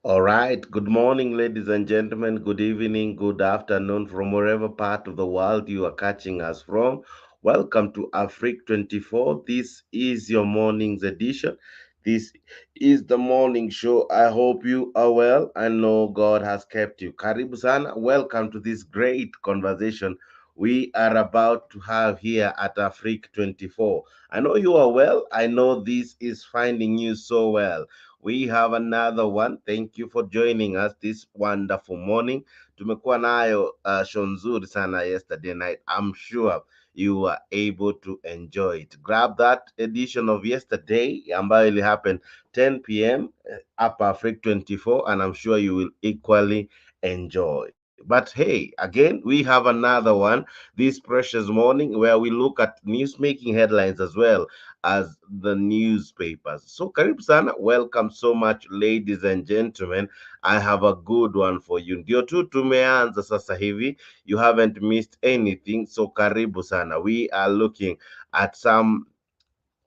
All right. Good morning, ladies and gentlemen. Good evening, good afternoon from wherever part of the world you are catching us from. Welcome to Afrique 24. This is your morning's edition. This is the morning show. I hope you are well. I know God has kept you. Karibu sana. Welcome to this great conversation we are about to have here at Afrique 24. I know you are well. I know this is finding you so well. We have another one. Thank you for joining us this wonderful morning. Tumekuwa nayo show nzuri sana yesterday night. I'm sure you were able to enjoy it. Grab that edition of yesterday ambayo ili happen 10 p.m. Up Africa 24, and I'm sure you will equally enjoy. But hey, again, we have another one this precious morning where we look at news making headlines as well as the newspapers. So karibu sana, welcome so much ladies and gentlemen. I have a good one for you. Ndio tu tumeanza sasa hivi. You haven't missed anything. So karibu sana. We are looking at some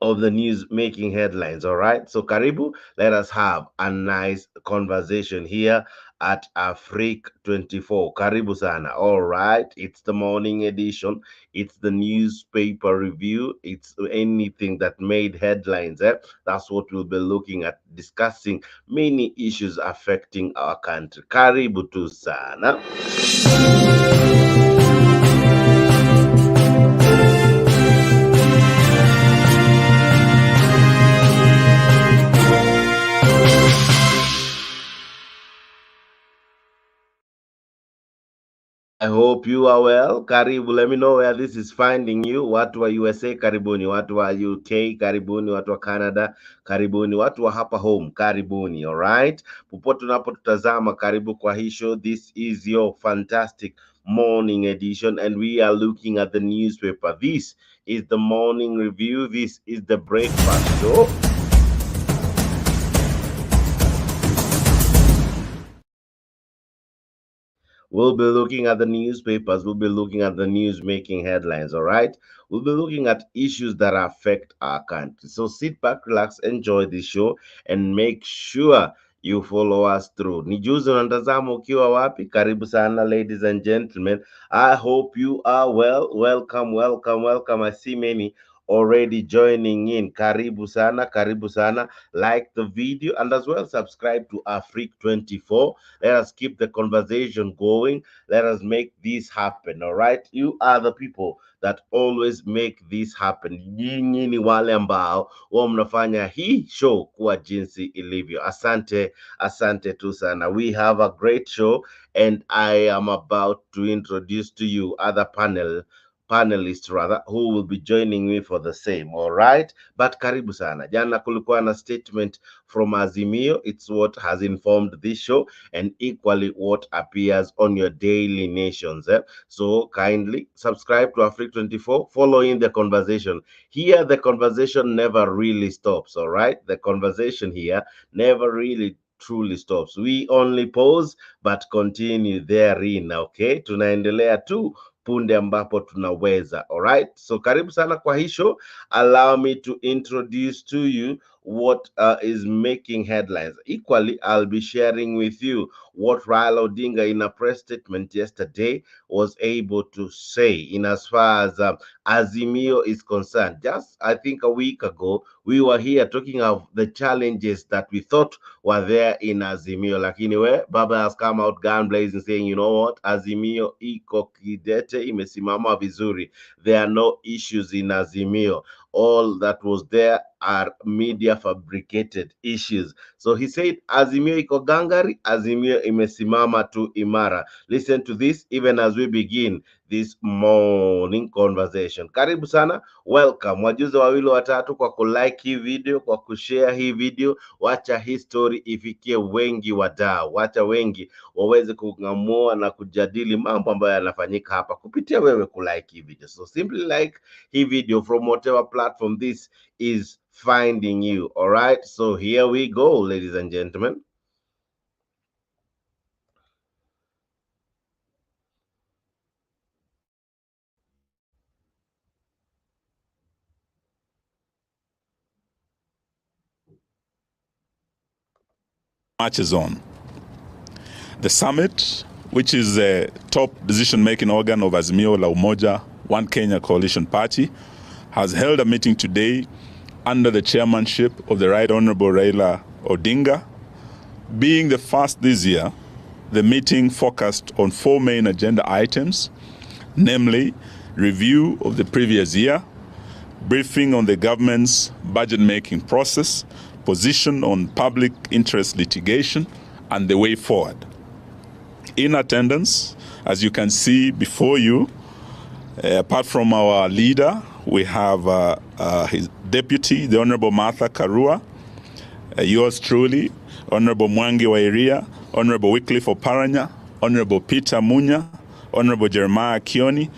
of the news making headlines. All right. So Karibu, let us have a nice conversation here at Afrique 24. Karibu sana. All right. It's the morning edition. It's the newspaper review. It's anything that made headlines. That's what we'll be looking at, discussing many issues affecting our country. Karibu tu sana. I hope you are well. Karibu, let me know where this is finding you. Watu wa USA, karibuni. Watu wa UK, karibuni. Watu wa Canada, karibuni. Watu wa hapa home, karibuni. All right. Popote unapotutazama, karibu kwa hii show. This is your fantastic morning edition, and we are looking at the newspaper. This is the morning review. This is the breakfast show. We'll be looking at the newspapers. We'll be looking at the news making headlines. All right. We'll be looking at issues that affect our country. So sit back, relax, enjoy this show, and make sure you follow us through. Nijuzi unatazama ukiwa wapi? Karibu sana, ladies and gentlemen. I hope you are well. Welcome, welcome, welcome. I see many already joining in. Karibu sana, karibu sana. Like the video and as well subscribe to Afrique 24. Let us keep the conversation going. Let us make this happen. All right. You are the people that always make this happen. Nyinyi ni wale ambao huwa mnafanya hii show kuwa jinsi ilivyo. Asante, asante tu sana. We have a great show and I am about to introduce to you other panelists rather who will be joining me for the same. All right. But karibu sana. Jana kulikuwa na statement from Azimio. It's what has informed this show and equally what appears on your daily nations. So kindly subscribe to Afrique 24, follow in the conversation. Here, the conversation never really stops, all right? The conversation here never really truly stops. We only pause but continue therein, okay? Tunaendelea tu punde ambapo tunaweza, all right? So karibu sana kwa hii show. Allow me to introduce to you what is making headlines. Equally, I'll be sharing with you what Raila Odinga in a press statement yesterday was able to say in as far as Azimio is concerned. Just, I think a week ago, we were here talking of the challenges that we thought were there in Azimio. Like anyway, Baba has come out gun blazing saying, you know what, Azimio iko kidete, imesimama vizuri. There are no issues in Azimio. All that was there are media fabricated issues. So he said, Azimio iko gangari, Azimio imesimama tu imara. Listen to this even as we begin this morning conversation. Karibu sana, welcome. Wajuzi wawili watatu kwa kulike hii video, kwa kushare hii video, wacha hii story ifikie wengi wadau, wacha wengi waweze kung'amua na kujadili mambo ambayo yanafanyika hapa kupitia wewe kulike hii video. So simply like hii video from whatever platform this is finding you. All right, so here we go, ladies and gentlemen. Marches on. The summit, which is the top decision-making organ of Azimio La Umoja, One Kenya Coalition Party, has held a meeting today under the chairmanship of the Right Honorable Raila Odinga. Being the first this year, the meeting focused on 4 main agenda items, namely review of the previous year, briefing on the government's budget-making process, position on public interest litigation, and the way forward. In attendance, as you can see before you, apart from our leader, we have his deputy, the Honorable Martha Karua, yours truly, Honorable Mwangi Wairia, Honorable Wycliffe Opranya, Honorable Peter Munya, Honorable Jeremiah Kioni,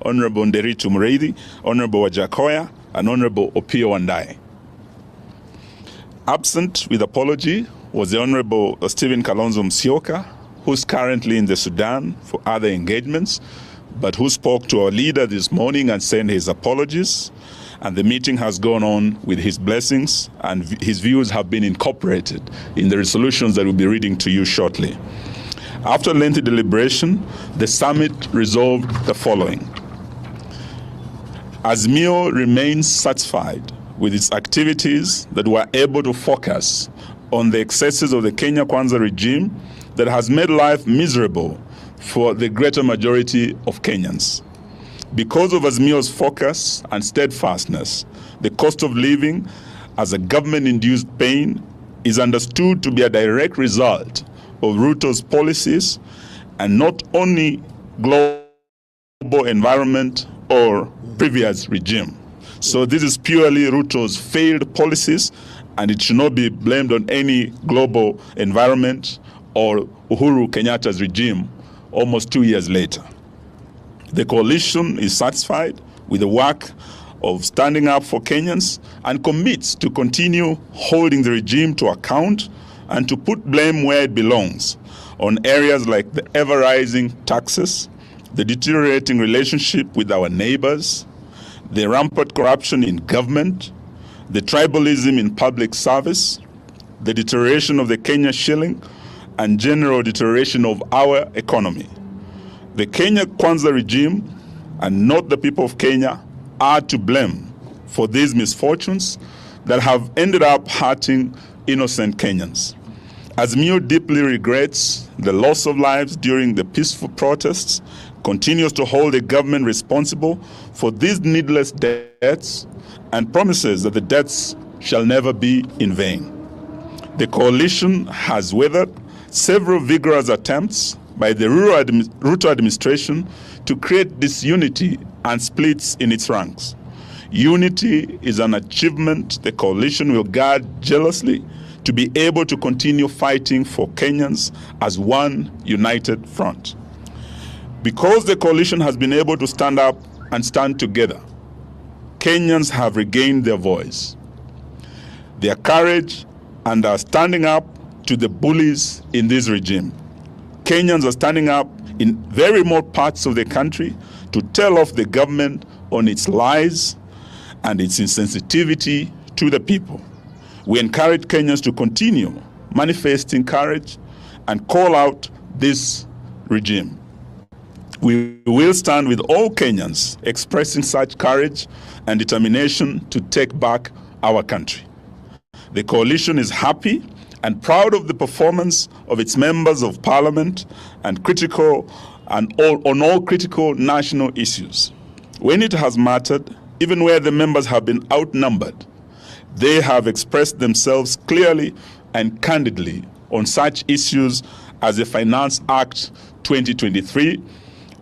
Honorable Nderitu Mreithi, Honorable Wajakoya, and Honorable Opio Wandai. Absent with apology was the Honorable Stephen Kalonzo Musyoka, who's currently in the Sudan for other engagements, but who spoke to our leader this morning and sent his apologies. And the meeting has gone on with his blessings, and his views have been incorporated in the resolutions that we'll be reading to you shortly. After lengthy deliberation, the summit resolved the following. Azimio remains satisfied with its activities that were able to focus on the excesses of the Kenya Kwanza regime that has made life miserable for the greater majority of Kenyans. Because of Azimio's focus and steadfastness, the cost of living as a government-induced pain is understood to be a direct result of Ruto's policies and not only global environment or previous regime. So this is purely Ruto's failed policies, and it should not be blamed on any global environment or Uhuru Kenyatta's regime almost 2 years later. The coalition is satisfied with the work of standing up for Kenyans and commits to continue holding the regime to account and to put blame where it belongs on areas like the ever-rising taxes, the deteriorating relationship with our neighbors, the rampant corruption in government, the tribalism in public service, the deterioration of the Kenya shilling, and general deterioration of our economy. The Kenya Kwanza regime, and not the people of Kenya, are to blame for these misfortunes that have ended up hurting innocent Kenyans. Azimio deeply regrets the loss of lives during the peaceful protests, continues to hold the government responsible for these needless deaths, and promises that the deaths shall never be in vain. The coalition has weathered several vigorous attempts by the Ruto administration to create disunity and splits in its ranks. Unity is an achievement the coalition will guard jealously to be able to continue fighting for Kenyans as one united front. Because the coalition has been able to stand up and stand together, Kenyans have regained their voice, their courage, and are standing up to the bullies in this regime. Kenyans are standing up in very remote parts of the country to tell off the government on its lies and its insensitivity to the people. We encourage Kenyans to continue manifesting courage and call out this regime. We will stand with all Kenyans expressing such courage and determination to take back our country. The coalition is happy and proud of the performance of its members of parliament and on all critical national issues. When it has mattered, even where the members have been outnumbered, they have expressed themselves clearly and candidly on such issues as the Finance Act 2023,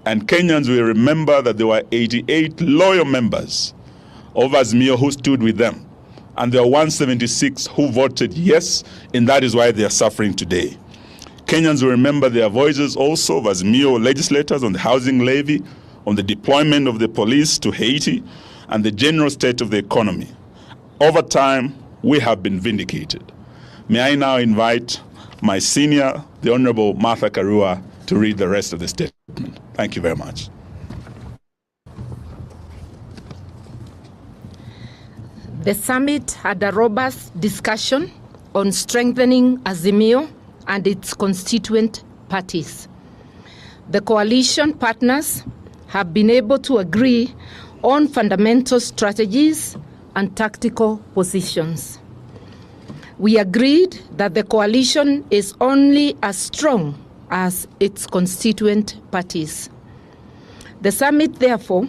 and Kenyans will remember that there were 88 loyal members of Azimio who stood with them, and there are 176 who voted yes, and that is why they are suffering today. Kenyans will remember their voices also of Azimio legislators on the housing levy, on the deployment of the police to Haiti, and the general state of the economy. Over time, we have been vindicated. May I now invite my senior, the Honorable Martha Karua, to read the rest of the statement. Thank you very much. The summit had a robust discussion on strengthening Azimio and its constituent parties. The coalition partners have been able to agree on fundamental strategies and tactical positions. We agreed that the coalition is only as strong as its constituent parties. The summit, therefore,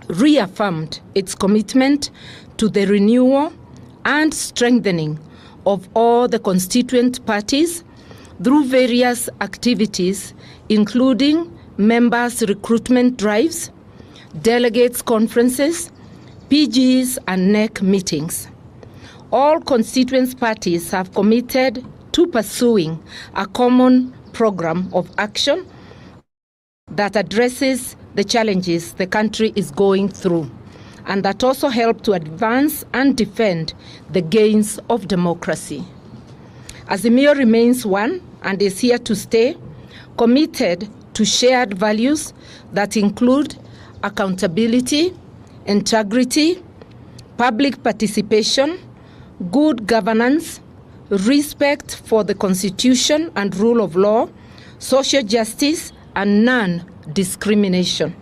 reaffirmed its commitment to the renewal and strengthening of all the constituent parties through various activities, including members' recruitment drives, delegates' conferences, PGs, and NEC meetings. All constituent parties have committed to pursuing a common program of action that addresses the challenges the country is going through, and that also help to advance and defend the gains of democracy. Azimio remains one and is here to stay, committed to shared values that include accountability, integrity, public participation, good governance, respect for the Constitution and rule of law, social justice, and non-discrimination.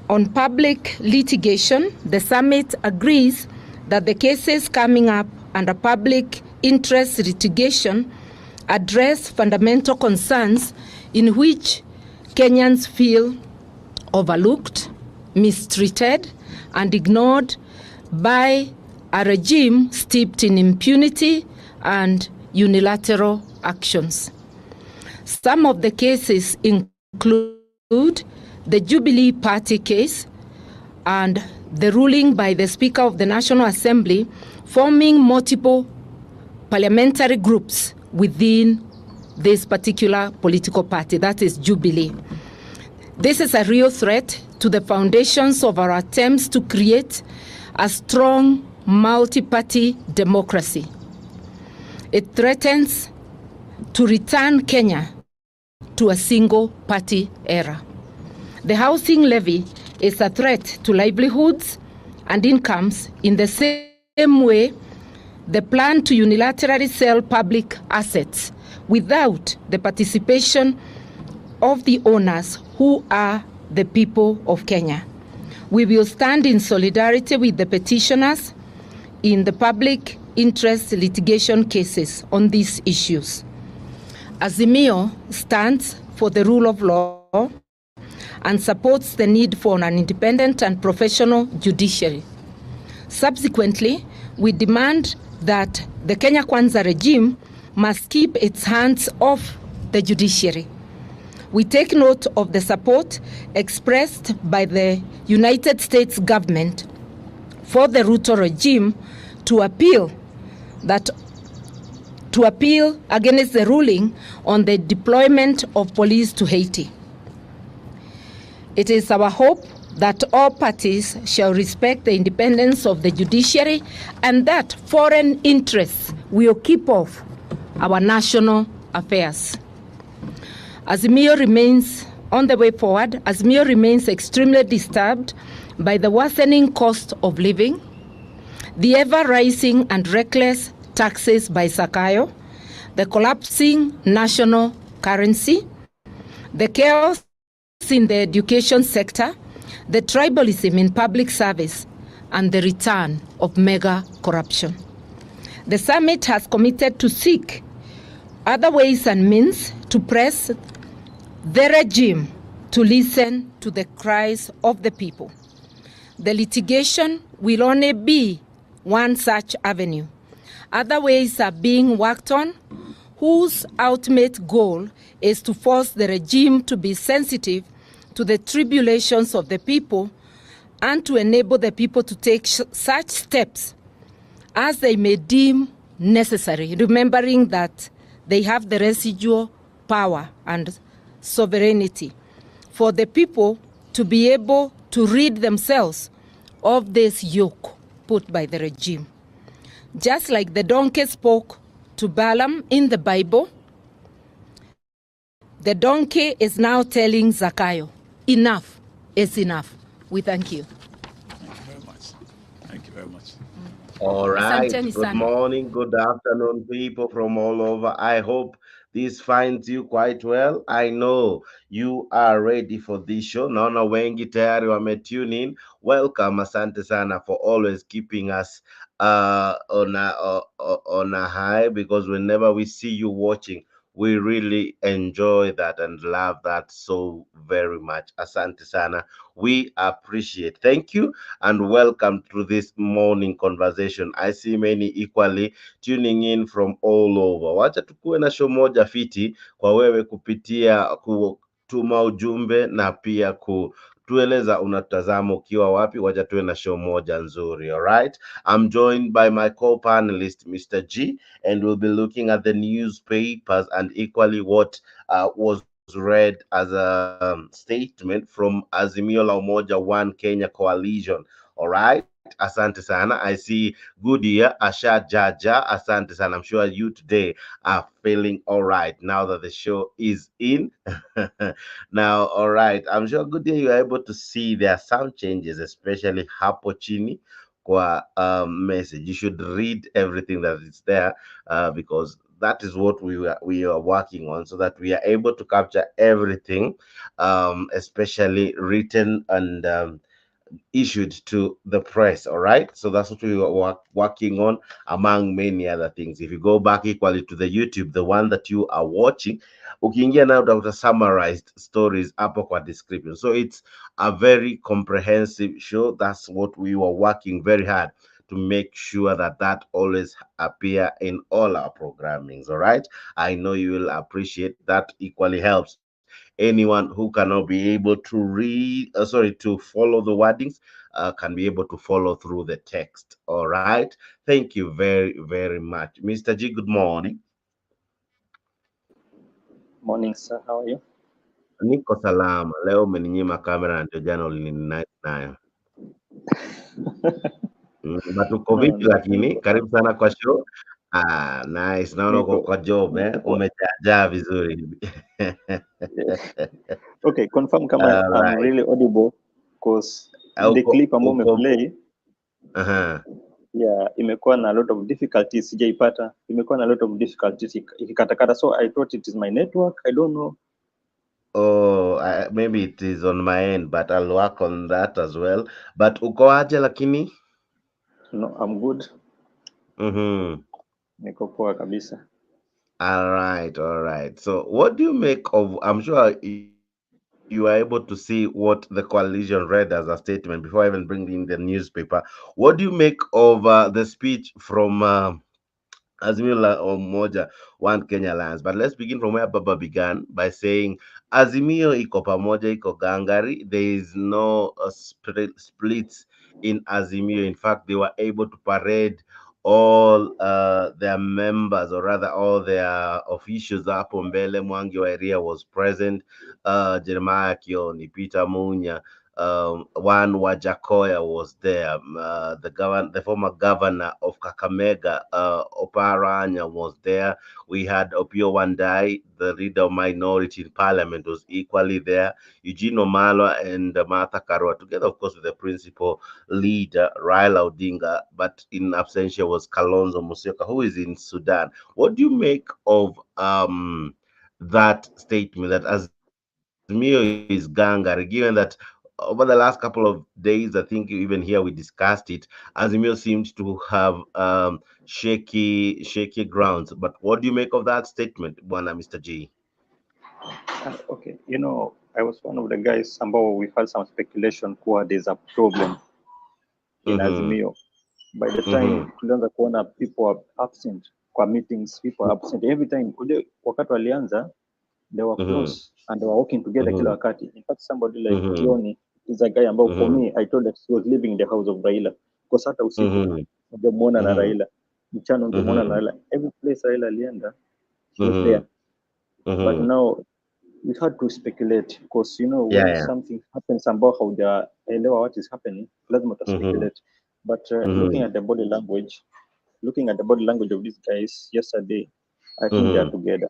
On public litigation, the summit agrees that the cases coming up under public interest litigation address fundamental concerns in which Kenyans feel overlooked, mistreated, and ignored by a regime steeped in impunity and unilateral actions. Some of the cases include the Jubilee Party case and the ruling by the Speaker of the National Assembly forming multiple parliamentary groups within this particular political party, that is Jubilee. This is a real threat to the foundations of our attempts to create a strong multi-party democracy. It threatens to return Kenya to a single-party era. The housing levy is a threat to livelihoods and incomes in the same way the plan to unilaterally sell public assets without the participation of the owners who are the people of Kenya. We will stand in solidarity with the petitioners in the public interest litigation cases on these issues. Azimio stands for the rule of law and supports the need for an independent and professional judiciary. Subsequently, we demand that the Kenya Kwanza regime must keep its hands off the judiciary. We take note of the support expressed by the United States government for the Ruto regime to appeal against the ruling on the deployment of police to Haiti. It is our hope that all parties shall respect the independence of the judiciary and that foreign interests will keep off our national affairs. Azimio remains on the way forward. Azimio remains extremely disturbed by the worsening cost of living, the ever-rising and reckless taxes by Zakayo, the collapsing national currency, the chaos in the education sector, the tribalism in public service, and the return of mega corruption. The summit has committed to seek other ways and means to press the regime to listen to the cries of the people. The litigation will only be one such avenue. Other ways are being worked on, whose ultimate goal is to force the regime to be sensitive to the tribulations of the people and to enable the people to take such steps as they may deem necessary, remembering that they have the residual power and sovereignty for the people to be able to rid themselves of this yoke put by the regime. Just like the donkey spoke to Balaam in the Bible, the donkey is now telling Zakayo, enough is enough. We thank you. Thank you very much. Thank you very much. All right. Asanteni Good sana. morning, good afternoon, people from all over. I hope this finds you quite well. I know you are ready for this show. Naona wengi tayari wametune in. Welcome. Asante sana for always keeping us on a high, because whenever we see you watching, we really enjoy that and love that so very much. Asante sana. We appreciate. Thank you and welcome to this morning conversation. I see many equally tuning in from all over. Wacha tukuwe na show moja fiti kwa wewe kupitia kutuma ujumbe na pia kutueleza unatazama ukiwa wapi. Wacha tuwe na show moja nzuri. All right. I'm joined by my co-panelist Mr. G, and we'll be looking at the newspapers and equally what was read as a statement from Azimio La Umoja One Kenya Coalition. All right. Asante sana. I see Goodyear, Asha Jaja. Asante sana. I'm sure you today are feeling all right now that the show is in. Now, all right. I'm sure Goodyear, you are able to see there are some changes, especially hapo chini kwa message. You should read everything that is there because that is what we are working on, so that we are able to capture everything, especially written and issued to the press. All right, so that's what we were working on, among many other things. If you go back equally to the YouTube, the one that you are watching, ukiingia now the summarized stories hapo kwa description, so it's a very comprehensive show. That's what we were working very hard to make sure that that always appear in all our programmings. All right, I know you will appreciate that. Equally helps anyone who cannot be able to read, to follow the wordings, can be able to follow through the text. All right. Thank you very, very much. Mr. G, good morning. Morning, sir. How are you? Niko salama. Leo umeninyima kamera, ndio jana ulininight nayo. But uko No, vipi lakini? niko Karibu sana kwa show. Ah, nice. Naona uko kwa job, niko poa. umejaa vizuri. Okay, confirm kama All I'm right. really audible because the Uko clip ambao uko umeplay aha. yeah, imekuwa na a lot of difficulties, sijaipata. Imekuwa na a lot of difficulties ikikatakata, so I thought it is my network. I don't know. Oh, maybe it is on my end, but I'll work on that as well. But uko aje lakini? No, I'm good. Mm-hmm. Niko poa kabisa. All right, all right. So what do you make of, I'm sure you are able to see what the coalition read as a statement before I even bring in the newspaper. What do you make of the speech from Azimio La Umoja, One Kenya Alliance? But let's begin from where Baba began by saying Azimio iko pamoja, iko gangari. There is no splits in Azimio. In fact, they were able to parade all their members, or rather all their officials hapo mbele. Mwangi wa Iria was present, Jeremiah Kioni, Peter Munya, one Wajakoya was there. The former governor of Kakamega, Oparanya, was there. We had Opio Wandai, the leader of minority in parliament, was equally there. Eugene Omalwa and Martha Karua, together, of course, with the principal leader, Raila Odinga, but in absentia was Kalonzo Musyoka, who is in Sudan. What do you make of that statement that Azimio is gangari, given that over the last couple of days, I think even here we discussed it, Azimio seems to have shaky grounds. But what do you make of that statement, Bwana Mr. G? Okay, I was one of the guys ambao we had some speculation kuwa there's a problem in Mm-hmm. Azimio. By the Mm-hmm. time tulianza kuona people are absent kwa meetings, people are absent every time. Wakati walianza, they were Mm-hmm. close and they were working together kila wakati. In fact, somebody like Mm-hmm. Kioni is a guy ambao for Mm-hmm. me, I told that he was living in the house of Raila. Because hata usiku Mm-hmm. ungemuona na Mm-hmm. Raila, mchana ungemuona na Mm-hmm. Raila. Every place Raila alienda, he was Mm-hmm. there. But Mm-hmm. now we had to speculate because Yeah, when yeah. something happens ambao haujaelewa what is happening, lazima uta Mm-hmm. speculate. But looking Mm-hmm. at the body language, of these guys yesterday, I think they are Mm-hmm. together.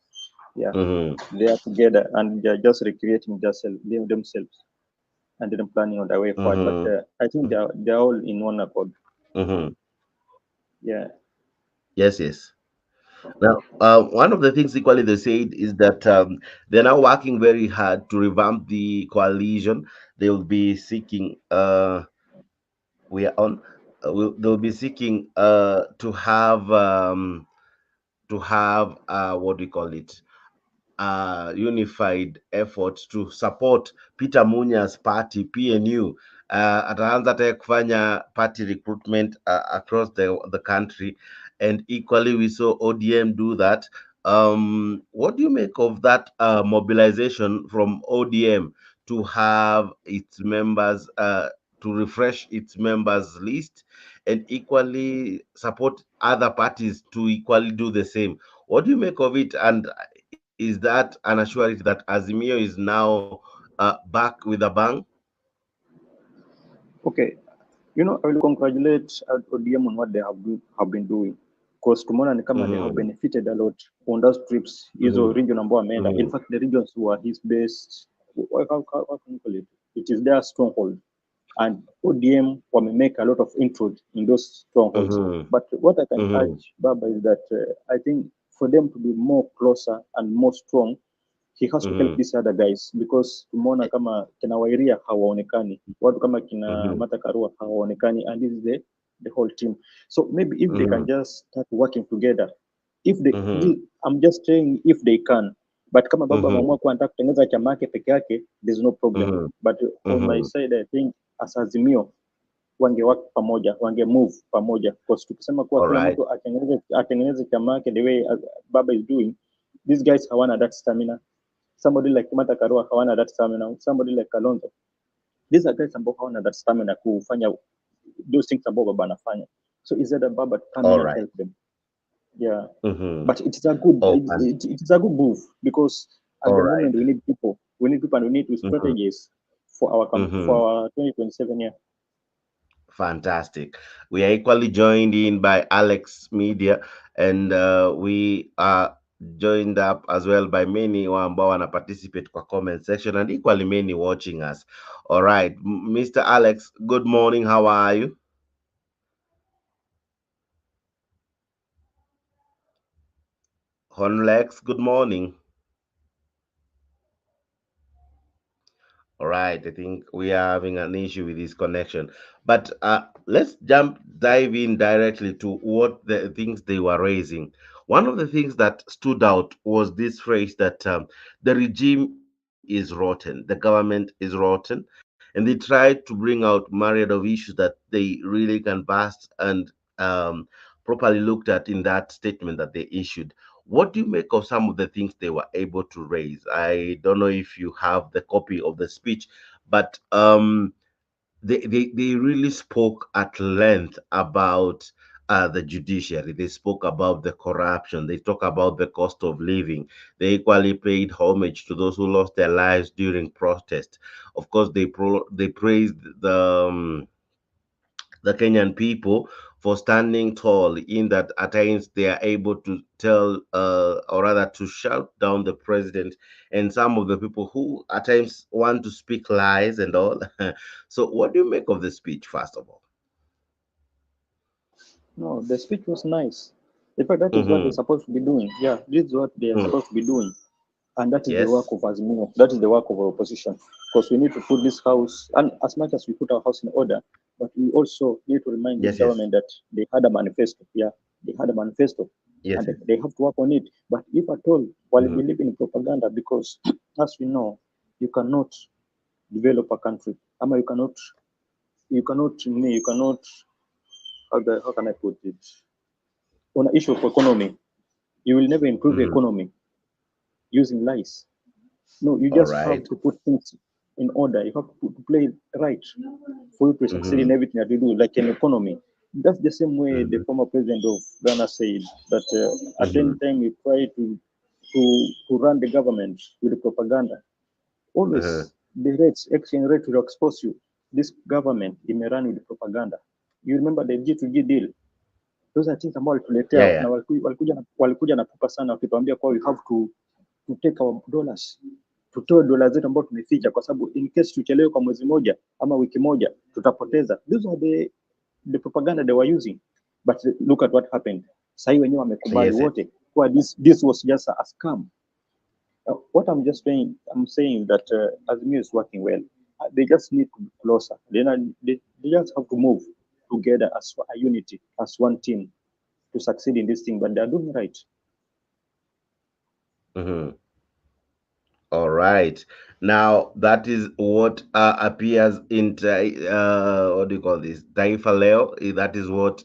Yeah, Mm-hmm. they are together and they are just recreating themselves and then planning on their way forward. But Mm-hmm. I think they are all in one accord. Mm-hmm. Yeah. Yes. Now, one of the things equally they said is that they're now working very hard to revamp the coalition. They will be seeking. We are on. They'll be seeking to have what do you call it? Unified efforts to support Peter Munya's party PNU. Ataanza tena kufanya party recruitment across the country, and equally we saw ODM do that. What do you make of that mobilization from ODM to have its members to refresh its members list, and equally support other parties to equally do the same? What do you make of it? And is that an assurance that Azimio is now back with a bang? Okay. I will congratulate ODM on what they have been doing, because tumeona ni kama they have Mm-hmm. benefited a lot on those trips hizo Mm-hmm. region ambao ameenda. In fact, the regions were his best, how can you call it? It is their stronghold, and ODM make a lot of inroads in those strongholds. Mm-hmm. But what I can Mm-hmm. urge Baba is that I think for them to be more closer and more strong, he has to help Mm-hmm. these other guys, because tumeona kama kina Wairia hawaonekani, watu kama kina Mm-hmm. Mata Karua hawaonekani, and this is the whole team. So maybe if they can Mm-hmm. just start working together, if they Mm-hmm. I'm just saying if they can, but kama Baba Mm-hmm. ameamua kuwa anataka kutengeneza chama yake peke yake, there's no problem. Mm-hmm. But on my Mm-hmm. side, I think as Azimio work pamoja, move pamoja, because tukisema kuwa All kila right. mtu atengeneze chama yake the way Baba is doing, these guys hawana that stamina. Somebody like Mata Karua hawana that stamina. Somebody like Kalonzo, these are guys ambao hawana that stamina kufanya those things ambao Baba anafanya. So is that Baba to come All in and right. help them? Yeah, Mm-hmm. but it is a good Oh, and it is a good move, because at all the right. moment we need people, and we need to Mm-hmm. strategize for our Mm-hmm. for our 2027 year. Fantastic. We are equally joined in by Alex Media, and we are joined up as well by many ambao wana participate kwa comment section, and equally many watching us. All right, Mr. Alex, good morning. How are you? Hon Lex, good morning. All right, I think we are having an issue with this connection. But let's dive in directly to what the things they were raising. One of the things that stood out was this phrase that the regime is rotten, the government is rotten, and they tried to bring out myriad of issues that they really can bust and um, properly looked at in that statement that they issued. What do you make of some of the things they were able to raise? I don't know if you have the copy of the speech, but they really spoke at length about the judiciary. They spoke about the corruption. They talk about the cost of living. They equally paid homage to those who lost their lives during protest. Of course, they praised the Kenyan people for standing tall, in that at times they are able to tell, or rather to shout down the president and some of the people who at times want to speak lies and all. So, what do you make of the speech, first of all? No, the speech was nice. In fact, that is what they're Mm-hmm. supposed to be doing. Yeah, this is what they are Mm. supposed to be doing. And that is the work Yes, of Azimio. That is the work of our opposition. Because we need to put this house, and as much as we put our house in order, but we also need to remind this yes, government that they had a manifesto. Yeah, they had a manifesto, yes, and yes. they have to work on it. But if at all, while Mm-hmm. we live in propaganda, because as we know, you cannot develop a country. Ama you cannot, how can I put it? On an issue of economy, you will never improve the Mm-hmm. economy using lies. No, you All just have right. to put things in order. You have to play it right for you to succeed in Mm-hmm. everything that you do, like an economy. That's the same way the Mm-hmm. former president of Ghana said that at Mm-hmm. any time you try to run the government with the propaganda, Uh-huh. always the rates, exchange rate will expose you. This government it may run with propaganda. You remember the G2G deal? Those are things ambao Yeah, walituletea yeah. na walikuja na pupa sana, wakituambia kwa we have to take our dollars, tutoe dola zetu ambao tumeficha, kwa sababu in case tuchelewe kwa mwezi moja ama wiki moja tutapoteza. These are the propaganda they were using. But look at what happened. Sahi wenyewe wamekubali Yes. wote kwa this was just a scam. What I'm just saying, I'm saying that Azimio is working well. They just need to be closer. They just have to move together as a unity, as one team, to succeed in this thing. But they are doing right. Mm-hmm. All right. Now that is what appears in what do you call this? Taifa Leo. That is what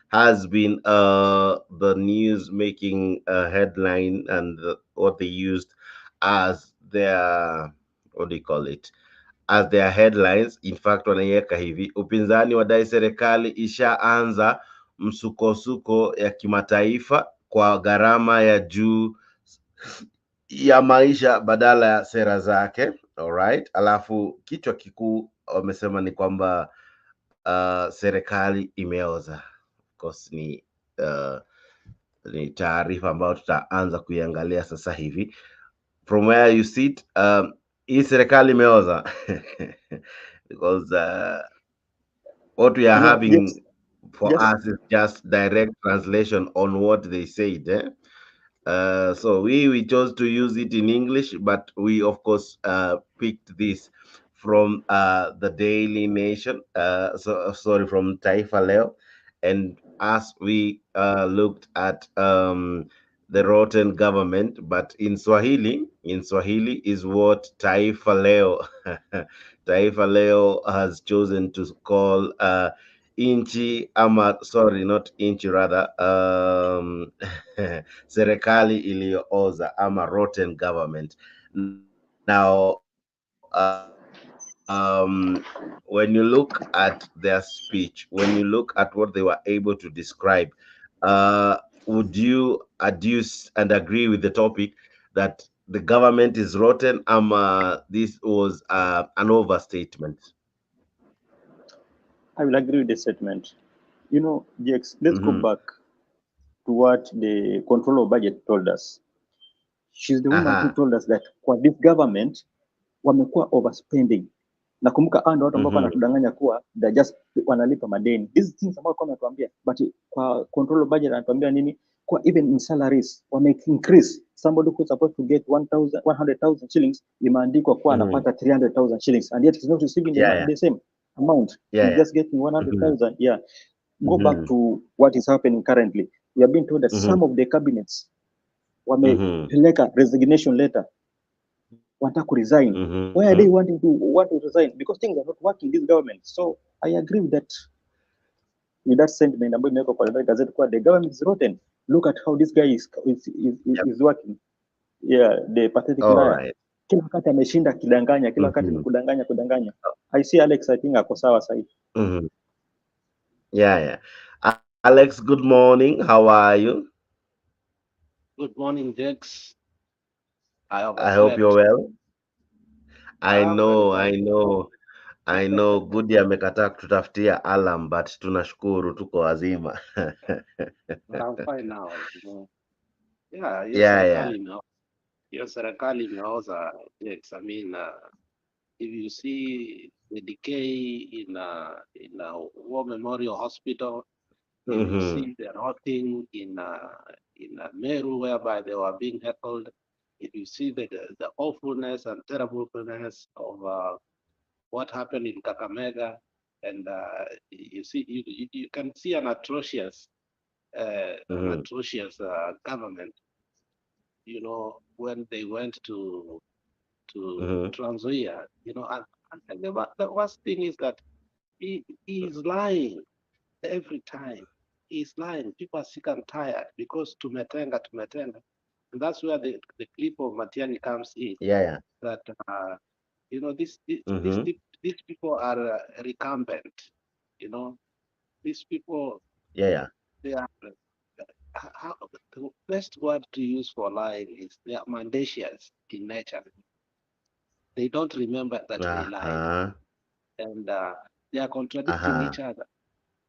has been the news making headline and what they used as their what do you call it? As their headlines. In fact, wanaiweka hivi: upinzani wadai serikali ishaanza msukosuko ya kimataifa kwa gharama ya juu ya maisha badala ya sera zake. Alright, alafu kichwa kikuu wamesema ni kwamba serikali imeoza. Of course ni taarifa ambayo tutaanza kuiangalia sasa hivi. From where you sit, hii serikali imeoza because what we are having for us is just direct translation on what they said. So we chose to use it in English, but we of course picked this from the Daily Nation. Sorry, from Taifa Leo, and as we looked at the rotten government, but in Swahili is what Taifa Leo Taifa Leo has chosen to call inchi ama sorry, not inchi, rather serikali iliyooza ama rotten government. Now when you look at their speech, when you look at what they were able to describe, would you adduce and agree with the topic that the government is rotten? This was an overstatement. I will agree with the statement. Jex, let's go Mm-hmm. back to what the controller of budget told us. She's the woman who Aha. told us that kwa this government wamekuwa overspending. Nakumbuka hao ndio watu ambao Mm-hmm. wanatudanganya kuwa they just wanalipa madeni. These things ambao kwa anatuambia, but kwa control of budget anatuambia nini? Kwa even in salaries wame increase. Somebody who's supposed to get 100,000 shillings imeandikwa kuwa Mm-hmm. anapata 300,000 shillings and yet he's not receiving Yeah. the same amount. Yeah. He's just getting Mm-hmm. 100,000. Yeah. Go back Mm-hmm. to what is happening currently. We have been told that Mm-hmm. some of the cabinets Mm-hmm. wamepeleka resignation letter, wanataka kuresign. Mm-hmm. Why are they want to resign? Because things are not working in this government. So I agree with that sentiment ambayo imewekwa kwa gazeti kwa the government is rotten. Look at how this guy is working. Yeah, the pathetic All liar. right. Kila wakati ameshinda kidanganya, kila wakati ni Mm-hmm. kudanganya. I see Alex, I think ako sawa sasa. Mm-hmm. Yeah. Alex, good morning. How are you? Good morning, Jex. I I hope you're overslept. well. I Very know, well. I know, I know. Gudi amekataa kututafutia alarm, but tunashukuru tuko wazima. But I'm fine now. Yeah, Yeah. hiyo serikali imeoza, Jex. I mean, if you see the decay in a War Memorial Hospital, if you Mm-hmm. see the rotting in Meru, whereby they were being heckled, if you see the awfulness and terribleness of what happened in Kakamega, and you can see an atrocious Mm-hmm. government. When they went to Mm-hmm. Trans Nzoia, and the worst thing is that he is lying every time. He's lying. People are sick and tired because tumetenga. And that's where the clip of Matiani comes in. Yeah. That Mm-hmm. these people are recumbent. These people, Yeah. they are the best word to use for lying is they are mendacious in nature. They don't remember that they lied, Uh-huh. and they are contradicting Uh-huh. each other.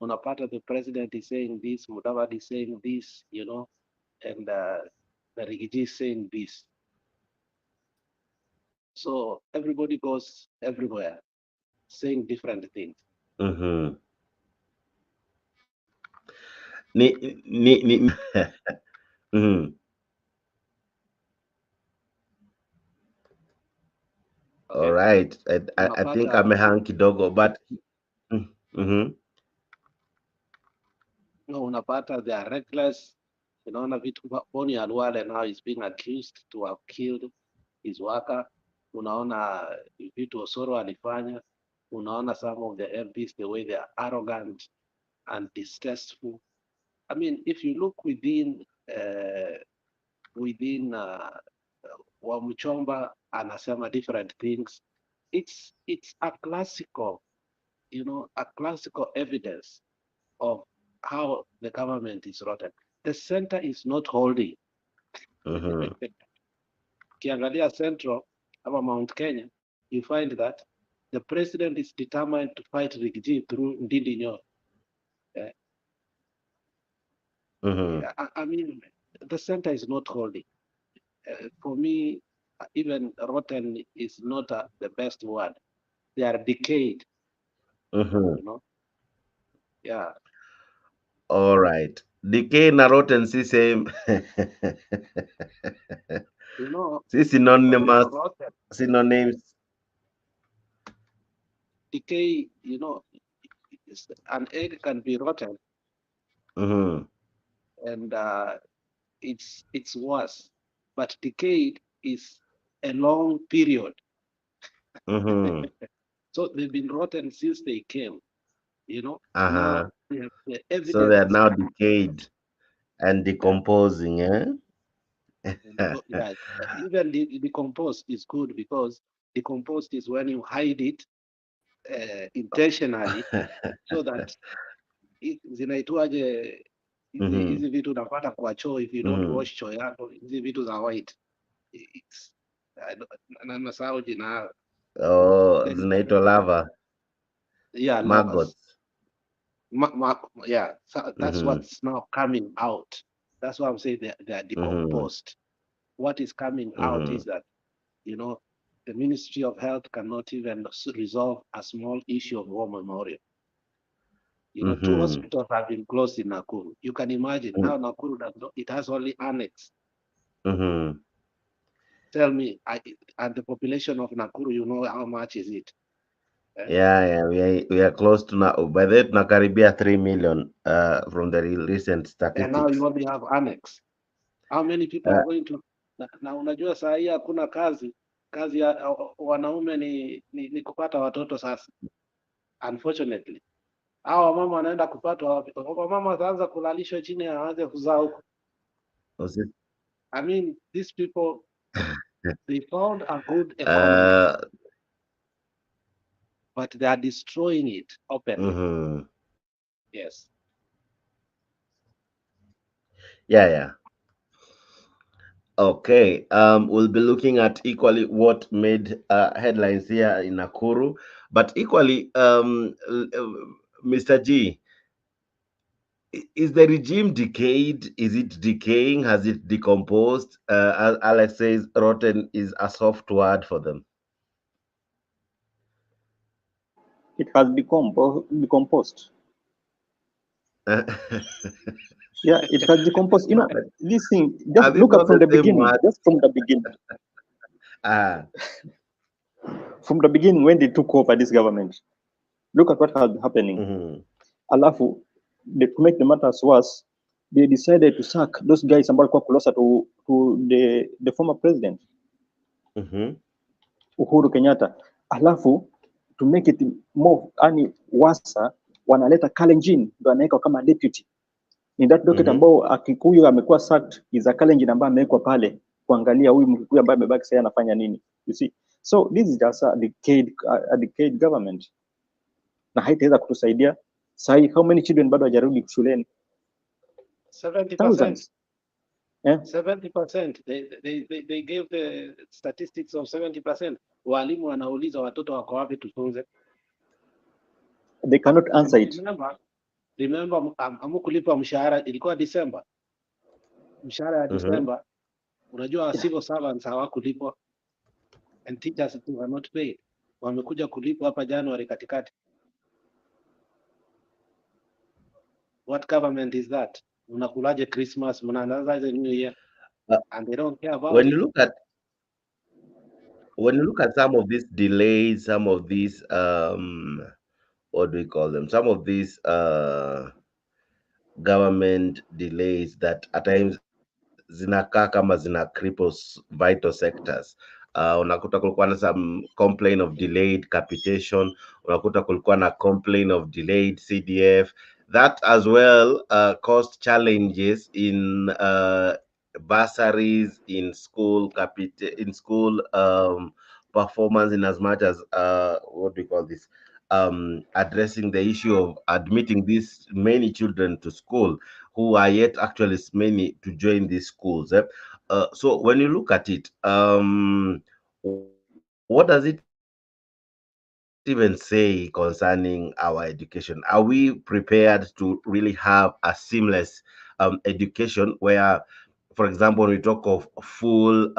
Unapata the president is saying this, Mudavadi is saying this, and the Rigiji is saying this. So everybody goes everywhere saying different things. Mm-hmm. ni mhm. All Okay. right. I think Unapata amehang kidogo but mhm. no, unapata they are reckless. Unaona vitu Boni Alwale now is being accused to have killed his worker. Unaona vitu Osoro alifanya. Unaona some of the MPs the way they are arrogant and distasteful. I mean, if you look within Wamuchomba anasema different things. It's a classical, a classical evidence of how the government is rotten. The center is not holding. Mhm. Ukiangalia Central ama Mount Kenya, you find that the president is determined to fight Rigiji through Ndindi Nyoro. Mhm. I mean, the center is not holding. For me, even rotten is not the best word. They are decayed, Mhm. you know. Yeah. All right. Decay na rotten si same. You know, Si synonymous rotten, synonyms. decay, an egg can be rotten Mhm. and it's worse. But decayed is a long period. Mhm. So they've been rotten since they came, Now Uh-huh. the So they evidence are is now coming. decayed and Yeah. decomposing, eh? Yeah. Even the decomposed is good because decomposed is when you hide it intentionally so that zinaitwaje Mhm. hizi vitu unapata kwa choo if you don't Mhm. wash choo yako, hizi vitu za white. Nasahau jina. Oh, zinaitwa lava, Yeah, lovers. maggots. Yeah, so that's Mhm. what's now coming out. That's why I'm saying they are Mhm. decomposed. What is coming out Mhm. is that, the Ministry of Health cannot even resolve a small issue of war memorial. Two Mhm. hospitals have been closed in Nakuru. You can imagine now Nakuru it has only annex. Mhm. Tell me, and the population of Nakuru, how much is it? Yeah, we are close to now. By the way, tunakaribia 3 million from the recent And now you statistics. only have annex. How many people are Uh, going to na unajua saa hii hakuna kazi ya wanaume ni kupata watoto sasa. Unfortunately. Hao wamama wanaenda kupata wapi? Wamama wataanza kulalishwa chini aanze kuzaa huko. was it? I mean, these people, they found a good economy, Uh, but they are destroying it openly. mhm. Yes. Yeah. Okay. We'll be looking at equally what made headlines here in Nakuru, but equally, Mr. G, is the regime decayed? Is it decaying? Has it decomposed? As Alex says, rotten is a soft word for them. It has decomposed. Yeah, it has decomposed. This thing, just Are these look at not from the the same beginning. word? Just from the beginning. Ah. From the beginning, when they took over this government, look at what had happening. Mhm. Alafu, to make the matters worse, they decided to sack those guys ambao walikuwa closer to the former president Mhm. Uhuru Kenyatta. Alafu, to make it more worse, wanaleta Kalenjin ndo anaweka kama deputy in that docket Mhm. ambao Akikuyu amekuwa sacked is a Kalenjin ambaye amewekwa pale kuangalia huyu Mkikuyu ambaye amebaki sasa anafanya nini, you see. So this is just a decayed government na haitaweza kutusaidia. Sahi, how many children bado hawajarudi shuleni? 70%. Thousands. Yeah? 70%. They gave the statistics of 70%. Walimu wanauliza watoto wako wapi tufunze. They cannot answer it. Remember amukulipa mshahara ilikuwa December. Mshahara ya Mhm. December, unajua civil servants hawakulipwa and teachers were not paid. Wamekuja kulipwa hapa January katikati. What government is that? Unakulaje Christmas, mnaanzaje New Year, Uh, and they don't care about when it. you look at some of these delays, some of these what do we call them? Some of these government delays that at times zinakaa kama zina cripples vital sectors. Unakuta kulikuwa na some complaint of delayed capitation, unakuta kulikuwa na complaint of delayed CDF. That as well caused challenges in bursaries, in school performance, in as much as what do you call this, addressing the issue of admitting these many children to school who are yet actually many to join these schools. So when you look at it, what does it even say concerning our education? Are we prepared to really have a seamless education where, for example, when we talk of full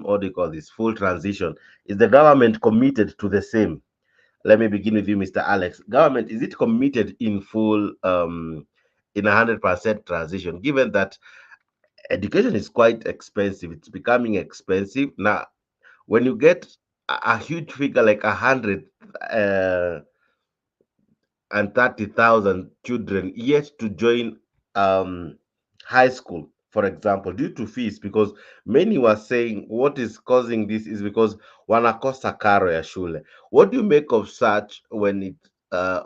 what do you call this, full transition, is the government committed to the same? Let me begin with you, Mr. Alex. Government, is it committed in full in 100% transition, given that education is quite expensive, it's becoming expensive now? When you get a huge figure like 130,000 children yet to join um high school, for example, due to fees, because many were saying what is causing this is because wanakosa karo ya shule. What do you make of such when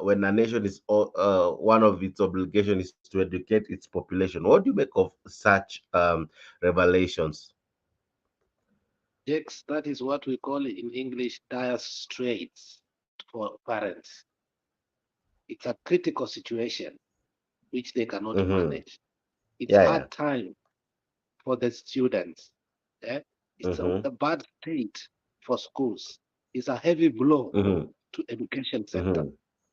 when a nation is one of its obligation is to educate its population? What do you make of such revelations? Jakes, that is what we call in English dire straits for parents. It's a critical situation which they cannot Mm-hmm. manage. It's Yeah, yeah. hard time for the students. Eh? It's Mm-hmm. a bad state for schools. It's a heavy blow Mm-hmm. to education sector.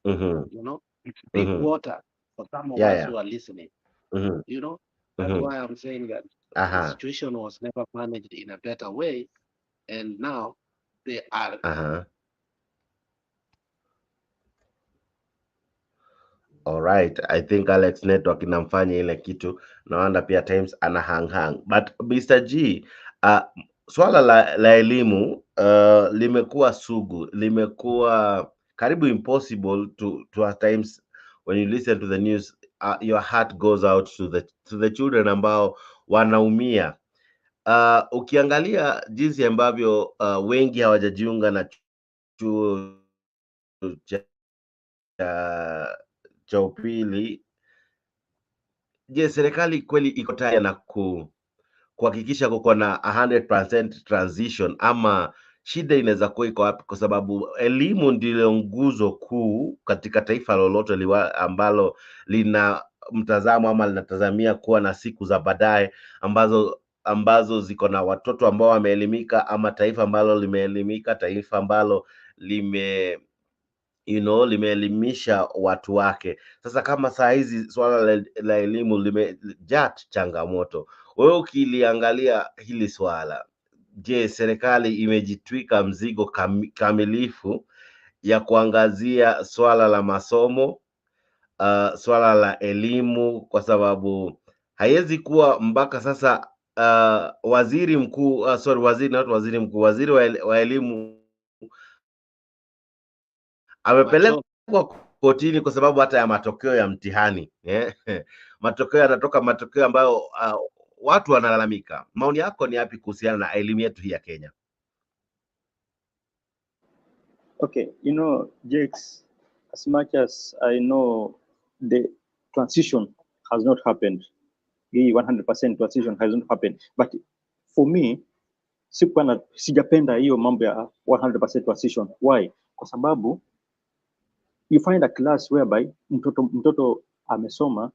Mm-hmm. Mm-hmm. You know, it's deep Mm-hmm. water for some of Yeah, us yeah. who are listening. Mm-hmm. You know, that's Mm-hmm. why I'm saying that the Uh-huh. situation was never managed in a better way, and now they are. Uh-huh. Alright, I think Alex network inamfanya ile kitu, naona pia times ana hang. But Mr. G, uh, swala la elimu limekuwa sugu, limekuwa karibu impossible to at times. When you listen to the news, your heart goes out to the children ambao wanaumia. Ukiangalia jinsi ambavyo wengi hawajajiunga na chuo cha upili. Je, serikali kweli iko tayari na kuhakikisha kuko na 100% transition, ama shida inaweza kuwa iko wapi? Kwa sababu elimu ndilo nguzo kuu katika taifa lolote ambalo lina mtazamo ama linatazamia kuwa na siku za baadaye ambazo ziko na watoto ambao wameelimika, ama taifa ambalo limeelimika, taifa ambalo limeelimisha watu wake. Sasa kama saa hizi swala la elimu limejaa changamoto, wewe ukiliangalia hili swala, je, serikali imejitwika mzigo kamilifu ya kuangazia swala la masomo, swala la elimu? Kwa sababu haiwezi kuwa mpaka sasa waziri mkuu waziri wa elimu Wacho, amepelekwa kotini kwa sababu hata ya matokeo ya mtihani matokeo yanatoka, matokeo ambayo watu wanalalamika. Maoni yako ni yapi kuhusiana na elimu yetu hii ya Kenya? Okay, Jakes, as much as I know the transition has not happened, the 100% transition has not happened, but for me, sijapenda hiyo mambo ya 100% transition. Why? Kwa sababu you find a class whereby mtoto amesoma,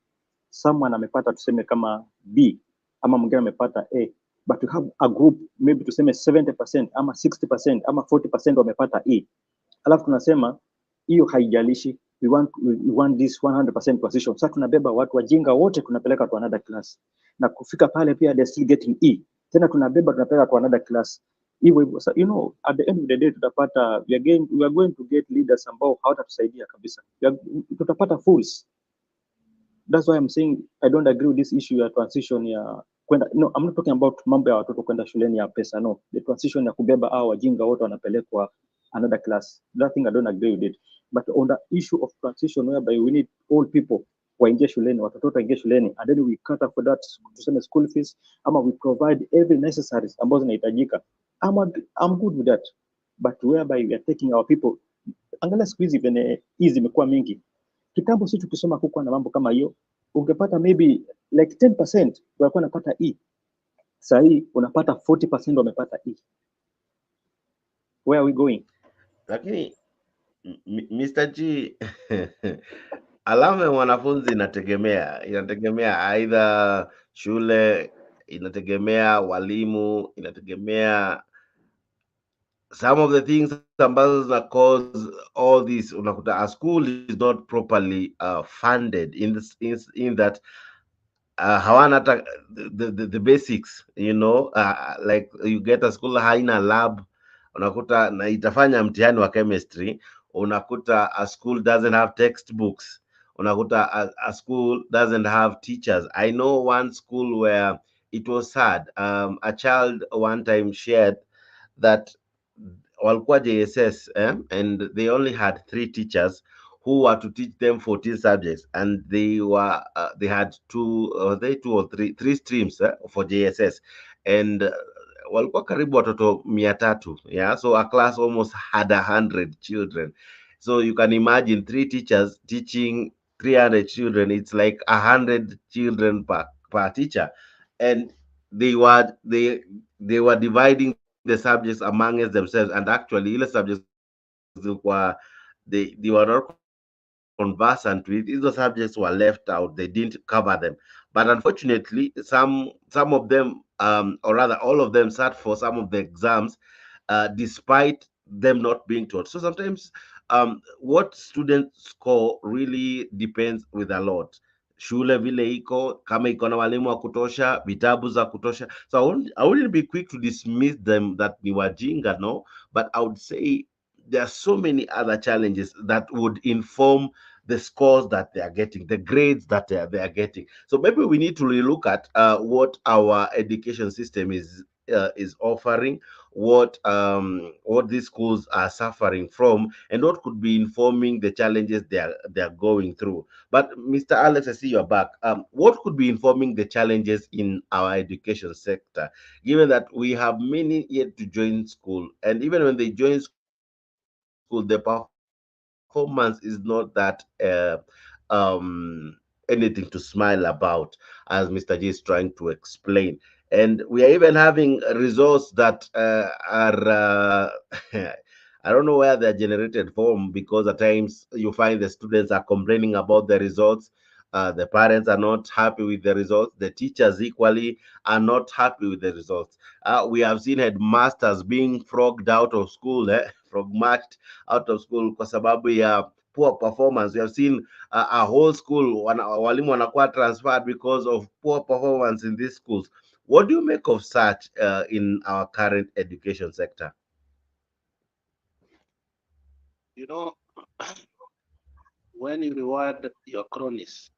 someone amepata tuseme kama B ama mwingine amepata A, but you have a group maybe tuseme 70% ama 60% ama 40% wamepata E, alafu tunasema hiyo haijalishi, we want this 100% position. Sasa tunabeba watu wajinga wote tunapeleka to another class, na kufika pale pia they still getting E, tena tunapeleka to another class. At the end of the day tutapata we are going to get leaders ambao hawatatusaidia kabisa. Tutapata fools. That's why I'm saying I don't agree with this issue ya transition ya kwenda. No, I'm not talking about mambo ya watoto kwenda shuleni ya pesa. No, the transition ya kubeba hao wajinga wote wanapelekwa another class. That thing I don't agree with it. But on the issue of transition whereby we need all people waingie shuleni, watoto wote waingie shuleni, and then we cater for that, tuseme school fees, ama we provide every necessaries ambazo zinahitajika. I'm good with that. But whereby we are taking our people, angalia siku hizi venye hizi zimekuwa mingi. Kitambo sisi tukisoma kukuwa na mambo kama hiyo, ungepata maybe like 10% walikuwa wanapata E. Sasa hii unapata 40% wamepata E. Where are we going? Lakini Mr. G alama ya mwanafunzi inategemea aidha shule, inategemea walimu, inategemea some of the things ambazo zina cause all this. Unakuta a school is not properly funded in that hawana hata the basics, like you get a school haina lab, unakuta na itafanya mtihani wa chemistry, unakuta a school doesn't have textbooks, unakuta a school doesn't have teachers. I know one school where it was sad. A child one time shared that walikuwa JSS, and they only had 3 teachers who were to teach them 14 subjects, and they had two or three streams for JSS, and walikuwa karibu watoto 300. Yeah, so a class almost had 100 children. So you can imagine 3 teachers teaching 300 children. It's like 100 children per teacher, and they were dividing the subjects amongst themselves, and actually ile subjects they were not conversant with, these subjects were left out, they didn't cover them. But unfortunately some of them, or rather all of them, sat for some of the exams despite them not being taught. So sometimes what students score really depends with a lot. Shule vile iko, kama iko na walimu wa kutosha, vitabu za kutosha. So I wouldn't be quick to dismiss them that ni wajinga, no, but I would say there are so many other challenges that would inform the scores that they are getting, the grades that they are getting. So maybe we need to relook at what our education system is offering, what these schools are suffering from, and what could be informing the challenges they are going through. But Mr. Alex, I see you're back. What could be informing the challenges in our education sector, given that we have many yet to join school, and even when they join school, the performance is not that anything to smile about, as Mr. J is trying to explain. And we are even having results that are I don't know where they're generated from, because at times you find the students are complaining about the results. The parents are not happy with the results. The teachers equally are not happy with the results. We have seen headmasters being frogged out of school, frogmarched out of school kwa sababu ya poor performance. We have seen a whole school, walimu wanakuwa transferred because of poor performance in these schools. What do you make of such in our current education sector? You know, when you reward your cronies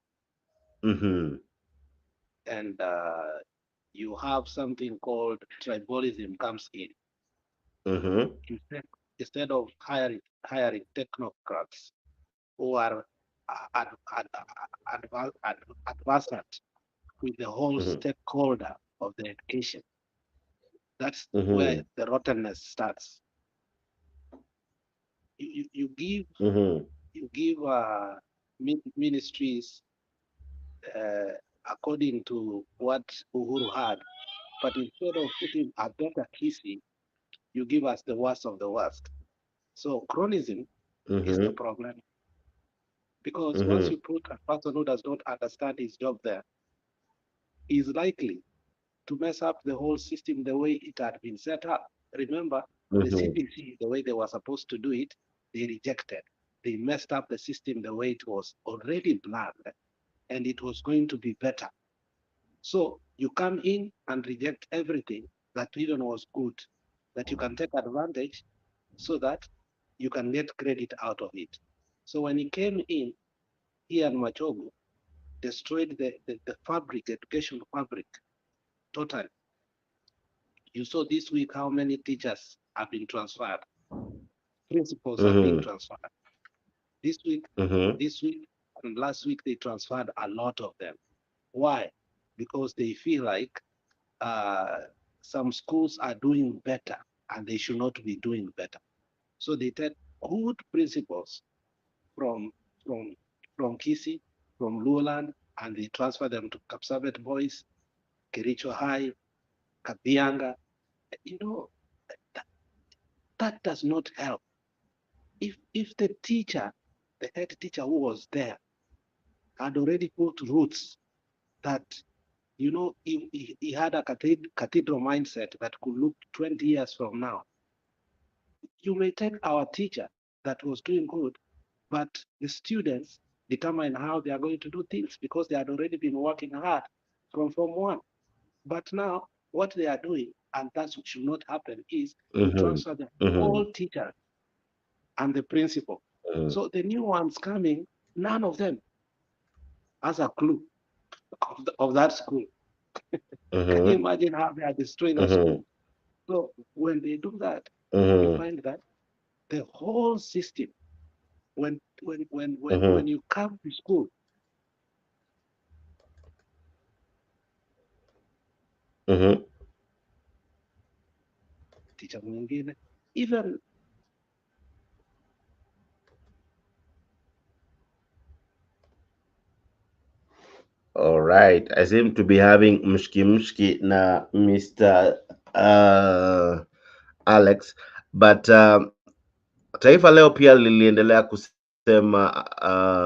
Mm-hmm. and you have something called tribalism comes in. Mm-hmm. Instead of hiring technocrats who are adversant with the whole Mm-hmm. stakeholder of the education, that's Mm-hmm. where the rottenness starts. You give Mm-hmm. ministries uh, according to what Uhuru had, but instead of putting a better kisi, you give us the worst of the worst. So chronism is the Mm-hmm. problem, because once Mm-hmm. you put a person who does not understand his job there, is likely to mess up the whole system the way it had been set up. Remember, the Mm-hmm. CBC, the way they were supposed to do it, they rejected. They messed up the system the way it was already planned, and it was going to be better. So you come in and reject everything that even was good, that you can take advantage so that you can get credit out of it. So when he came in, he and Machogu, destroyed the fabric, education fabric, totally. You saw this week how many teachers have been transferred, principals are being Mm-hmm. transferred. This week, Mm-hmm. this week and last week, they transferred a lot of them. Why? Because they feel like uh, some schools are doing better and they should not be doing better. So they take good principles from from from Kisi, from Luoland, and they transfer them to Kapsabet Boys, Kericho High, Kabianga. You know, that, that does not help. If the teacher, the head teacher who was there, had already put roots that, he had a cathedral mindset that could look 20 years from now. You may take our teacher that was doing good, but the students determine how they are going to do things because they had already been working hard from Form 1. But now, what they are doing, and that should not happen, is to Mm-hmm. transfer the Mm-hmm. whole teacher and the principal. So the new ones coming, none of them has a clue of that school. Can you Mm-hmm. imagine how they are destroying a Mm-hmm. school? So when they do that, you Mm-hmm. find that the whole system, Mm-hmm. when you come to school, Mm-hmm. teacher mwingine, even All right. I seem to be having mshki na Mr. Alex, but Taifa Leo pia liliendelea kusema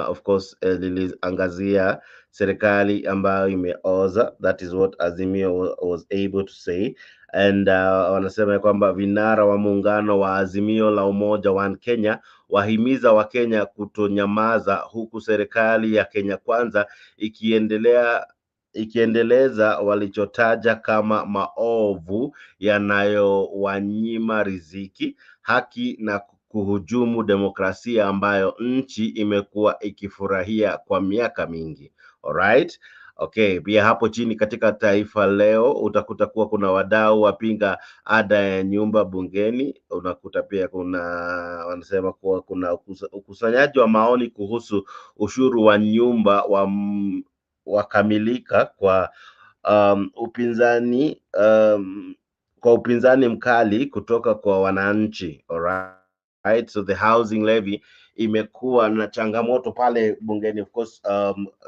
of course liliangazia serikali ambayo imeoza. That is what Azimio was able to say, and wanasema ya kwamba vinara wa muungano wa Azimio la Umoja One Kenya wahimiza Wakenya kutonyamaza, huku serikali ya Kenya Kwanza ikiendeleza walichotaja kama maovu yanayowanyima riziki, haki na kuhujumu demokrasia ambayo nchi imekuwa ikifurahia kwa miaka mingi. Alright? Okay, pia hapo chini katika Taifa Leo utakuta kuwa kuna wadau wapinga ada ya nyumba bungeni. Unakuta pia wanasema kuwa kuna ukusanyaji wa maoni kuhusu ushuru wa nyumba wakamilika upinzani kwa upinzani mkali kutoka kwa wananchi. Alright, so the housing levy imekuwa na changamoto pale bungeni. Of course,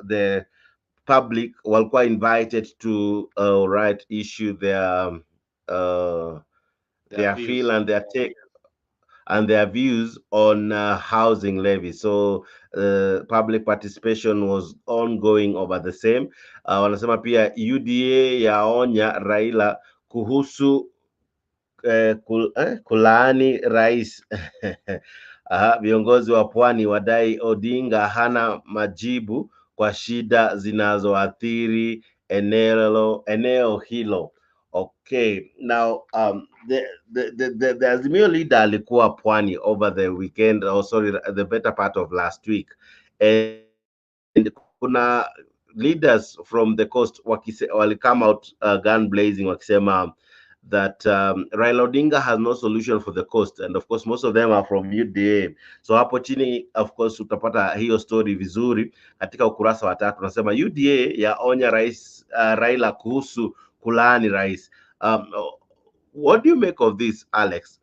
the public walikuwa invited to issue uh, their their feel views. and their take and their views on housing levy. So public participation was ongoing over the same. Wanasema pia UDA yaonya Raila kuhusu kulaani rais. Aha, viongozi wa pwani wadai Odinga hana majibu kwa shida zinazoathiri eneo hilo. Okay, now the Azimio leader alikuwa pwani over the weekend, or sorry, the better part of last week, and kuna leaders from the coast wali come out gun blazing wakisema that Raila Odinga has no solution for the coast, and of course most of them are from UDA. So hapo chini of course utapata hiyo story vizuri katika ukurasa wa 3. Unasema UDA yaonya Raila kuhusu kulaani rais. What do you make of this, Alex?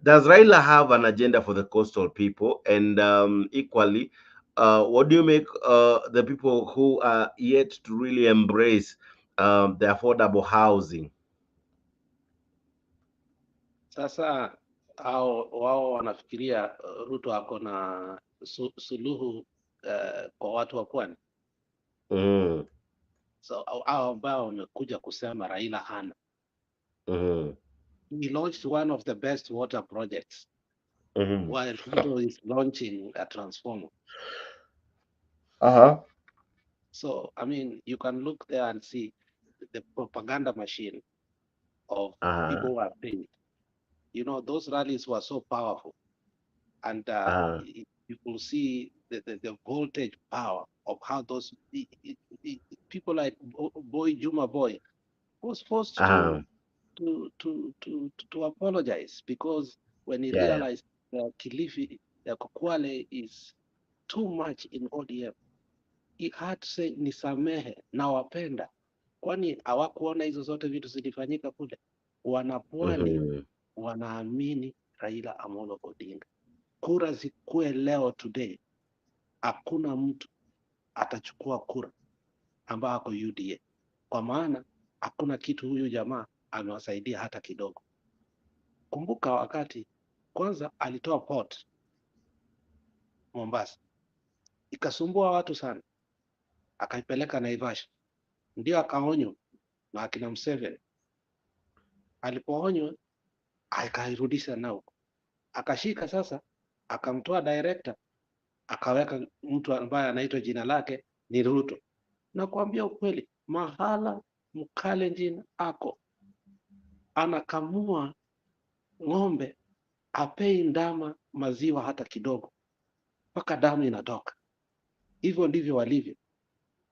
Does Raila have an agenda for the coastal people? And equally, what do you make the people who are yet to really embrace the affordable housing? Sasa wao wanafikiria Ruto ako na suluhu kwa watu wa pwani. Mm. So hao ambao wamekuja kusema Raila hana. Mm. He launched one of the best water projects Mm. while Ruto is launching a transformer. Uh-huh. So, I mean, you can look there and see the propaganda machine of Uh-huh. people who are paid. Those rallies were so powerful. And Uh-huh. you will see the voltage power of how those people like Boy Juma Boy was forced Uh-huh. to apologize, because when he Yeah. realized that Kilifi, Kwale is too much in ODM, he had to say nisamehe, nawapenda. Kwani hawakuona hizo zote vitu zilifanyika kule? Wanapwani Mm-hmm. wanaamini Raila Amolo Odinga. Kura zikue leo today, hakuna mtu atachukua kura ambayo ako UDA, kwa maana hakuna kitu huyu jamaa amewasaidia hata kidogo. Kumbuka wakati kwanza alitoa port Mombasa, ikasumbua watu sana, akaipeleka Naivasha, ndio akaonywa na akina Museveni. Alipoonywa akairudisha nao, akashika sasa, akamtoa director, akaweka mtu ambaye anaitwa jina lake ni Ruto. Na kuambia ukweli, mahala Mkalenjin ako anakamua ng'ombe, apei ndama maziwa hata kidogo, mpaka damu inatoka. Hivyo ndivyo walivyo.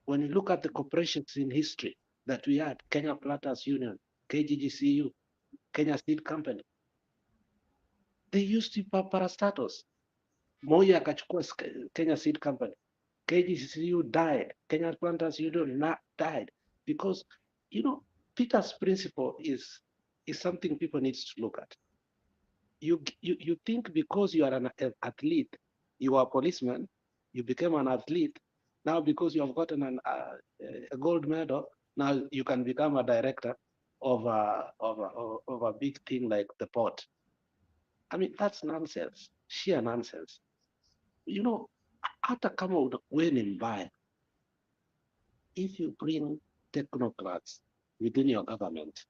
When you look at the corporations in history that we had, Kenya Planters Union, KGGCU, Kenya Seed Company, they used to be parastatus. Moja akachukua Kenya Seed Company, KGCU died, Kenya Planters Union died, because Peter's principle is something people need to look at. You think because you are an athlete, you are a policeman, you became an athlete. Now because you have gotten a gold medal, now you can become a director of a big thing like the port. I mean, that's nonsense, sheer nonsense. Hata kama wewe ni mbaya, if you bring technocrats within your government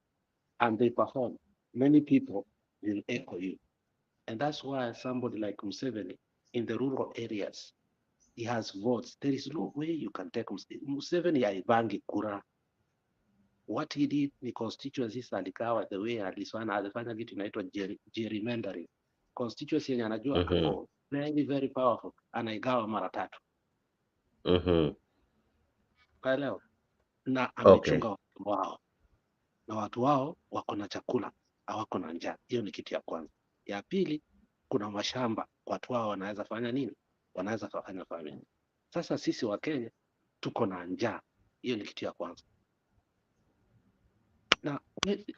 and they perform, many people will echo you. And that's why somebody like Museveni in the rural areas, he has votes. There is no way you can take Museveni aibangi kura. What he did ni constituencies aligawa the way alifanya kitu inaitwa gerrymandering. Constituency yenye anajua ako very very powerful, anaigawa mara 3. Kaelewa? Na amechunga watu wao, na watu wao wako na chakula, hawako na njaa. Hiyo ni kitu ya kwanza. Ya pili, kuna mashamba, watu wao wanaweza fanya nini? Wanaweza kufanya farming. Sasa sisi wa Kenya tuko na njaa. Hiyo ni kitu ya kwanza. Na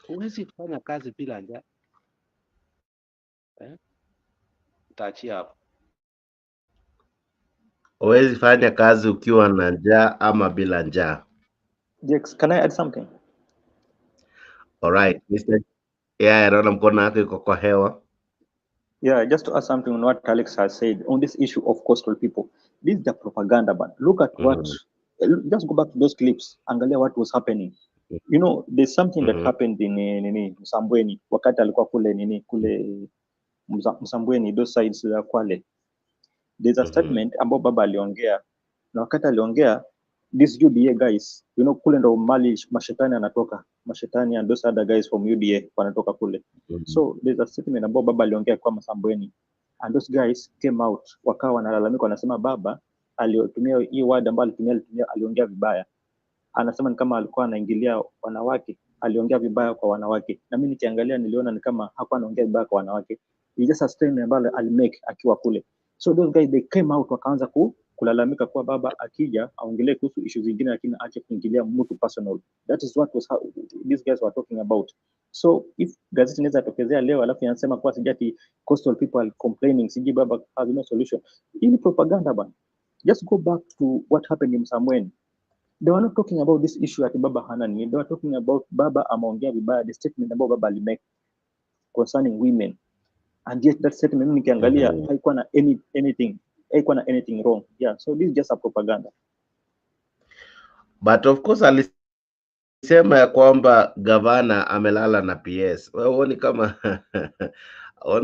huwezi kufanya kazi bila njaa. Utaachia hapo. Huwezi fanya kazi ukiwa na njaa ama bila njaa. Jex, can I add something? All right, Mr. Yeah, naona mkono wako iko kwa hewa. Yeah, just to add something on what Alex has said on this issue of coastal people. This is the propaganda, but look at what, just go back to those clips, angalia what was happening. There's something that happened in Msambweni, wakati alikuwa kule Msambweni, those sides za Kwale. There's a statement ambao baba aliongea, na wakati aliongea, these UDA guys, kule ndo mali mashetani anatoka, mashetani and those other guys from UDA wanatoka kule. So there's a statement ambao baba aliongea kwa Msambweni, and those guys came out, wakawa wanalalamika, wanasema baba aliyotumia hii word ambayo aliongea vibaya. Anasema ni kama alikuwa anaingilia wanawake, aliongea vibaya kwa wanawake. Na mimi nikiangalia niliona ni kama hakuwa anaongea vibaya kwa wanawake. He just a statement ambayo alimake akiwa kule. So those guys they came out, wakaanza kulalamika kwa baba akija aongelee kuhusu issues zingine, lakini aache kuingilia mtu personal. That is what these guys were talking about. So if gazeti inaweza tokezea leo alafu yanasema kwa sijati coastal people are complaining, siji baba has no solution. Hii propaganda bana. Just go back to what happened in Msambweni. They were not talking about this issue at baba hana ni. They were talking about baba ameongea vibaya, the statement about baba alimake concerning women. And yet that statement mimi nikiangalia haikuwa na anything wrong. Yeah, so this is just a propaganda. But of course alisema ya kwamba gavana amelala na PS. Wewe huoni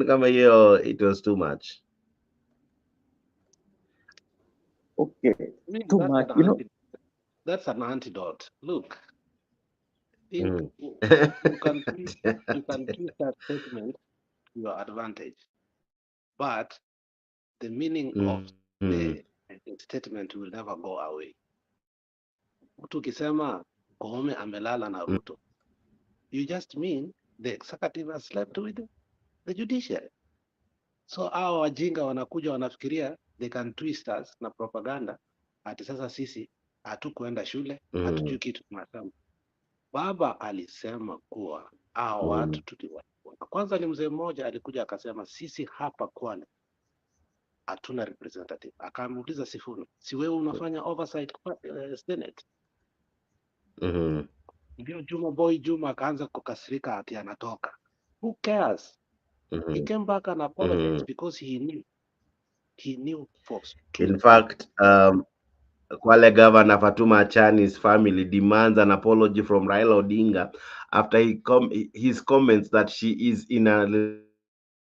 kama hiyo it was too much? Okay, too much, That's an antidote. Look, you can twist that statement to your advantage, but the meaning of statement will never go away. Mtu ukisema Koome amelala na Ruto, you just mean the executive has slept with the judiciary. So hao wajinga wanakuja wanafikiria they can twist us na propaganda ati sasa sisi hatukuenda shule, hatujui kitu tunasema. Baba alisema kuwa hao watu tuliwa. Kwanza ni mzee mmoja alikuja akasema sisi hapa Kwale hatuna representative. Akamuuliza Sifuna, si wewe unafanya oversight Senate? Ndio Juma akaanza kukasirika ati anatoka. Who cares? He came back and apologized because he knew folks. In fact, Kwale Governor Fatuma Achani's family demands an apology from Raila Odinga after his comments that she is in a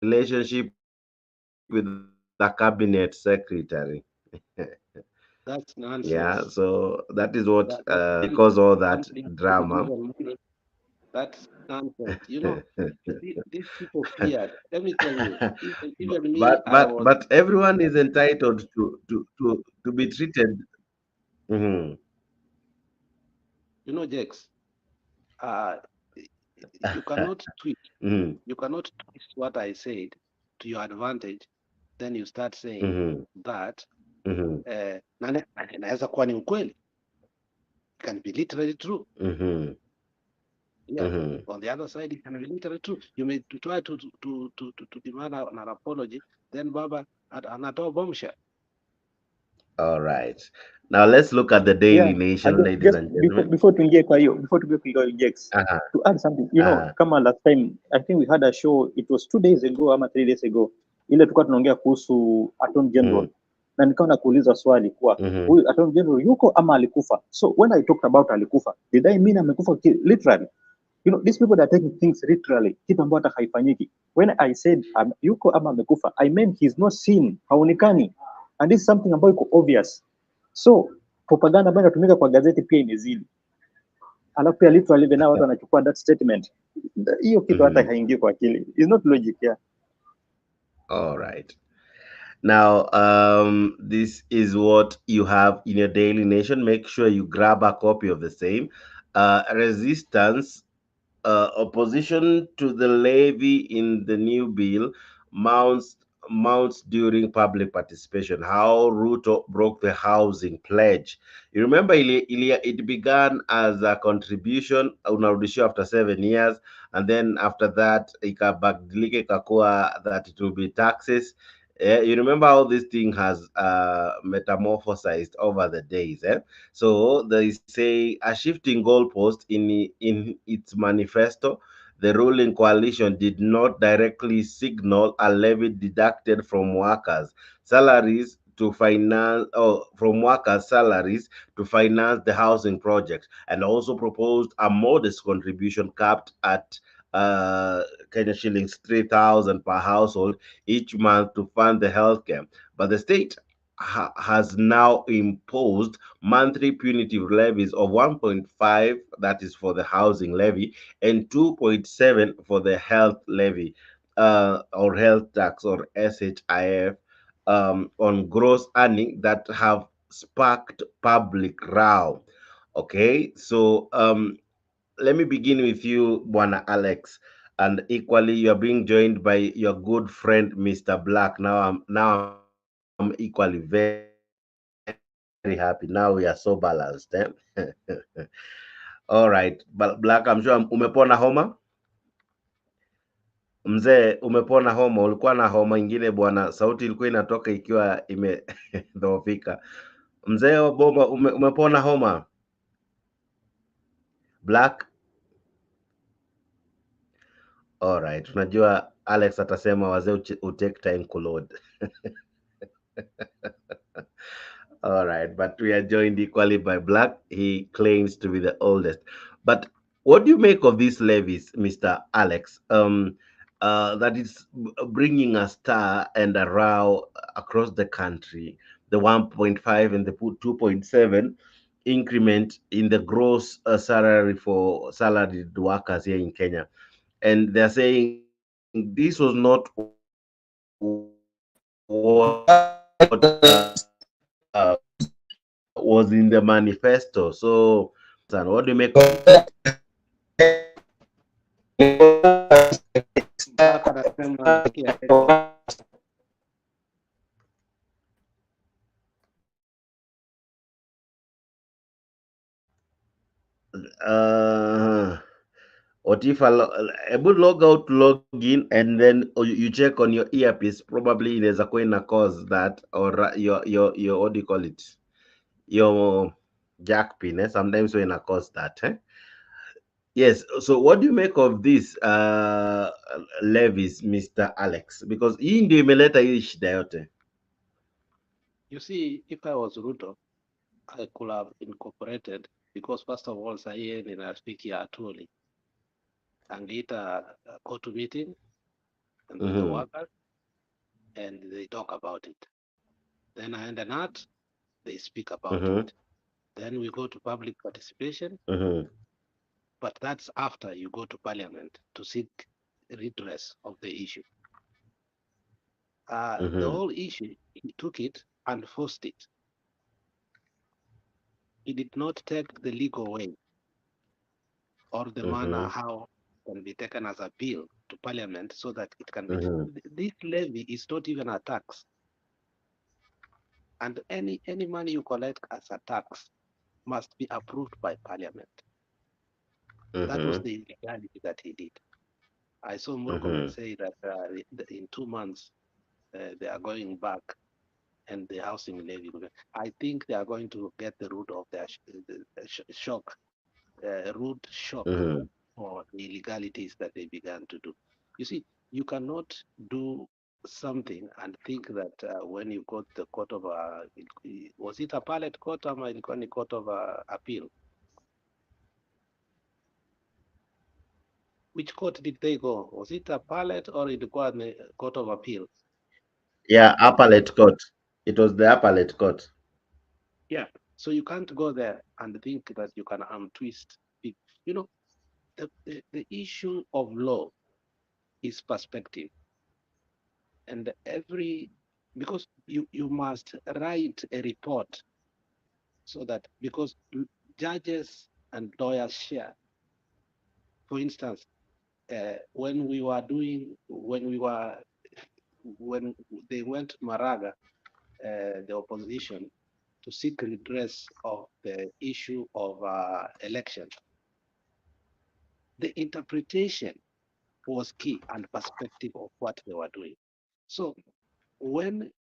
relationship with the cabinet secretary. That's nonsense. Yeah, so that is what caused all that drama. That's nonsense. You know, these people feared. Let me tell you, even me, But everyone is entitled to be treated. Mhm. You know, Jex, you cannot tweet. You cannot twist what I said to your advantage. Then you start saying that naweza kuwa ni ukweli. It can be literally true. Yeah. On the other side, it can be literally true. You may try to demand an apology, then Baba anatoa bombshell. All right. Now let's look at the Daily Nation, ladies and gentlemen. Before tuingie kwa hiyo, Jex, to add something, you know, kama last time, I think we had a show, it was 2 days ago ama 3 days ago, ile tulikuwa tunaongea kuhusu Attorney General, na nikawa nakuuliza swali kuwa huyu Attorney General yuko ama alikufa. So when I talked about alikufa, did I mean amekufa literally? You know, these people that are taking things literally, kitu ambacho hata haifanyiki. When I said yuko ama amekufa, I meant he's not seen, haonekani. And this is something ambayo iko obvious. So propaganda ambayo inatumika kwa gazeti pia imezidi. Alafu pia literally now watu wanachukua that statement. Hiyo kitu hata haingii kwa akili. It's not logic, yeah. All right. Now, this is what you have in your Daily Nation. Make sure you grab a copy of the same. Resistance, opposition to the levy in the new bill mounts during public participation. How Ruto broke the housing pledge. You remember it began as a contribution unarudishia after 7 years, and then after that ikabadilika ikakuwa that it will be taxes. You remember how this thing has metamorphosized over the days. So they say a shifting goalpost in its manifesto. The ruling coalition did not directly signal a levy deducted from workers' salaries to finance, or from workers' salaries to finance the housing project, and also proposed a modest contribution capped at Kenya shillings 3,000 per household each month to fund the healthcare. But the state has now imposed monthly punitive levies of 1.5, that is for the housing levy, and 2.7 for the health levy, or health tax, or SHIF, on gross earning that have sparked public row. Okay, so let me begin with you, Bwana Alex, and equally you are being joined by your good friend Mr. Black. Now I'm equally very happy. Now we are so balanced. All right, but Black, I'm sure umepona homa. Mzee, umepona homa? Ulikuwa na homa ingine bwana, sauti ilikuwa inatoka ikiwa imedhoofika. Mzee wa bomba, umepona homa? Black. All right, unajua Alex atasema wazee take time kuload. All right, but we are joined equally by Black. He claims to be the oldest. But what do you make of these levies, Mr. Alex? That is bringing a stir and a row across the country. The 1.5 and the 2.7 increment in the gross salary for salaried workers here in Kenya. And they're saying this was not what was in the manifesto. So, and what do you make of it? Mpaka anasema nasikia echo. What if a good log out, log in, and then you check on your earpiece? Probably there's a coin cause that, or your what do you call it? Your jack pin. Sometimes when I cause that. Yes. So what do you make of this levies, Mr. Alex? Because hii ndio imeleta hii shida yote. You see, if I was Ruto, I could have incorporated, because first of all, sahihi ninafikia atuoli angeita a court meeting and with the Mm-hmm. workers, and they talk about it. Then I end an art, they speak about Mm-hmm. it. Then we go to public participation, Mm-hmm. but that's after you go to parliament to seek redress of the issue. The Mm-hmm. whole issue, he took it and forced it. He did not take the legal way or the manner Mm-hmm. how it can be taken as a bill to parliament so that it can be. Mm-hmm. This levy is not even a tax. And any money you collect as a tax must be approved by parliament. That was Mm-hmm. the illegality that he did. I saw Murkomen Mm-hmm. say that in 2 months they are going back and the housing levy. I think they are going to get the root of their shock, root shock Mm-hmm. for the illegalities that they began to do. You see, you cannot do something and think that when you got the court of was it appellate court or ilikuwa ni court of appeal? Which court did they go? Was it appellate or ilikuwa ni court of appeal? Yeah, appellate court. It was the appellate court. Yeah. So you can't go there and think that you can twist it. You know, the issue of law is perspective. And because you must write a report so that, because judges and lawyers share. For instance, when they went to Maraga, the opposition, to seek redress of the issue of election, the interpretation was key and perspective of what they were doing. So when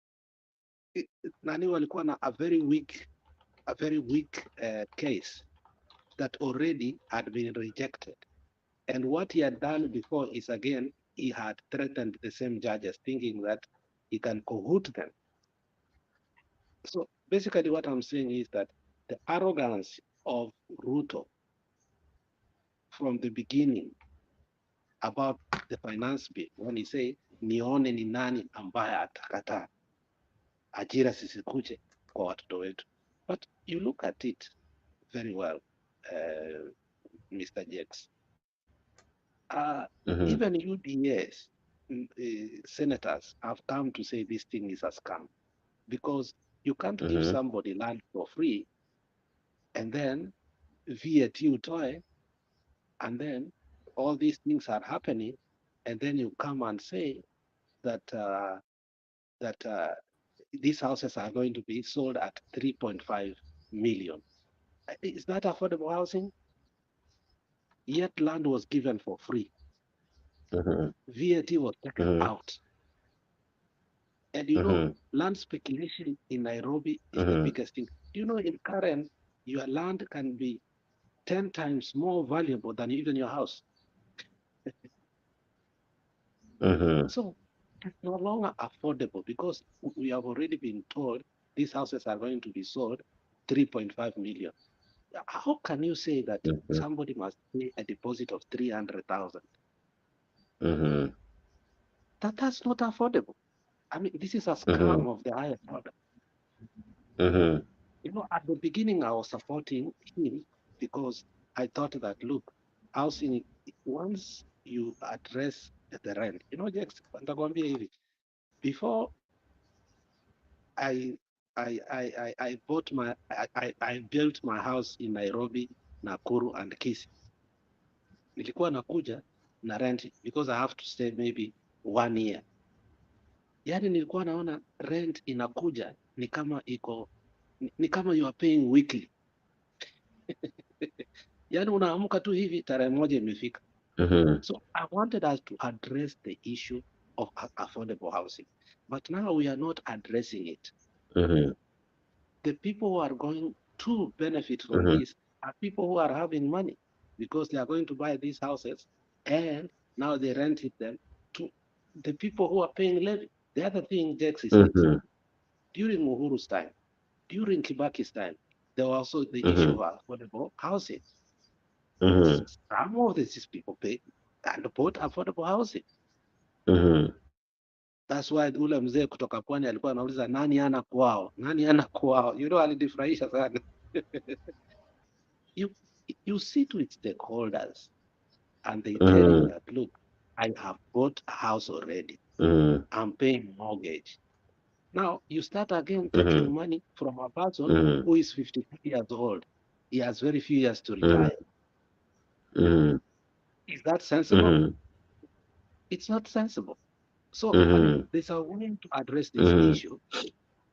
nani walikuwa na a very weak case that already had been rejected, and what he had done before is, again, he had threatened the same judges, thinking that he can cahoot them. So basically what I'm saying is that the arrogance of Ruto from the beginning about the finance bill, when he say nione ni nani ambaye atakataa ajira sisikuje kwa watoto wetu. But you look at it very well, Mr. Jakes. Mm-hmm. Even UDAs, senators have come to say this thing is a scam, because you can't give Mm-hmm. somebody land for free and then VAT utoe, and then all these things are happening, and then you come and say that these houses are going to be sold at 3.5 million. Is that affordable housing? Yet land was given for free. Mm-hmm. VAT was taken Mm-hmm. out. And you know, Mm-hmm. land speculation in Nairobi is the Mm-hmm. biggest thing. Do you know, in Karen, your land can be 10 times more valuable than even your house. Mm-hmm. So it's no longer affordable, because we have already been told these houses are going to be sold 3.5 million. How can you say that Mm-hmm. somebody must pay a deposit of 300,000? Mm-hmm. That's not affordable. I mean, this is a Mm-hmm. scam of the highest order. Mm-hmm. You know, at the beginning, I was supporting him because I thought that, look, housing, once you address the rent, you know, Jax, nitakwambia hivi, before I I bought I built my house in Nairobi, Nakuru and Kisii. Nilikuwa nakuja na rent because I have to stay maybe 1 year. Yani nilikuwa naona rent inakuja ni kama ni kama you are paying weekly. Yani unaamka tu hivi tarehe moja imefika. So I wanted us to address the issue of affordable housing, but now we are not addressing it. The people who are going to benefit from this are people who are having money because they are going to buy these houses and now they rented them to the people who are paying levy. The other thing, Dex, is this. During Uhuru's time, during Kibaki's time, there was also the issue of affordable housing. Some of these people pay and bought affordable housing. That's why ule mzee kutoka pwani alikuwa anauliza nani ana kwao, nani ana kwao. You know, alinifurahisha sana. You sit with stakeholders and they tell you that, look, I have bought a house already. I'm paying mortgage. Now you start again taking money from a person who is 52 years old. He has very few years to retire. Is that sensible? It's not sensible. So there's a way to address this issue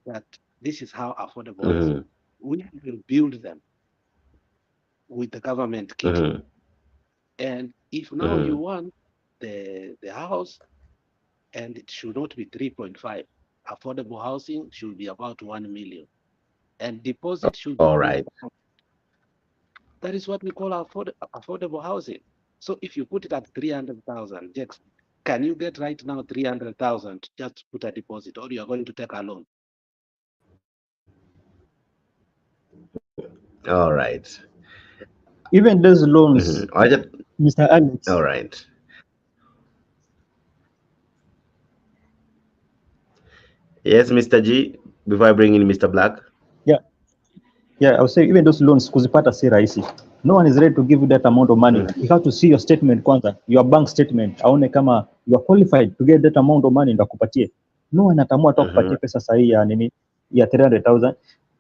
that this is how affordable housing. We will build them with the government kitty. And if now you want the house, and it should not be 3.5, affordable housing should be about 1 million. And deposit should be right. That is what we call affordable housing. So if you put it at 300,000, Jex, can you get right now 300,000 just put a deposit, or you are going to take a loan? All right. Even those loans, Mr. Alex. All right. Yes, Mr. G, before I bring in Mr. Black. Yeah, I would say even those loans kuzipata si rahisi. No one is ready to give you that amount of money. You have to see your statement kwanza, your bank statement, aone kama you are qualified to get that amount of money ndo akupatie. No one atamua tu akupatie pesa sahihi ya nini ya 300,000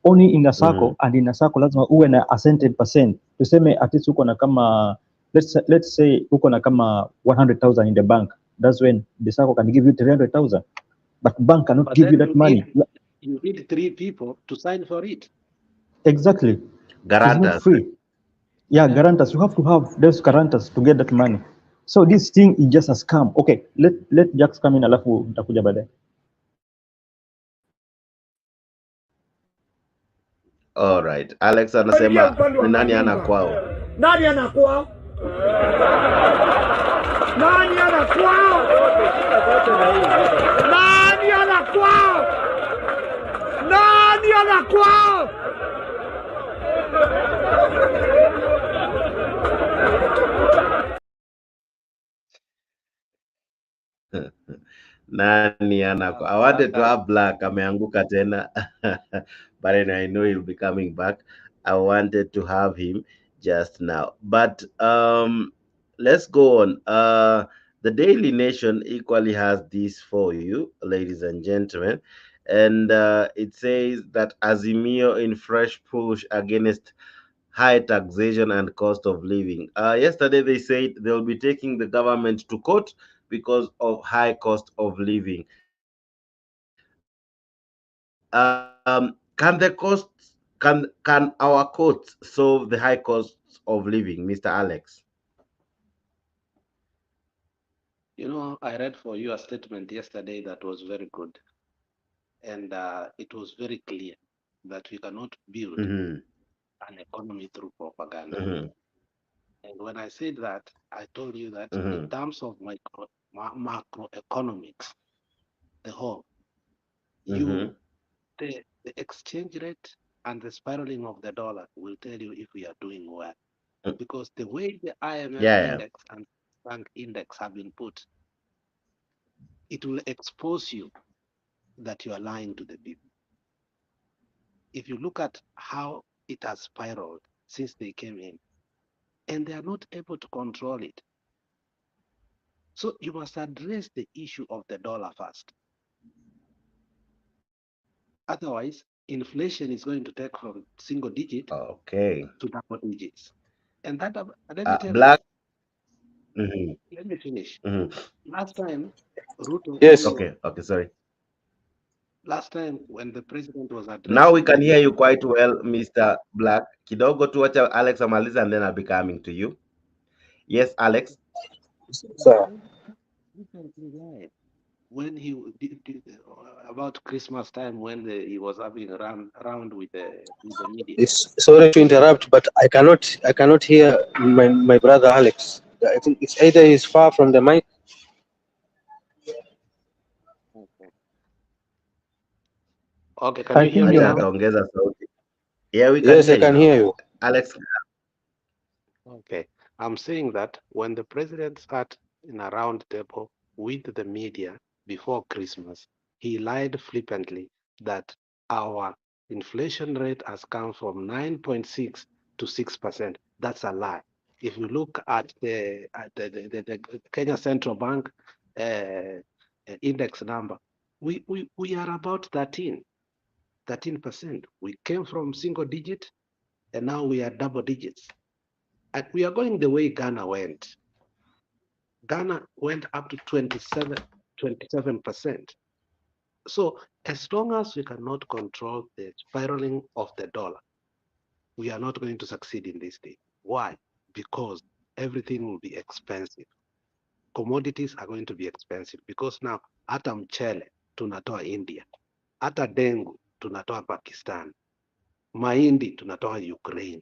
only in a circle, and in a circle lazima uwe na a certain percent. Tuseme at least uko na kama let's say uko na kama 100,000 in the bank. That's when the circle can give you 300,000. But bank cannot give you that money. You need 3 people to sign for it. Exactly. Guarantors. It's not free. Yeah, guarantors. You have to have those guarantors to get that money. So this thing is just a scam. Okay, let Jax come in alafu nitakuja baadaye. All right. Alex anasema ni nani ana kwao? Nani ana kwao? Nani ana kwao? Nani ana kwao? Nani ana kwao? Nani ana kwao? I wanted to have Black ameanguka tena. But I know he'll be coming back. I wanted to have him just now. But let's go on. The Daily Nation equally has this for you, ladies and gentlemen. And it says that Azimio in fresh push against high taxation and cost of living. Yesterday they said they'll be taking the government to court because of high cost of living. Can the costs can our courts solve the high costs of living, Mr. Alex? You know, I read for you a statement yesterday that was very good. And it was very clear that we cannot build an economy through propaganda. And when I said that, I told you that in terms of macroeconomics, the whole, the exchange rate and the spiraling of the dollar will tell you if we are doing well. Because the way the IMF index and bank index have been put, it will expose you that you are lying to the people. If you look at how it has spiraled since they came in, and they are not able to control it. So you must address the issue of the dollar first. Otherwise, inflation is going to take from single digit Okay. to double digits. And that, let me tell Black. you, Mhm, let me finish. mhm. Last time, Ruto, Yes. Okay, sorry. last time when the president was Now we addressing can the hear you quite well, Mr. Black. Kidogo tu wacha Alex amaliza and then I'll be coming to you. Yes, Alex. So recently lied when he about Christmas time when he was having around with the media. it's sorry to interrupt, but I cannot hear my brother Alex. I think it's either he's far from the mic. Okay, can I you hear can me hear Acha now? you. ataongeza sauti. Yeah, we can Yes, hear I you can now. hear you. Alex. Okay, I'm saying that when the president sat in a round table with the media before Christmas, he lied flippantly that our inflation rate has come from 9.6 to 6%. That's a lie. If you look at the Kenya Central Bank index number, we are about 13%. We came from single digit and now we are double digits. And we are going the way Ghana went. Ghana went up to 27%. So as long as we cannot control the spiraling of the dollar, we are not going to succeed in this thing. Why? Because everything will be expensive. Commodities are going to be expensive because now hata mchele tunatoa India, hata dengu tunatoa Pakistan, mahindi tunatoa Ukraine.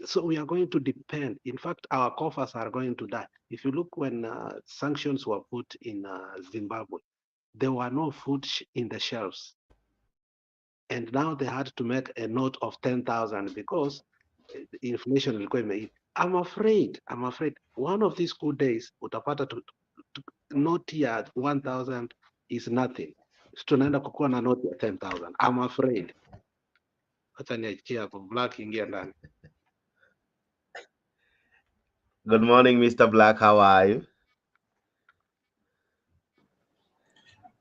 So we are going to depend. In fact, our coffers are going to die. If you look when sanctions were put in Zimbabwe, there were no food in the shelves. And now they had to make a note of 10,000 because inflation ilikuwa imeii. I'm afraid one of these good days utapata noti ya 1,000 is nothing. Tunaenda kukuwa na noti ya 10,000. I'm afraid. Acha niachie hapo, Black ingia ndani. Good morning, Mr. Black. How are you?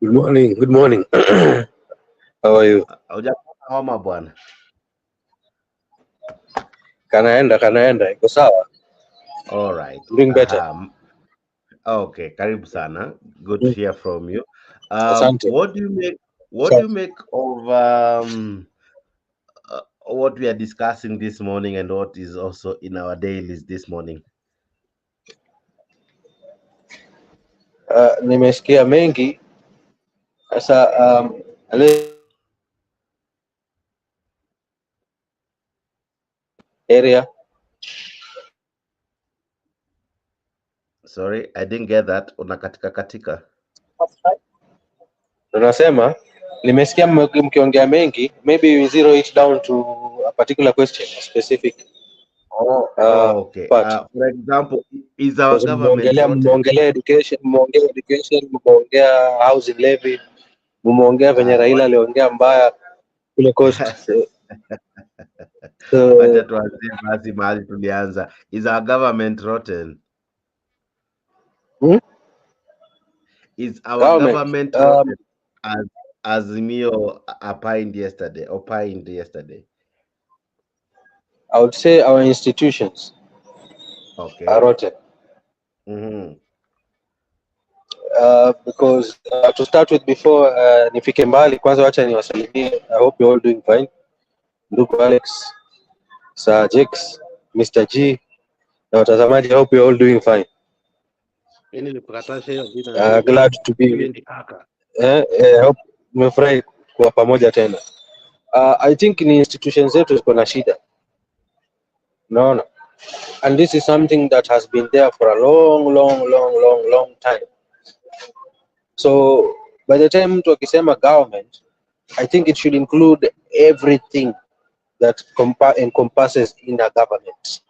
Good morning. Good morning. How are you? Hujapata homa bwana? Kanaenda. Iko sawa. All right. Doing better. Okay, karibu sana. Good to hear from you. Asante. What do you make of what we are discussing this morning and what is also in our dailies this morning? Nimesikia mengi. Sasa area. Sorry, I didn't get that. Unakatika katika. Tunasema nimesikia mkiongea mengi, maybe we zero it down to a particular question, a specific Okay. part. For example, is our government Mmeongelea education, mmeongea housing levy, mmeongea venye Raila aliongea mbaya kule coast. Wacha tuanzie basi mahali tulianza. Is our government rotten? Is our government rotten as Azimio opined yesterday? I would say our institutions are rotten. Because to start with, before nifike mbali, kwanza wacha niwasalimie. I hope you're all doing fine. Ndugu Alex, Sir Jex, Mr. G na watazamaji, I hope you're all doing fine. Glad to be hope mmefurahi kuwa pamoja tena. I think ni institutions zetu ziko na shida, naona, and this is something that has been there for a long time. So by the time mtu akisema government, I think it should include everything that encompasses in a government,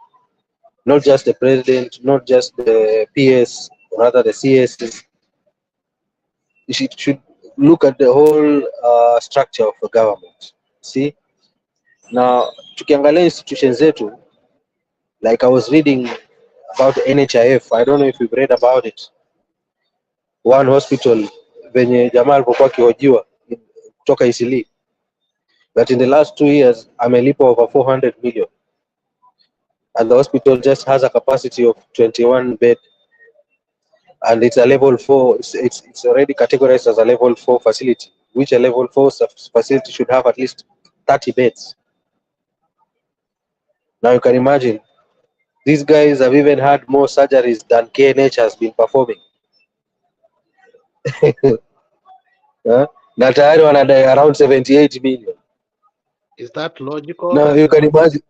not just the president, not just the PS, or rather the CS. It should look at the whole structure of the government. See, now tukiangalia institutions zetu, like I was reading about the NHIF. I don't know if you've read about it. One hospital venye jamaa alipokuwa akihojiwa kutoka Isili, that in the last 2 years, amelipa over 400 million. And the hospital just has a capacity of 21 bed. And it's a level 4, it's already categorized as a level 4 facility, which a level 4 facility should have at least 30 beds. Now you can imagine, these guys have even had more surgeries than KNH has been performing. Na tayari wanadai around 78 million. Is that logical? Now you can imagine.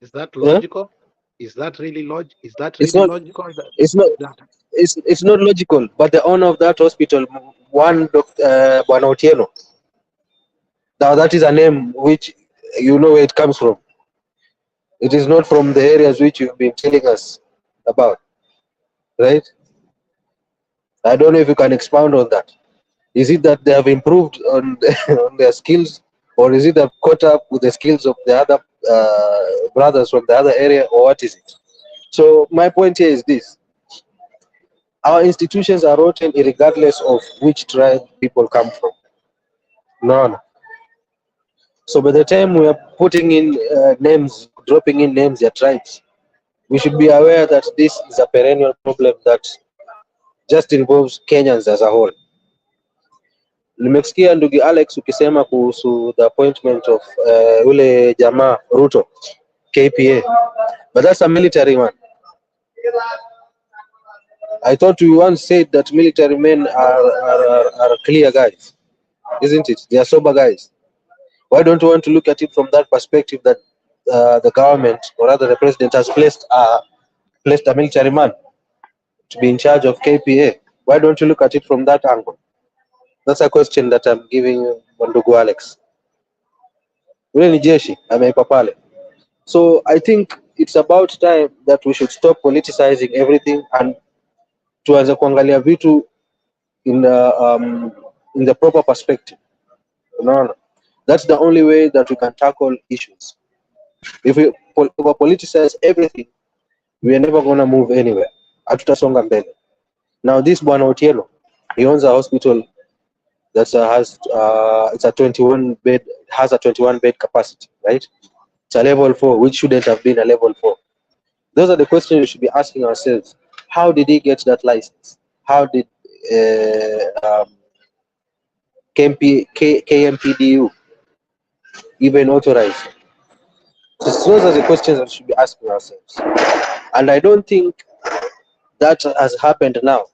Is that logical? Is that really logical? Is that really It's not. logical? It's not. It's not logical. But the owner of that hospital, one Bwana Otieno. Now that is a name which you know where it comes from. It is not from the areas which you've been telling us about, right? I don't know if you can expound on that. Is it that they have improved on on their skills, or is it they've caught up with the skills of the other brothers from the other area, or what is it? So my point here is this: our institutions are rotten, regardless of which tribe people come from. None. So by the time we are putting in names, dropping in names, their tribes, we should be aware that this is a perennial problem that just involves Kenyans as a whole. Nimesikia ndugu Alex ukisema kuhusu the appointment of ule jamaa Ruto KPA, but that's a military one. I thought we once said that military men are clear guys, isn't it? They are sober guys. Why don't you want to look at it from that perspective, that the government, or rather the president, has placed a military man to be in charge of KPA? Why don't you look at it from that angle? That's a question that I'm giving ndugu Alex. Ule ni jeshi ameipa pale. So I think it's about time that we should stop politicizing everything and tuanze kuangalia vitu in the proper perspective. Unaona? That's the only way that we can tackle issues. If we over politicize everything, we are never gonna move anywhere. Hatutasonga mbele. Now this Bwana Otieno, he owns a hospital that has it's a 21 bed, has a 21 bed capacity, right? It's a level 4, which shouldn't have been a level 4. Those are the questions we should be asking ourselves. How did he get that license? How did KMPDU even authorize? Those are the questions that we should be asking ourselves. And I don't think that has happened now.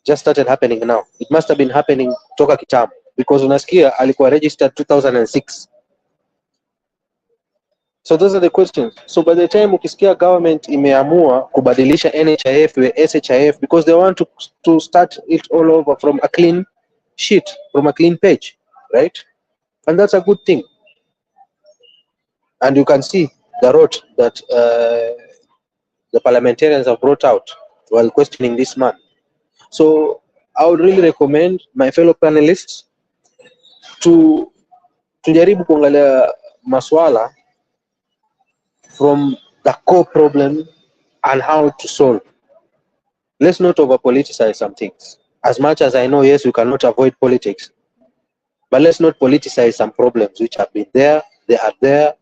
Just started happening now. It must have been happening toka kitambo, because unasikia alikuwa registered 2006. So those are the questions. So by the time ukisikia government imeamua kubadilisha NHIF with SHIF, because they want to start it all over from a clean sheet, from a clean page, right? And that's a good thing. And you can see the route that the parliamentarians have brought out while questioning this man. So I would really recommend my fellow panelists to tujaribu kuangalia maswala from the core problem and how to solve. Let's not over politicize some things. As much as I know, yes, we cannot avoid politics, but let's not politicize some problems which have been there, they are there,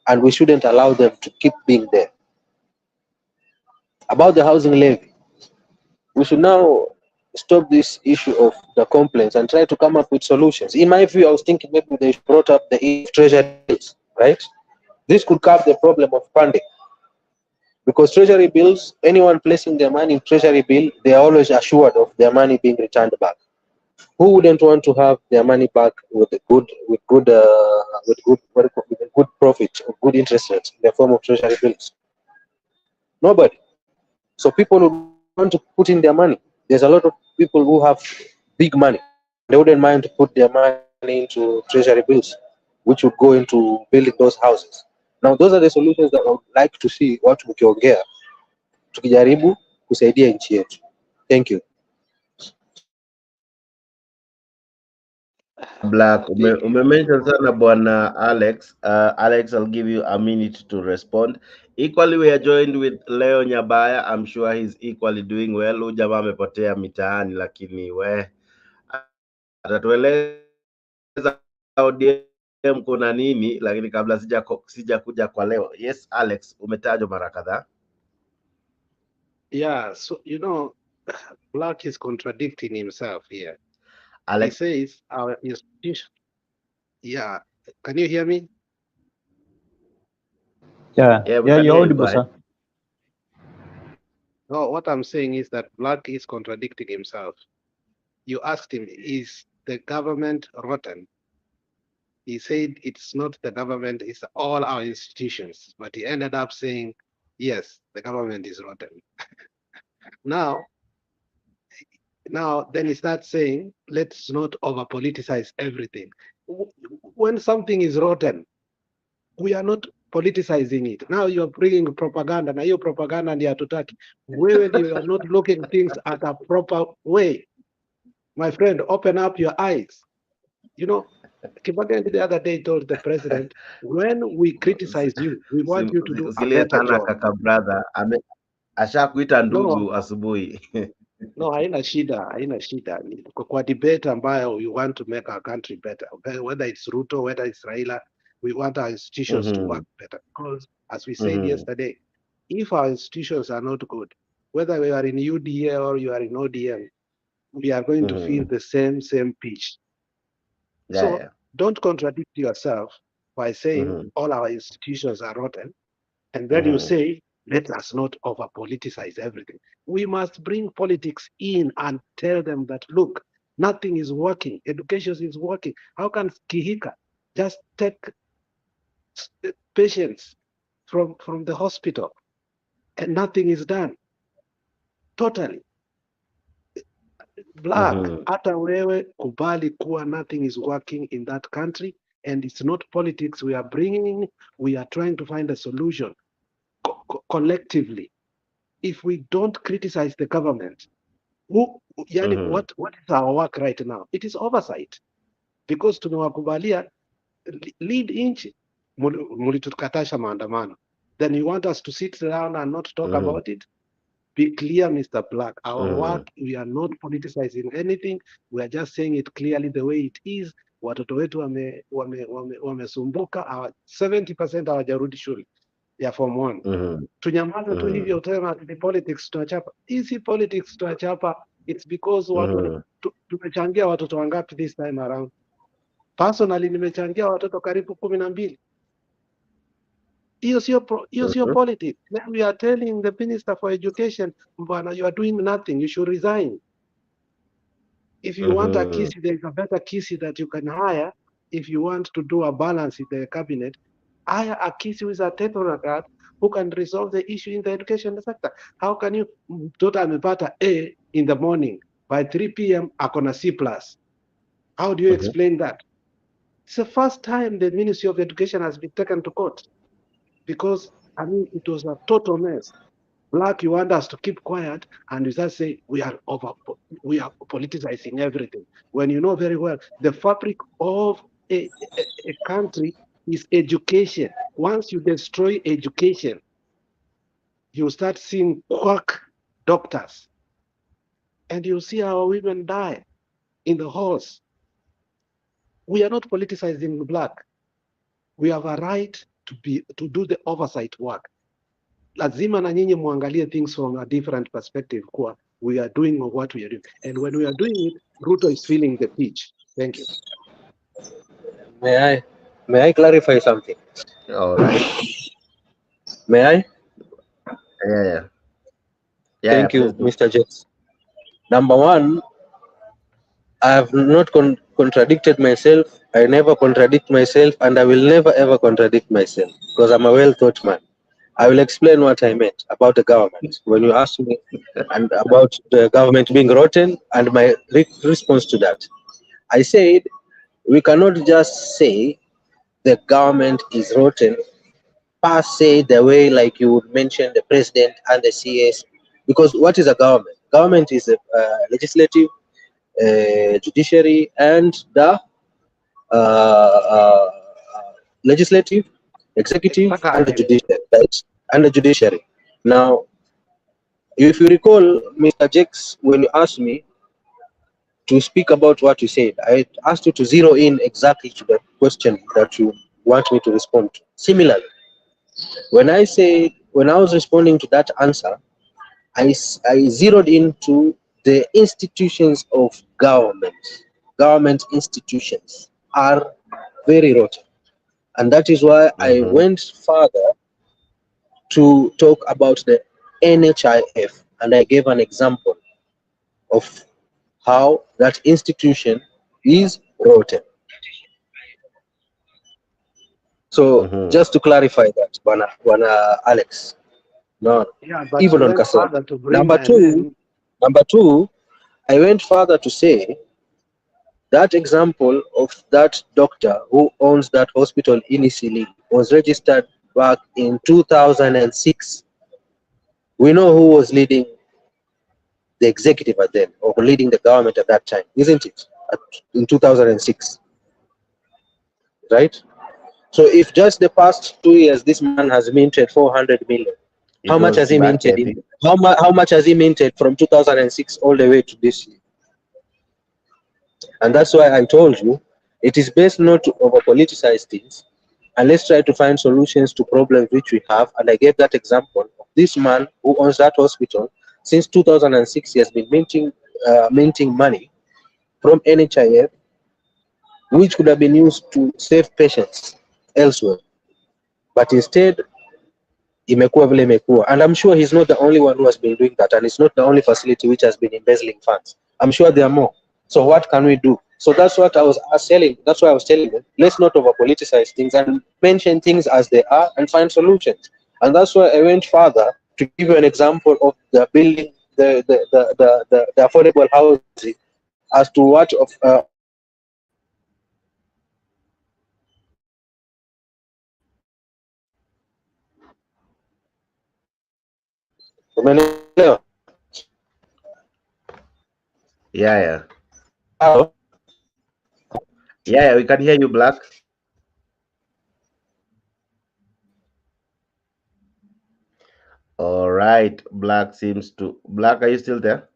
and we shouldn't allow them to keep being there. About the housing levy, we should now stop this issue of the complaints and try to come up with solutions. In my view, I was thinking maybe they brought up the treasury bills, right? This could curb the problem of funding. Because treasury bills, anyone placing their money in treasury bill, they are always assured of their money being returned back. Who wouldn't want to have their money back with good profit or good interest rates in the form of treasury bills? Nobody. So people would want to put in their money. There's a lot of people who have big money. They wouldn't mind to put their money into treasury bills, which would go into building those houses. Now, those are the solutions that I would like to see watu mkiongea tukijaribu kusaidia nchi yetu. Thank you. Black, umemention sana bwana Alex. Alex, I'll give you a minute to respond. Equally, we are joined with Leo Nyabaya. I'm sure he's equally doing well. Huyu jamaa amepotea mitaani, lakini we atatueleza audience kuna nini, lakini kabla sija kuja kwa leo. Yes, Alex, umetajwa mara kadhaa. Yeah, so Black is contradicting himself here. Alex, he says our institution. Yeah, can you hear me? Yeah, yeah, we yeah, can you're hear you. audible, Go ahead. sir. No, what I'm saying is that Black is contradicting himself. You asked him, is the government rotten? He said it's not the government, it's all our institutions. But he ended up saying, yes, the government is rotten. Now, then he starts saying, let's not over politicize everything. When something is rotten, we are not politicizing it. Now you're bringing propaganda. Now your propaganda and hatutaki. When you are not looking things at a proper way. My friend, open up your eyes. Kibagandi the other day told the president, when we criticize you, we want you to do a better job. Kaka brother, ashakuita ndugu No, asubuhi. no, haina shida. Kwa debate ambayo we want to make our country better, whether it's Ruto, whether it's Raila, we want our institutions to work better. Because as we said yesterday, if our institutions are not good, whether we are in UDA or you are in ODM, we are going to feel the same pitch. So don't contradict yourself by saying all our institutions are rotten, and then you say, let us not over politicize everything. We must bring politics in and tell them that, look, nothing is working. Education is working. How can Kihika just take patients from the hospital and nothing is done? Totally. Black, hata wewe kubali kuwa nothing is working in that country, and it's not politics we are bringing. We are trying to find a solution collectively. If we don't criticize the government, what is our work right now? It is oversight, because tumewakubalia lead inchi, mulitukatasha maandamano. Then you want us to sit down and not talk about it? Be clear, Mr. Black. Our work, we are not politicizing anything. We are just saying it clearly the way it is. Watoto wetu wamesumbuka, 70% hawajarudi shule ya form 1. Tunyamaze tu hivyo, utema ni politics tunachapa. Easy politics tunachapa. It's because watu tumechangia watoto wangapi this time around. Personally nimechangia watoto karibu 12. Hiyo sio politics. Then we are telling the Minister for Education, Mbwana, you are doing nothing, you should resign. If you want a Kisi, there is a better Kisi that you can hire. If you want to do a balance in the cabinet, hire a Kisi with a technocrat who can resolve the issue in the education sector. How can you, mtoto amepata A in the morning, by 3 p.m. akona C+. How do you explain that? It's the first time the Ministry of Education has been taken to court, because it was a total mess. Black, you want us to keep quiet, and you just say we are politicizing everything, when you know very well the fabric of a country is education. Once you destroy education, you start seeing quack doctors, and you see our women die in the halls. We are not politicizing Black. We have a right to do the oversight work. Lazima na nyinyi muangalie things from a different perspective, kwa we are doing what we are doing, and when we are doing it, Ruto is feeling the pitch. Thank you. May I clarify something? All right. May I? Yeah. Thank you, Mr. Jets. Number one, I have not contradicted myself. I never contradict myself, and I will never ever contradict myself, because I'm a well-thought man. I will explain what I meant about the government when you asked me and about the government being rotten, and my response to that. I said we cannot just say the government is rotten per se, the way like you would mention the president and the CS, because what is a government? Government is a legislative, judiciary, and the legislative, executive, and the judiciary, right? And the judiciary. Now, if you recall, Mr. Jakes, when you asked me, to speak about what you said, I asked you to zero in exactly to the question that you want me to respond to. Similarly, when I was responding to that answer, I zeroed into the institutions of government. Government institutions are very rotten. And that is why I Mm-hmm. went further to talk about the NHIF. And I gave an example of how that institution is rotten. So Mm-hmm. just to clarify that, Bwana Alex, no, Yeah, but even you on went Kasongo. further to bring Number my two, name. number two, I went further to say that example of that doctor who owns that hospital in Isili was registered back in 2006. We know who was leading the executive at then, or leading the government at that time, isn't it? In 2006, right? So if just the past 2 years this man has minted 400 million, how It much was has he back, minted I in? think. How much has he minted from 2006 all the way to this year? And that's why I told you it is best not to over politicize things, and let's try to find solutions to problems which we have. And I gave that example of this man who owns that hospital. Since 2006, he has been minting money from NHIF, which could have been used to save patients elsewhere. But instead, imekuwa vile imekuwa. And I'm sure he's not the only one who has been doing that. And it's not the only facility which has been embezzling funds. I'm sure there are more. So what can we do? So that's what I was telling. That's why I was telling you. Let's not over politicize things and mention things as they are and find solutions. And that's why I went further to give you an example of the building, the affordable housing, as to what of the government has been doing in that area. Umeelewa? Yeah, yeah. Hello? Yeah, yeah, we can hear you, Black. All right. Black, are you still there?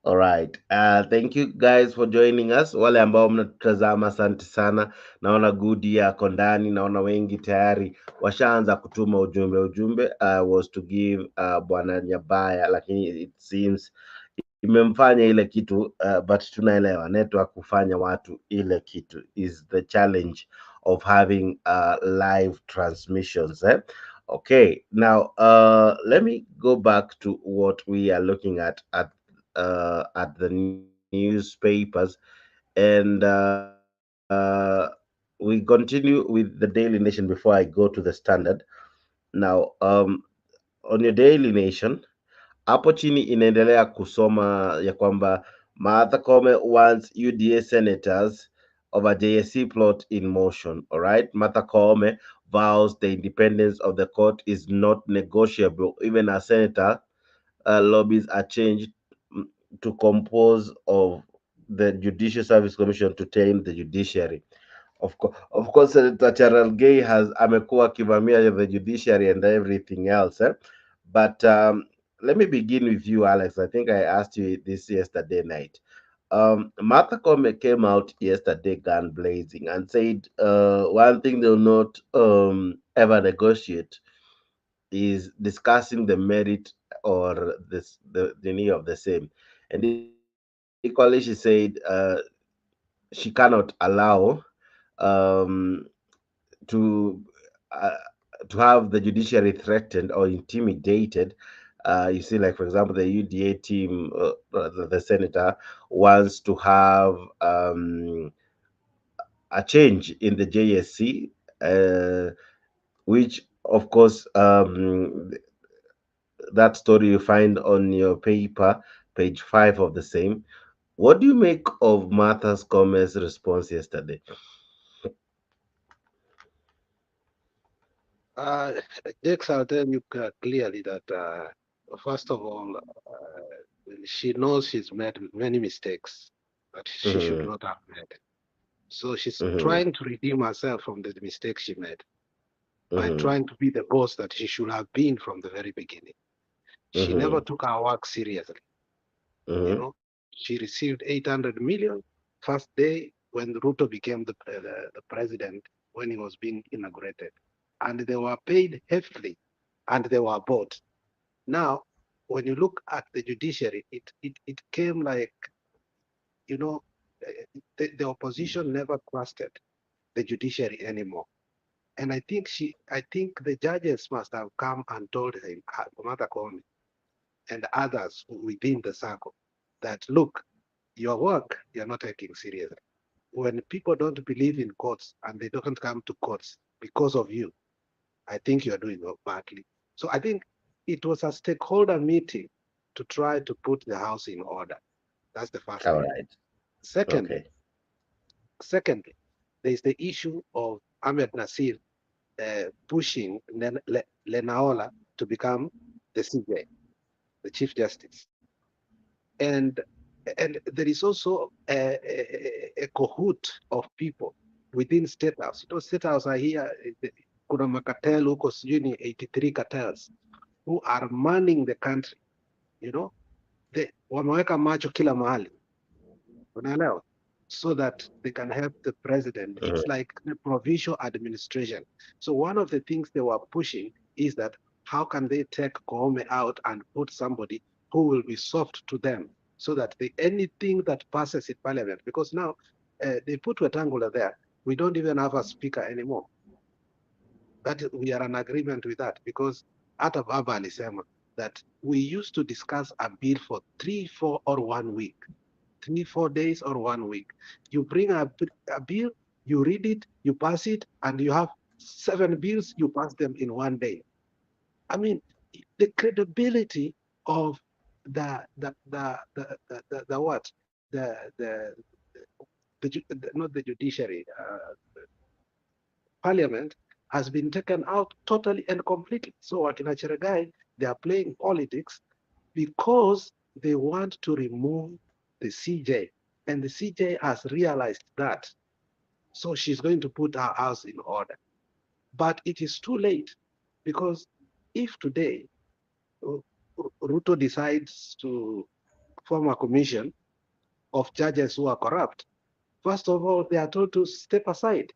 All right. Thank you guys for joining us. Wale ambao mnatutazama, asante sana. Naona Gudi yako ndani, naona wengi tayari washaanza kutuma ujumbe. Was to give Bwana Nyabaya, lakini it seems imemfanya ile kitu, but tunaelewa network kufanya watu ile kitu is the challenge of having live transmissions. Okay, now let me go back to what we are looking at the newspapers, and we continue with the Daily Nation before I go to the Standard. Now, on your Daily Nation hapo chini inaendelea kusoma ya kwamba Martha Koome wants UDA senators over JSC plot in motion. All right, Martha Koome vows the independence of the court is not negotiable. Even as senator lobbies are changed to compose of the Judicial Service Commission to tame the judiciary. Of course, Senator Cherargei has amekuwa akivamia the judiciary and everything else. But let me begin with you, Alex. I think I asked you this yesterday night. Martha Koome came out yesterday gun blazing and said one thing they'll not ever negotiate is discussing the merit or the need of the same. And equally, she said she cannot allow um, to uh, to have the judiciary threatened or intimidated. You see, like for example, the UDA team, the senator wants to have a change in the JSC, which of course that story you find on your paper, page 5 of the same. What do you make of Martha's Gomez response yesterday? Uh, Dex, I'll tell you clearly that, first of all, she knows she's made many mistakes that she should Mm-hmm, not have made. So she's mm-hmm, trying to redeem herself from the mistakes she made by mm-hmm, trying to be the boss that she should have been from the very beginning. She mm-hmm, never took her work seriously. You know, she received 800 million first day when Ruto became the president, when he was being inaugurated. And they were paid heavily and they were bought. Now, when you look at the judiciary, it came like, you know, the opposition never trusted the judiciary anymore. And I think the judges must have come and told him, Martha Koome, and others within the circle, that look, your work you're not taking seriously. When people don't believe in courts and they don't come to courts because of you, I think you're doing badly. So I think it was a stakeholder meeting to try to put the house in order. That's the first All thing. right. Secondly, Okay. there is the issue of Ahmed Nasir pushing Lenaola to become the CJ, the Chief Justice. And there is also a cohort of people within State House. You know, State House are here, kuna makatel huko sijui ni 83 cartels who are manning the country, you know. Wameweka macho kila mahali, unaelewa, so that they can help the president. It's like the provincial administration. So one of the things they were pushing is that how can they take Koome out and put somebody who will be soft to them, so that anything that passes in parliament, because now they put Wetangula there, we don't even have a speaker anymore. That we are in agreement with that, because hata baba alisema that we used to discuss a bill for 3, 4 or 1 week. 3, 4 days or 1 week. You bring a bill, you read it, you pass it, and you have 7 bills, you pass them in 1 day. I mean, the credibility of the what? Not the judiciary, parliament has been taken out totally and completely. So Akina Cheregai, they are playing politics because they want to remove the CJ. And the CJ has realized that. So she's going to put her house in order. But it is too late, because if today Ruto decides to form a commission of judges who are corrupt, first of all, they are told to step aside.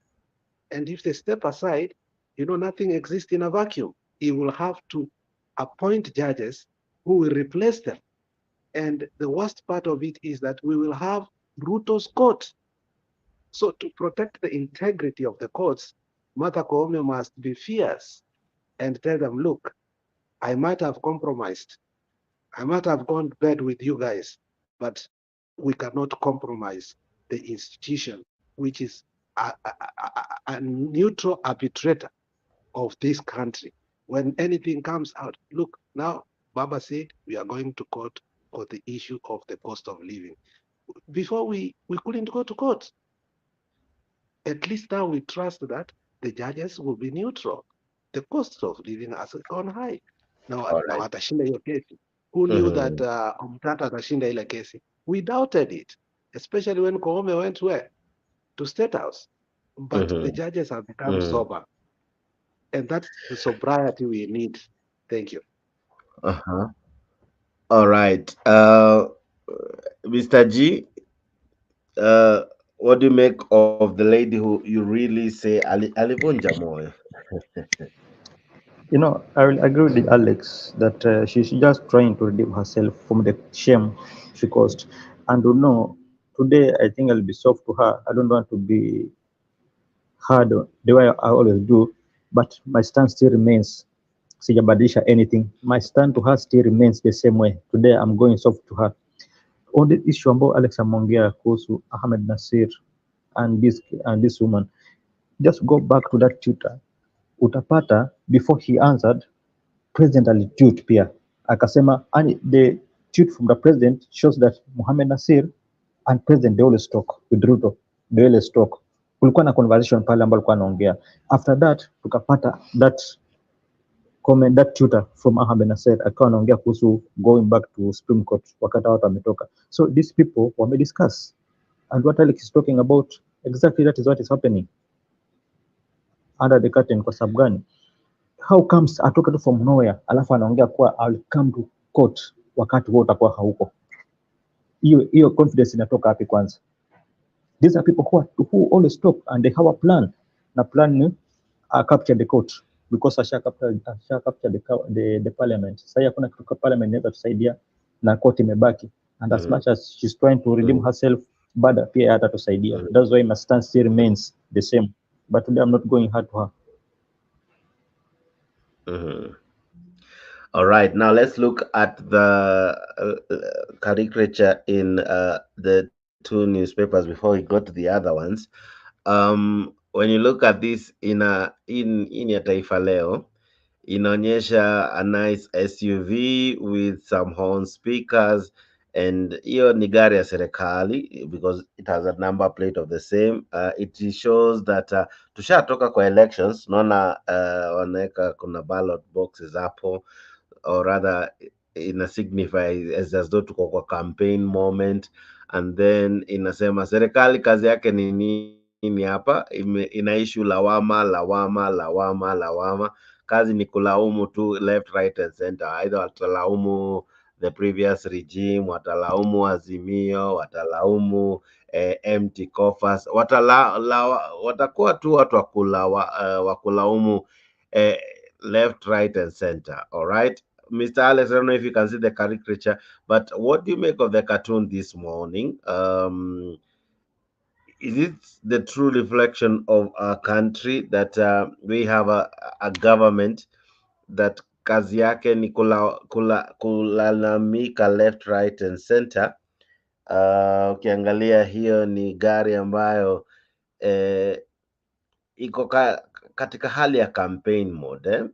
And if they step aside, you know, nothing exists in a vacuum. He will have to appoint judges who will replace them. And the worst part of it is that we will have Ruto's court. So to protect the integrity of the courts, Martha Koome must be fierce and tell them, look, I might have compromised. I might have gone to bed with you guys, but we cannot compromise the institution, which is a neutral arbitrator of this country. When anything comes out, look, now Baba said we are going to court for the issue of the cost of living. Before we couldn't go to court. At least now we trust that the judges will be neutral. The cost of living has gone high. Now All right. atashinda hiyo kesi. Who knew that Omtata atashinda ile kesi? We doubted it, especially when Koome went where? To State House. But the judges have become sober. And that's the sobriety we need. Thank you. All right. Mr. G, what do you make of the lady who you really say alivunja moyo? You know, I will agree with Alex that she's just trying to redeem herself from the shame she caused. And you know, today I think I'll be soft to her. I don't want to be hard the way I always do, but my stand still remains. Sijabadilisha anything. My stand to her still remains the same way. Today I'm going soft to her. On the issue ambao Alex ameongea kuhusu Ahmed Nasir and this woman, just go back to that Twitter. Utapata before he answered, president alitweet pia akasema, and the tweet from the president shows that Mohamed Nasir and president they always talk with Ruto, they always talk. Kulikuwa na conversation pale ambapo alikuwa anaongea. After that tukapata that comment, that Twitter from Mohamed Nasir akawa anaongea kuhusu going back to Supreme Court wakati watu wametoka. So these people wame discuss, and what Alex is talking about, exactly that is what is happening under the curtain. Kwa sababu gani? How comes atoka tu from nowhere alafu anaongea kuwa I'll come to court wakati wewe utakuwa hauko? hiyo confidence inatoka wapi kwanza? These are people who always talk and they have a plan. Na plan ni capture the court because asha capture the parliament. Sasa hakuna kitu kwa parliament inaweza tusaidia na court imebaki. And as much as she's trying to redeem herself, bado pia hatatusaidia. That's why my stance still remains the same. But today I'm not going hard to her. All right, now let's look at the caricature in the two newspapers before we go to the other ones. When you look at this in ya Taifa Leo, inaonyesha a nice SUV with some horn speakers, and hiyo ni gari ya serikali because it has a number plate of the same. It shows that tushatoka kwa elections, naona wanaweka kuna ballot boxes hapo, or rather ina signify as though tuko kwa campaign moment, and then inasema serikali kazi yake ni nini hapa, ina issue lawama. Kazi ni kulaumu tu left, right and center. Either watalaumu the previous regime, watalaumu Azimio, watalaumu empty coffers, watakuwa tu watu wa kulaumu left, right and center. All right, Mr. Alex, I don't know if you can see the caricature, but what do you make of the cartoon this morning? Is it the true reflection of our country that we have a government that kazi yake ni kulalamika left, right and center? Ukiangalia hiyo ni gari ambayo iko katika hali ya campaign mode.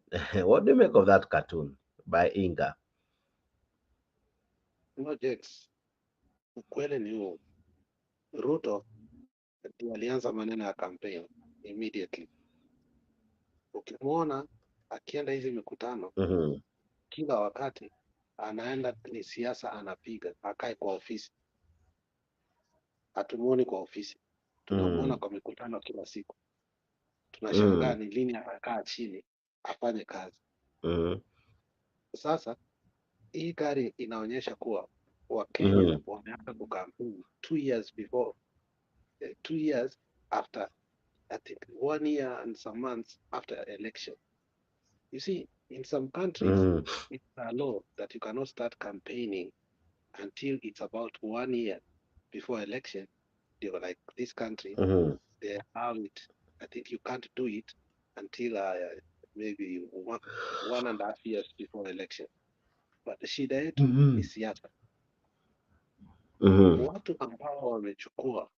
What do you make of that cartoon by Inga? No, Jex, ukweli ni huo. Ruto alianza maneno ya campaign immediately. Ukimwona akienda hizi mikutano kila wakati anaenda ni siasa, anapiga akae kwa ofisi. Hatumuoni kwa ofisi, tunamwona kwa mikutano kila siku. Tunashangaa ni lini atakaa chini afanye kazi. Sasa hii gari inaonyesha kuwa Wakenya wameanza kukampeni 2 years before, 2 years after, I think 1 year and some months after election. You see, in some countries, it's a law that you cannot start campaigning until it's about 1 year before election. They were like this country, they have it. I think you can't do it until maybe 1.5 years before election. But shida yetu ni siasa. Watu ambao wamechukua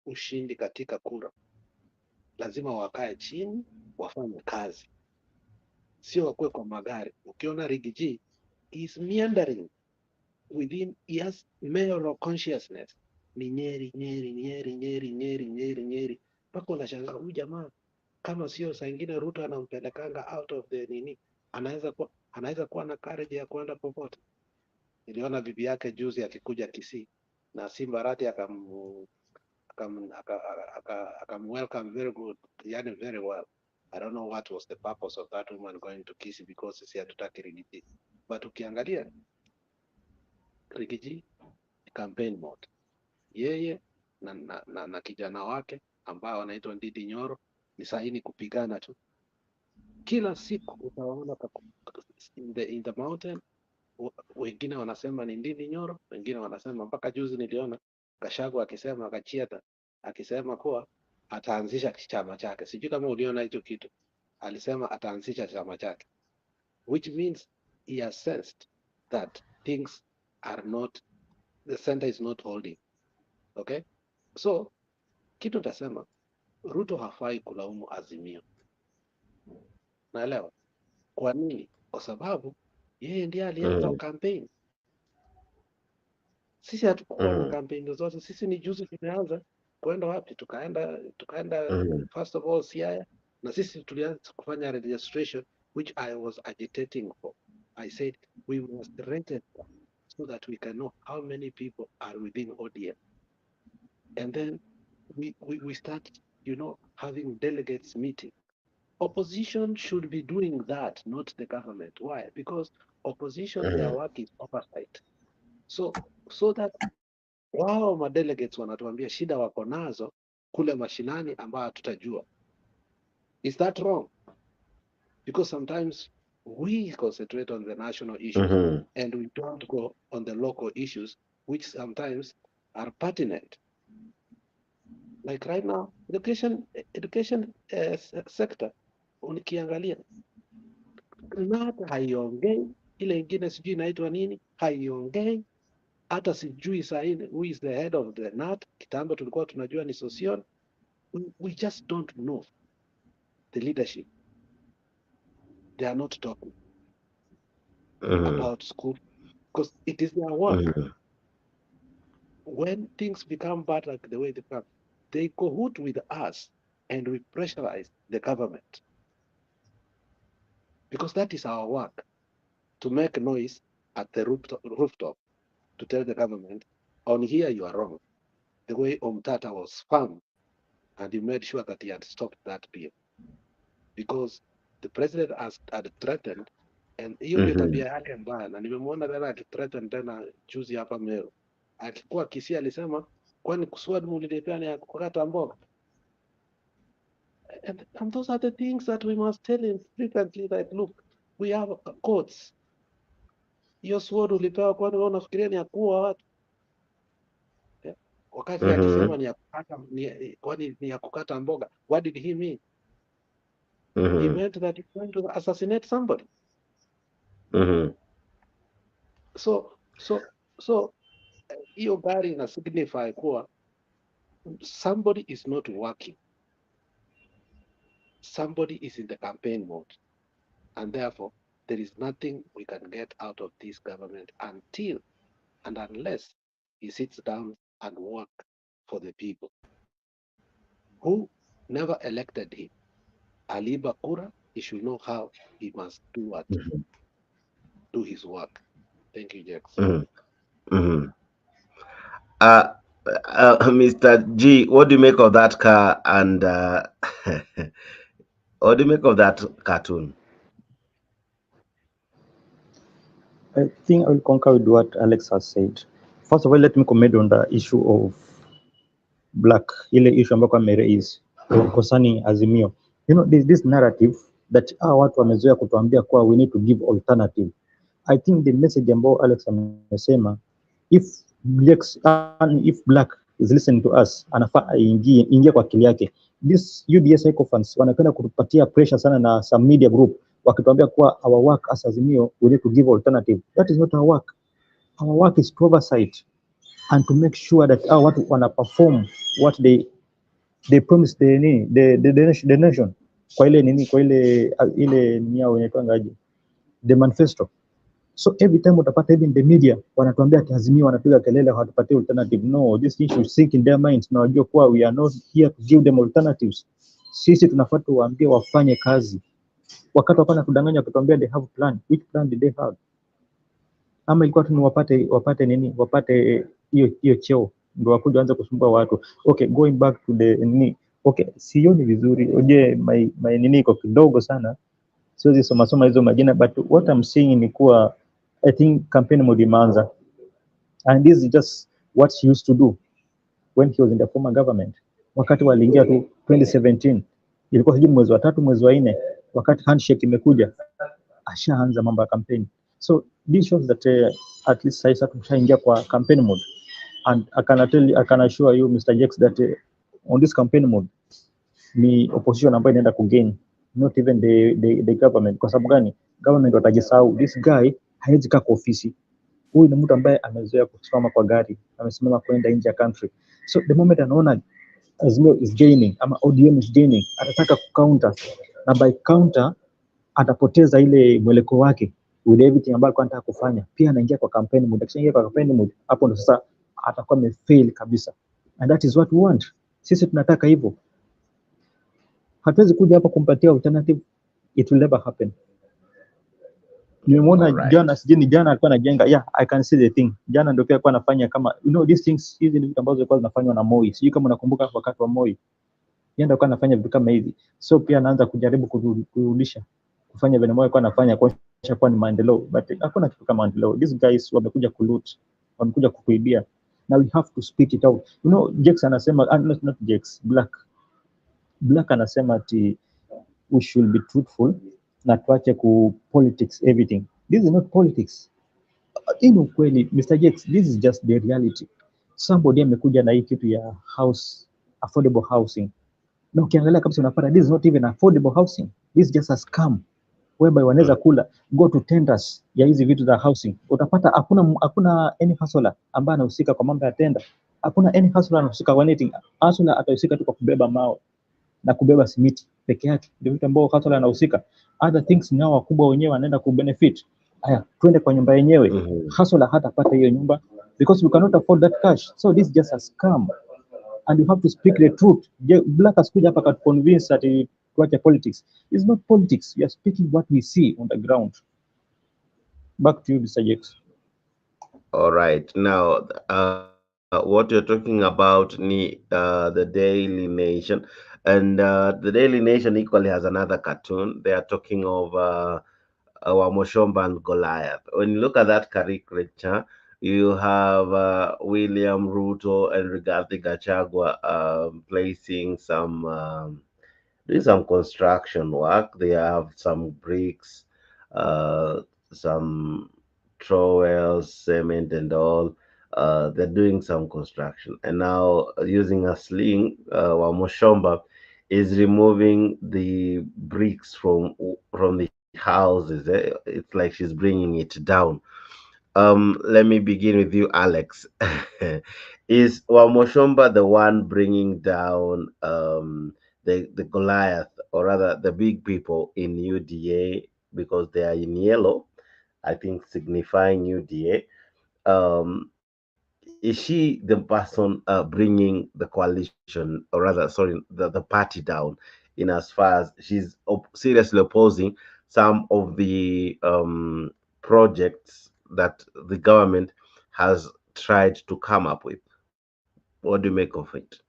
ushindi katika kura lazima wakae chini wafanye kazi, sio wakue kwa magari. Ukiona Rigiji is meandering within, yes, mayoral consciousness ni Nyeri, mpaka unashangaa huyu jamaa kama sio saa ingine Ruto anampelekanga out of the nini, anaweza kuwa na courage ya kwenda popote. Niliona bibi yake juzi akikuja Kisii na Simbarati akam welcome very good, yani very well. I don't know what was the purpose of that woman going to Kisii because sisi hatutaki Rigiji. But ukiangalia Rigiji campaign mode, yeye na kijana wake ambao wanaitwa Ndidi Nyoro ni saini kupigana tu. Kila siku utaona in the mountain, wengine wanasema ni Ndidi Nyoro, wengine wanasema, mpaka juzi niliona Gachagua akisema, Gachieta akisema kuwa ataanzisha chama chake. Sijui kama uliona hicho kitu. Alisema ataanzisha chama chake, which means he has sensed that things are not, the center is not holding. Okay, so kitu tasema, Ruto hafai kulaumu Azimio. Naelewa kwa nini? Kwa sababu yeye ndiye alianza campaign. Sisi hatukuwa na campaign zote. Sisi ni juzi tumeanza kwenda wapi? Tukaenda first of all Siaya, na sisi tulianza kufanya registration, which I was agitating for. I said we must register so that we can know how many people are within ODM, and then we start, having delegates meeting. Opposition should be doing that, not the government. Why? Because opposition, their work is oversight. So that wao madelegates wanatuambia shida wako nazo kule mashinani ambayo hatutajua. Is that wrong? Because sometimes we concentrate on the national issues and we don't go on the local issues, which sometimes are pertinent. Like right now, education sector, unikiangalia NAT haiongei, ile ingine sijui inaitwa nini, haiongei. Hata sijui saini who is the head of the NAT. Kitambo tulikuwa tunajua ni Sosion. We just don't know the leadership. They are not talking about school because it is their work. When things become bad like the way they come, they cahoot with us and we pressurize the government. Because that is our work, to make noise at the rooftop to tell the government, on here you are wrong. The way Omtata was firm and he made sure that he had stopped that bill. Because the president had threatened, and hiyo ndio tabia yake mbaya, na nimemwona tena akithreaten tena juzi hapa Meru. Akikuwa Kisii alisema kwani kuswadi mulilipea ni ya kukata mboga. And those are the things that we must tell him frequently, that look, we have courts. Hiyo sword ulipewa kwani wewe unafikiria ni ya kuua watu? Wakati akisema ni ya kukata, kwani ni ya kukata mboga. What did he mean? He meant that he's going to assassinate somebody. So hiyo gari ina signify kuwa somebody is not working. Somebody is in the campaign mode. And therefore, there is nothing we can get out of this government until and unless he sits down and work for the people who never elected him. Aliba Kura, he should know how he must do what, do his work. Thank you, Jackson. Mr. G, what do you make of that car and what do you make of that cartoon? I think I will concur with what Alex has said. First of all, let me comment on the issue of black, ile issue ambayo ameraise concerning Azimio. You know, this narrative that watu wamezoea kutuambia kwa we need to give alternative. I think the message ambayo Alex amesema, if black is listening to us, anafaa ingie kwa akili yake. This UDA sycophants wanapenda kutupatia pressure sana na some media group wakituambia kuwa our work as Azimio, we need to give alternative. That is not our work. Our work is to oversight and to make sure that watu wana perform what they promised the nation. Kwa ile nini, kwa ile niao inaitwa ngaje, the manifesto. So every time utapata even the media wanatuambia ati Azimio wanapiga kelele hawatupatie alternative. No, this issue sink in their minds. Na wajua kuwa we are not here to give them alternatives. Sisi tunafuata waambie wafanye kazi. Wakati wapana kudanganya kutuambia they have plan. Which plan did they have? Ama ilikuwa tu wapate nini? Wapate hiyo cheo ndio wakuja anza kusumbua watu. Okay, going back to the nini. Okay, sioni vizuri. Oje my nini iko kidogo sana. Siwezi soma hizo majina, but what I'm saying ni kuwa I think campaign mode imeanza. And this is just what he used to do when he was in the former government. Wakati waliingia tu 2017, ilikuwa sijui mwezi wa 3 mwezi wa 4, wakati handshake imekuja, ashaanza mambo ya campaign. So this shows that at least sasa tumeshaingia kwa campaign mode. And I can assure you Mr. Jax that on this campaign mode ni opposition ambayo inaenda kugain, not even the government. Kwa sababu gani? Government watajisahau. This guy hawezi kaa kwa ofisi. Huyu ni mtu ambaye amezoea kusimama kwa gari, amesimama kwenda nje ya country. So the moment anaona Azimio is gaining ama ODM is gaining, atataka kucounter, na by counter atapoteza ile mwelekeo wake with everything ambayo anataka kufanya. Pia anaingia kwa campaign mode. Akishaingia kwa campaign mode, hapo ndo sasa atakuwa amefail kabisa. And that is what we want. Sisi tunataka hivyo. Hatuwezi kuja hapa kumpatia alternative. It will never happen. Nimeona jana alikuwa anajenga. Yeah, I can see the thing. Jana ndio pia alikuwa anafanya kama, you know, these things, hizi ni vitu ambazo zilikuwa zinafanywa na Moi. Sijui kama unakumbuka wakati wa Moi. Yeye ndio alikuwa anafanya vitu kama hivi. So pia anaanza kujaribu kurudisha kufanya vile Moi alikuwa anafanya, kuonyesha kwa ni maendeleo, but hakuna kitu kama maendeleo. These guys wamekuja kuloot. wamekuja kukuibia. Now we have to speak it out. You know, Jex anasema, not Jex, Black anasema ati we should be truthful na tuache ku politics everything. This is not politics. In ukweli, Mr. Jex, this is just the reality. Somebody amekuja na hii kitu ya house, affordable housing. Na ukiangalia kabisa unapata this is not even affordable housing. This is just a scam whereby wanaweza kula go to tenders ya hizi vitu za housing. Utapata hakuna any hustler ambaye anahusika kwa mambo ya tender. Hakuna any hustler anahusika kwa anything. Hustler atahusika tu kwa kubeba mawe na kubeba simiti peke yake, ndio vitu ambao hustler anahusika. Other things ni hao wakubwa wenyewe wanaenda ku benefit. Haya, twende kwa nyumba yenyewe. Hustler hatapata hiyo nyumba because we cannot afford that cash. So this is just a scam and you have to speak the truth. Black asikuja hapa kat convince ati tuache politics. It's not politics. We are speaking what we see on the ground. Back to you, Mr. Jex. All right. Now, what you're talking about the Daily Nation, and the Daily Nation equally has another cartoon. They are talking of our Moshomba and Goliath. When you look at that caricature, you have William Ruto and Rigathi Gachagua placing doing some construction work. They have some bricks, some trowels, cement, and all. They're doing some construction, and now using a sling, Wamushomba is removing the bricks from the houses. It's like she's bringing it down. Let me begin with you, Alex. Is Wamoshomba the one bringing down the Goliath, or rather the big people in UDA, because they are in yellow, I think signifying UDA? Is she the person bringing the coalition, or rather, sorry, the party down, in as far as she's seriously opposing some of the projects that the government has tried to come up with? What do you make of it?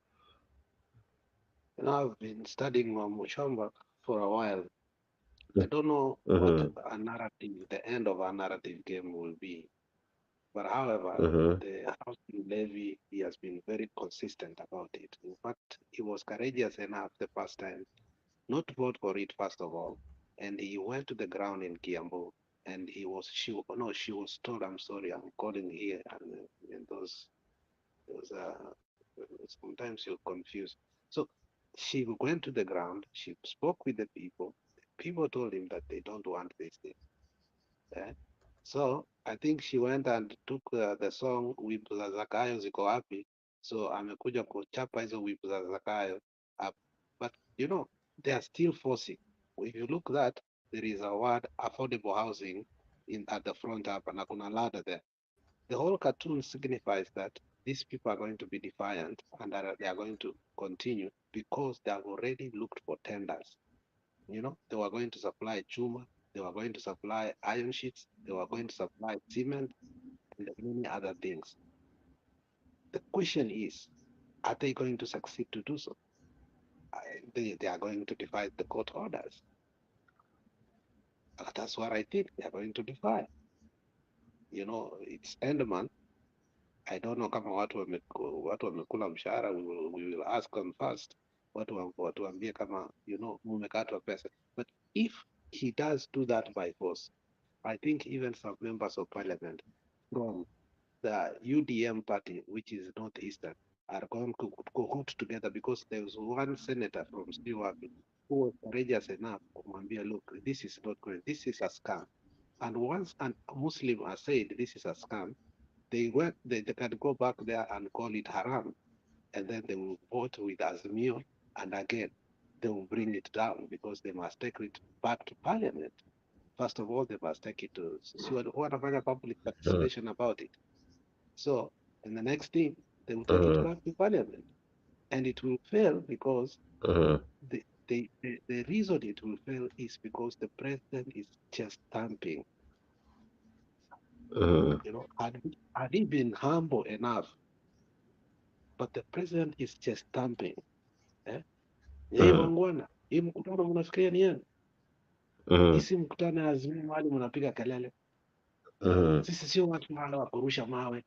You know, I've been studying Mushamba for a while. I don't know what Mm-hmm. a narrative, the end of a narrative game will be. But however, Mm-hmm. the housing levy, he has been very consistent about it. In fact, he was courageous enough the first time not to vote for it, first of all. And he went to the ground in Kiambu and she was told, I'm sorry, I'm calling here. And those sometimes you're confused. So she went to the ground, she spoke with the people. People told him that they don't want this thing. Eh? So I think she went and took the song Wipu za Zakayo ziko wapi. So amekuja kuchapa hizo wipu za Zakayo up. But you know, they are still forcing. If you look that, there is a word affordable housing at the front up and kuna ladder there. The whole cartoon signifies that these people are going to be defiant and that they are going to continue because they have already looked for tenders. You know, they were going to supply chuma, they were going to supply iron sheets, they were going to supply cement, and many other things. The question is, are they going to succeed to do so? They are going to defy the court orders. That's what I think they are going to defy. You know, it's end month. I don't know kama watu wamekula mshahara. We will ask them first. Watuambie kama, you know, mumekatwa pesa. But if he does do that by force, I think even some members of parliament from the UDM party, which is northeastern, are going to cohoot together because there was one senator from Stiwapi who was courageous enough to kumwambia, look, this is not going, this is a scam. And once a Muslim has said this is a scam, they can go back there and call it haram, and then they will vote with Azimio, and again they will bring it down because they must take it back to parliament. First of all, they must take it to wanafanya public participation about it. So, and the next thing, they will take it Mm-hmm. back to parliament, and it will fail because Mm-hmm. the reason it will fail is because the president is just stamping. Mm-hmm. You know, had he been humble enough, but the president is just stamping. Eh? Yeye Mm-hmm. wangwana, hii mkutano mnafikiria ni yenu? Hii Mm-hmm. si mkutano ya Azimio mahali mnapiga kelele. Mm-hmm. Sisi sio watu wale wa kurusha mawe.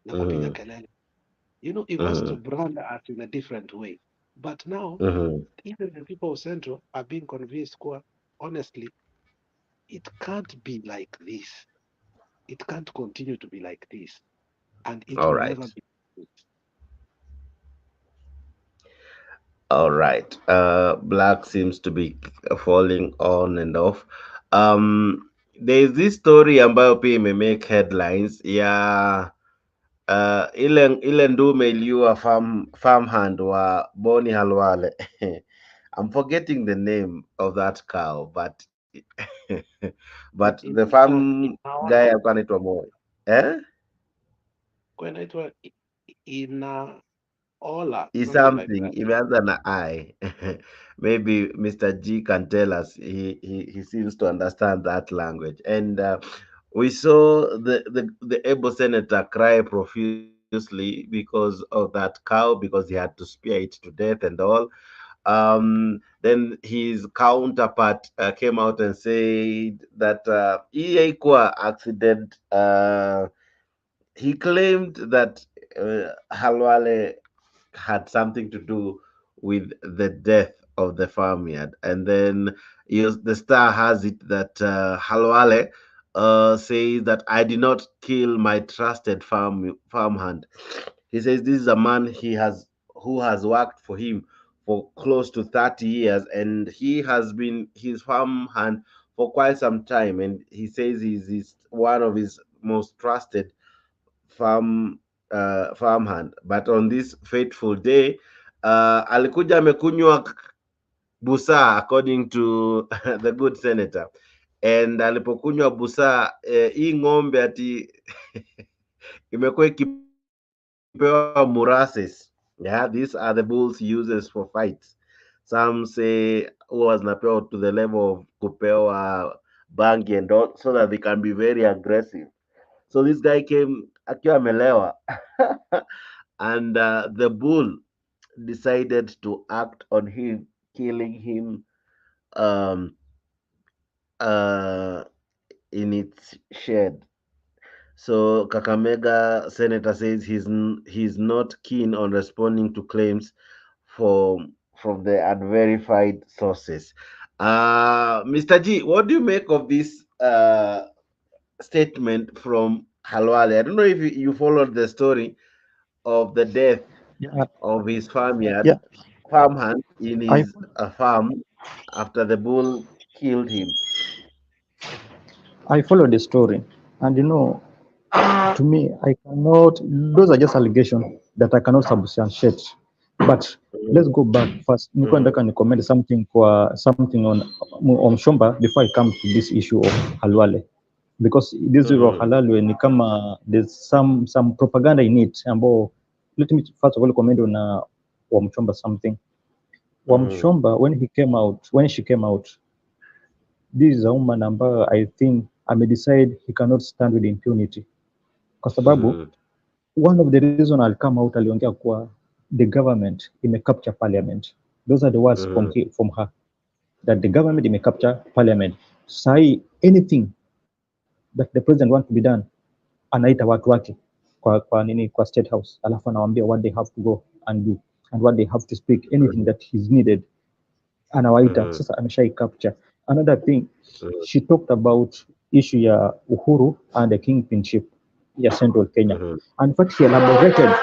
na kupiga kelele. You know, he wants to brand us in a different way. But now, even the people of Central are being convinced, honestly, it can't be like this. It can't continue to be like this. And it All will right. never be. All right. Black seems to be falling on and off. There's this story ambayo pia imemake headlines ya ile ndume iliua farmhand wa Boni Halwale. I'm forgetting the name of that cow, but but the farm guy alikuwa anaitwa Moi. Inaitwa ina Ola, Is something like something that. imeanza na I. Maybe Mr. G can tell us. He seems to understand that language. And we saw the able senator cry profusely because of that cow, because he had to spear it to death and all. Then his counterpart came out and said that hii haikuwa accident. He claimed that Halwale had something to do with the death of the farmyard. And then the star has it that Halwale says that I did not kill my trusted farmhand. He says this is a man who has worked for him for close to 30 years, and he has been his farmhand for quite some time. And he says he's one of his most trusted farmhand. But on this fateful day, alikuja amekunywa busaa, according to the good senator. And alipokunywa busaa, hii ng'ombe ati imekuwa ikipewa molasses. Yeah, these are the bulls uses for fights. Some say huwa zinapewa to the level of kupewa bangi and all, so that they can be very aggressive. So this guy came akiwa amelewa and the bull decided to act on him, killing him um, uh, in its shed. So Kakamega senator says he's not keen on responding to claims from the unverified sources. Mr. G, what do you make of this statement from Halwale? I don't know if you followed the story of the death Yeah, of his farmyard yeah. farmhand in I his farm after the bull killed him. I followed the story, and to me, I cannot. Those are just allegations that I cannot substantiate. But let's go back first. Nilikuwa nataka ni comment something on Shomba before I come to this issue of Halwale, because this issue of Halwale ni kama there's some propaganda in it. Ambao, let me first of all comment on Wamchomba something. Wamchomba when she came out, this is a woman ambayo I think amedecide he cannot stand with impunity, kwa sababu one of the reason I'll come out aliongea kuwa the government capture parliament. Those are the words from her, that the government capture parliament. Sai anything that the president want to be done, anaita watu wake kwa state house, alafu anawaambia what they have to go and do and what they have to speak, anything that is needed anawaita. Sasa ameshai capture. Another thing, she talked about issue ya Uhuru and the kingpinship ya Central Kenya. And in fact, she elaborated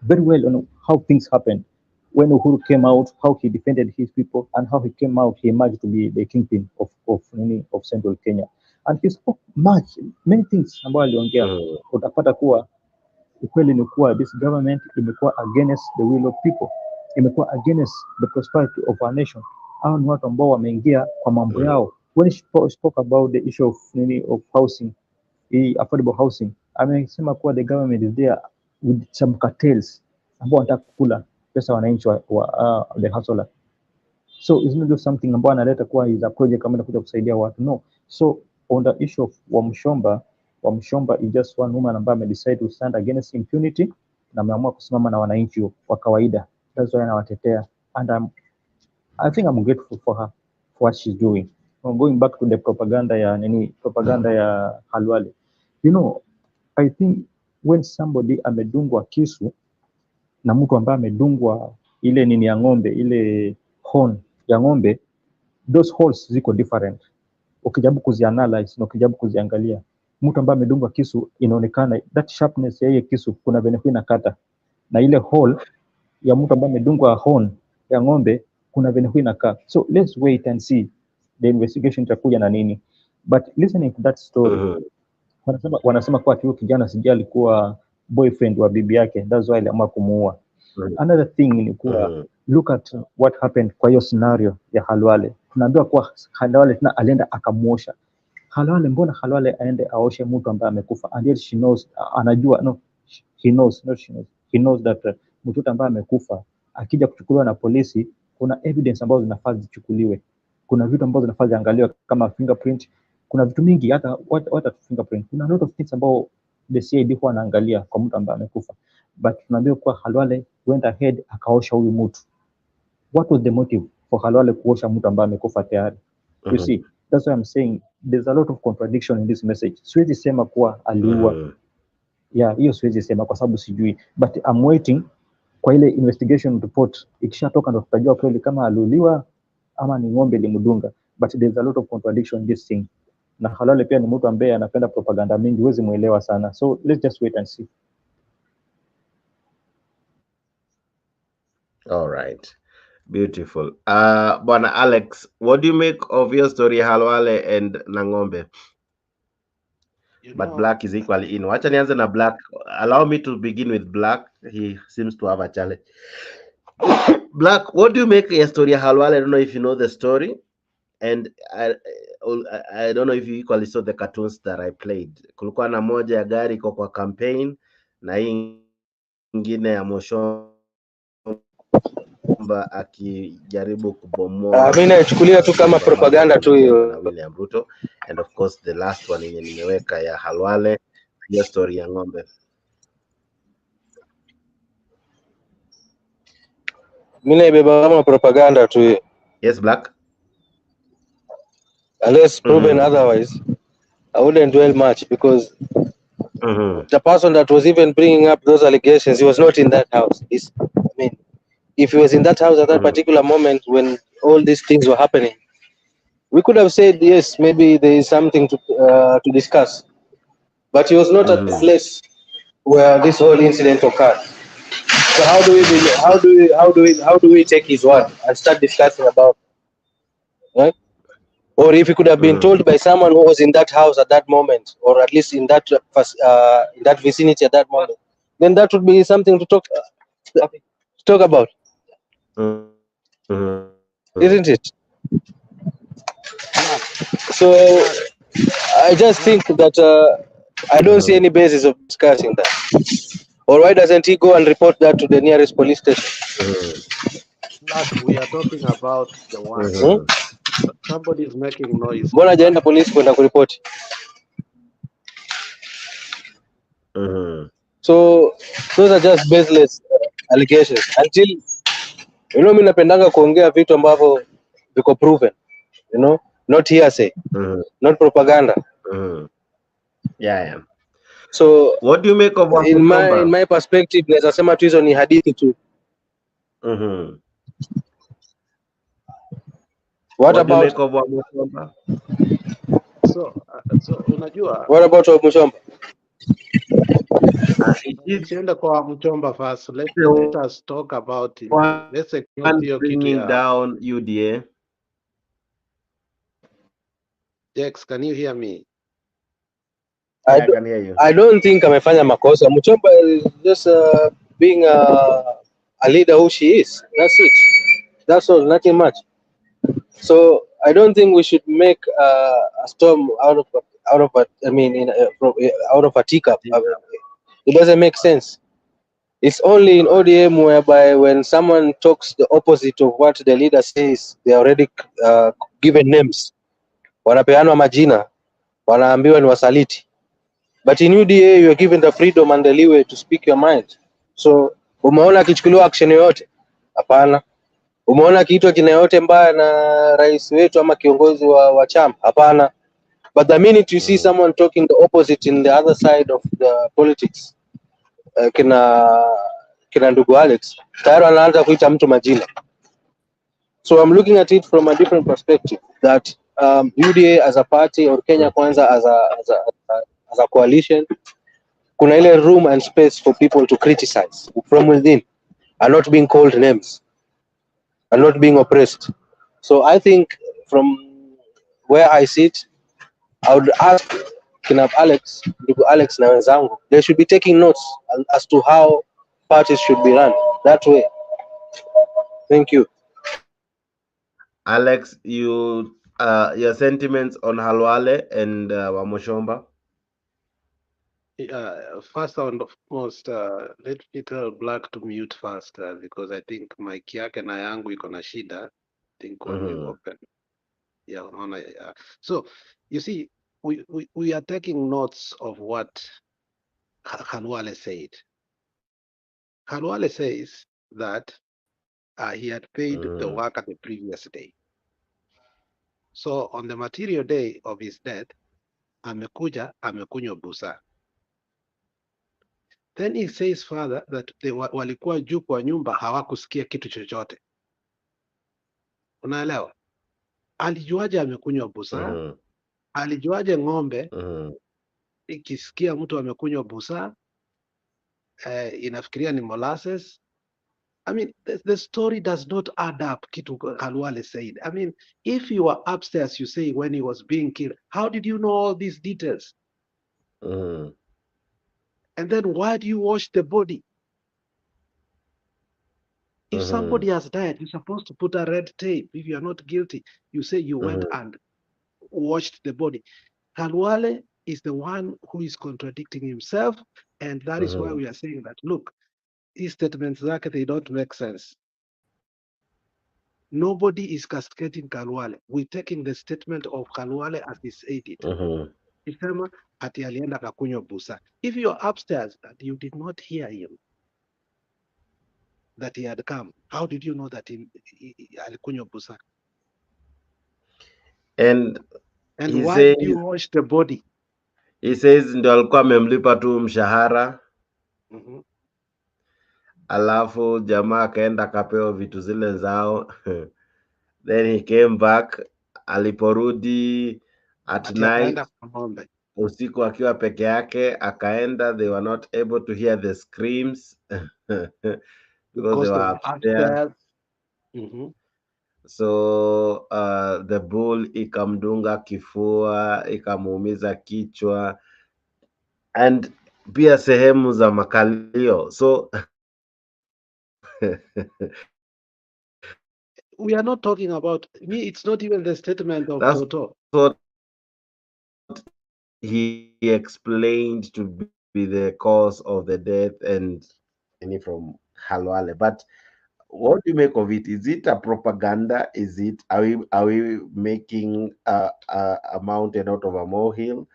very well on how things happened when Uhuru came out, how he defended his people, and how he came out, he emerged to be the kingpin of Central Kenya. And he spoke many things ambayo aliongea. Utapata kuwa ukweli ni kuwa this government imekuwa against the will of people, imekuwa against the prosperity of our nation. Hao ni watu ambao wameingia kwa mambo yao. When she spoke about the issue of housing, affordable housing, amesema kuwa the government is there with some cartels ambao wanataka kukula pesa wananchi wa the hustler. So it's not just something ambao analeta kuwa is a project kama inakuja kusaidia watu, no. So on the issue of Wamchomba is just one woman ambaye amedecide to stand against impunity na ameamua kusimama na wananchi wa kawaida. That's why anawatetea, and I think I'm grateful for her for what she's doing. Going back to the propaganda ya Halwale, I think when somebody amedungwa kisu na mtu ambaye amedungwa ile nini ya ng'ombe, ile horn ya ng'ombe, those holes ziko different. Ukijaribu kuzianalyze na ukijaribu kuziangalia, mtu ambaye amedungwa kisu inaonekana that sharpness ya ile kisu kuna venye inakata, na ile hole ya mtu ambaye amedungwa horn ya ng'ombe kuna venye inakaa. So let's wait and see the investigation itakuja na nini. But listening to that story, wanasema kwa huyo kijana sijui alikuwa boyfriend wa bibi yake, that's why aliamua kumuua. Another thing ni kuwa look at what happened kwa hiyo scenario ya Halwale. Tunaambiwa kuwa Halwale tena alienda akamuosha. Halwale, mbona Halwale aende aoshe mtu ambaye amekufa? And yet she knows, anajua, no, he knows, not she knows. He knows that mtu ambaye amekufa akija kuchukuliwa na polisi, kuna evidence ambazo zinafaa zichukuliwe. Kuna vitu ambazo zinafaa ziangaliwe kama fingerprint. Kuna vitu mingi, hata fingerprint. Kuna lot of things ambao the CID huwa anaangalia kwa mtu ambaye amekufa. But tunaambiwa kuwa Halwale went ahead akaosha huyu mtu. What was the motive for Halwale kuosha mtu ambaye amekufa tayari? You see, that's why I'm saying there's a lot of contradiction in this message. Siwezi sema kuwa aliua. Yeah, hiyo siwezi sema kwa sababu sijui. But I'm waiting kwa ile investigation report. Ikishatoka ndo tutajua kweli kama aliuliwa ama ni ng'ombe limdunga. But there's a lot of contradiction in this thing. Na Halwale pia ni mtu ambaye anapenda propaganda mingi, huwezi muelewa sana. So let's just wait and see. All right. Beautiful. Bwana Alex, what do you make of your story Halwale and Nang'ombe? But Black is equally in. Wacha nianze na Black. Allow me to begin with Black. He seems to have a challenge. Black, what do you make of your story Halwale? I don't know if you know the story. And I don't know if you equally saw the cartoons that I played. Kulikuwa na moja ya gari iko kwa campaign na hii ingine ya Moshomba akijaribu kubomoa. Mimi naichukulia tu kama propaganda tu hiyo. William Ruto, and of course the last one yenye nimeweka ya Halwale, hiyo story ya ng'ombe. Mimi naibeba kama propaganda tu hiyo. Yes, Black. Unless proven otherwise, I wouldn't dwell much because the person that was even bringing up those allegations, he was not in that house. I mean, if he was in that house at that particular moment when all these things were happening, we could have said, yes, maybe there is something to discuss. But he was not at the place where this whole incident occurred. So how do we take his word and start discussing about it? Right? Or if he could have been told by someone who was in that house at that moment, or at least in that vicinity at that moment, then that would be something to talk about, isn't it? So I just think that I don't see any basis of discussing that. Or why doesn't he go and report that to the nearest police station? We are talking about the one. Somebody is making noise. Mbona hajaenda polisi kwenda kuripoti? So those are just baseless allegations until mimi napendanga kuongea vitu ambavyo viko proven, not hearsay, not propaganda. Yeah. So what do you make of in my perspective, naweza sema tu hizo ni hadithi tu. What about unajua, what about Muchomba? Tuende kwa Muchomba first. Let us talk about it. Let's bringing down UDA. Dex, can you hear me? I can hear you. I don't think amefanya makosa. Muchomba is just being a leader who she is. That's it. That's all, nothing much. So I don't think we should make a storm out of a teacup. It doesn't make sense. It's only in ODM whereby when someone talks the opposite of what the leader says, they are already given names. Wanapeanwa majina, wanaambiwa ni wasaliti. But in UDA you are given the freedom and the leeway to speak your mind. So umeona akichukuliwa action yoyote? Hapana. Umeona kitu kina yote mbaya na rais wetu ama kiongozi wa chama? Hapana. But the minute you see someone talking the opposite in the other side of the politics, kina ndugu Alex tayari wanaanza kuita mtu majina. So I'm looking at it from a different perspective that UDA as a party or Kenya Kwanza as a coalition, kuna ile room and space for people to criticize from within and not being called names and not being oppressed. So I think from where I sit, I would ask kina Alex, ndugu Alex na wenzangu, they should be taking notes as to how parties should be run that way. Thank you. Alex, your sentiments on Halwale and Wamushomba? First and foremost, let me tell Black to mute first because I think mic yake na yangu iko na shida. I think when we open. Yeah, so you see, we are taking notes of what Khalwale said. Khalwale says that he had paid the worker the previous day. So on the material day of his death, amekuja amekunywa busa. Then he says further that walikuwa juu kwa nyumba hawakusikia kitu chochote. Unaelewa? Alijuaje amekunywa busa? Alijuaje ng'ombe ikisikia mtu amekunywa busa inafikiria ni molasses? I mean, the story does not add up, kitu Khalwale said. I mean, if you were upstairs, you say, when he was being killed, how did you know all these details? And then why do you wash the body? If somebody has died, you're supposed to put a red tape. If you're not guilty, you say you went and washed the body. Khalwale is the one who is contradicting himself, and that is why we are saying that, look, these statements, they don't make sense. Nobody is castigating Khalwale. We're taking the statement of Khalwale as he said it. Isema ati alienda kakunywa busa. If you're upstairs and you did not hear him, that he had come, how did you know that he alikunywa busa? And why did you wash the body? He says ndio alikuwa amemlipa tu mshahara. Alafu jamaa akaenda akapewa vitu zile zao. Then he came back, aliporudi at night usiku akiwa peke yake, akaenda, they were not able to hear the screams because they were upstairs. So the bull ikamdunga kifua, ikamuumiza kichwa and pia sehemu za makalio. So we are not talking about me. It's not even the statement of Toto. What he explained to be the cause of the death and any from Khalwale. But what do you make of it? Is it a propaganda? Is it, are we making a mountain out of a molehill?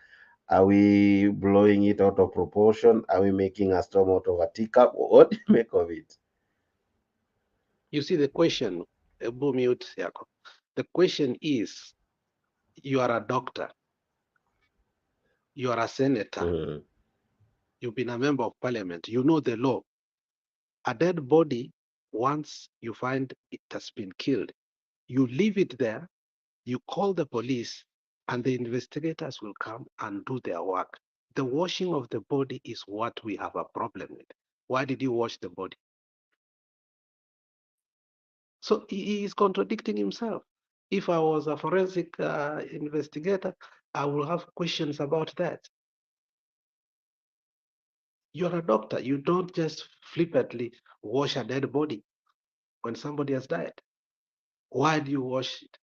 Are we blowing it out of proportion? Are we making a storm out of a teacup? What do you make of it? You see, the question, the question is, you are a doctor, you are a senator, you've been a member of parliament, you know the law. A dead body, once you find it has been killed, you leave it there, you call the police, and the investigators will come and do their work. The washing of the body is what we have a problem with. Why did you wash the body? So he is contradicting himself. If I was a forensic investigator, I will have questions about that. You're a doctor. You don't just flippantly wash a dead body when somebody has died. Why do you wash it?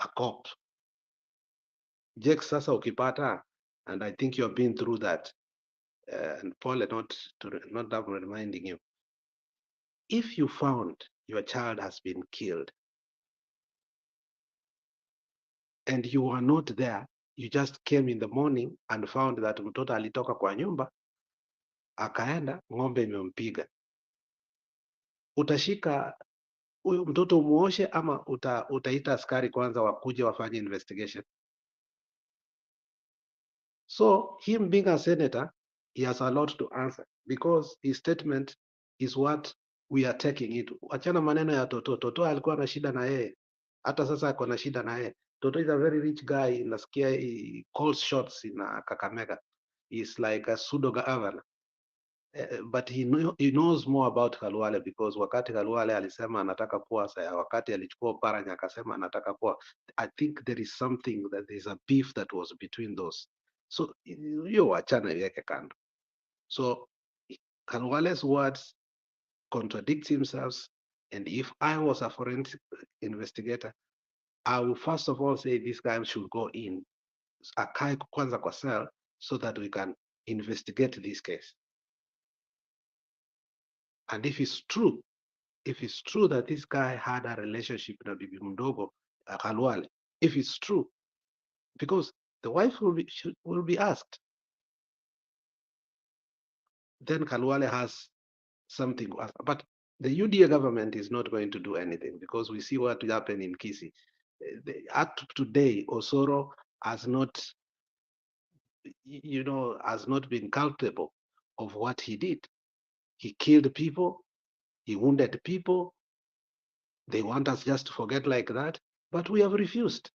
A corpse. Jake sasa ukipata, and I think you have been through that, and Paul, not reminding you. If you found your child has been killed and you were not there, you just came in the morning and found that mtoto alitoka kwa nyumba, akaenda, ng'ombe imempiga. Utashika huyu mtoto umuoshe ama utaita askari kwanza wakuje wafanye investigation? So him being a senator, he has a lot to answer because his statement is what we are taking it. Achana maneno ya Toto. Toto alikuwa na shida na yeye. Hata sasa ako na shida na yeye. Toto is a very rich guy. Nasikia he calls shots in Kakamega. He's like a pseudo governor. But he knows more about Khalwale because wakati Khalwale alisema anataka kuwa saya, wakati alichukua Oparanya akasema anataka kuwa. I think there is something, that there is a beef that was between those. So hiyo wachana iweke kando. So Khalwale's words contradict himself, and if I was a forensic investigator, I would first of all say this guy should go in akae kwanza kwa cell so that we can investigate this case. And if it's true that this guy had a relationship na bibi mdogo Khalwale, if it's true, because the wife will be asked, then Khalwale has something to ask. But the UDA government is not going to do anything because we see what happened in Kisii. Up to today, Osoro has not, has not been culpable of what he did. He killed people, he wounded people. They want us just to forget like that, but we have refused.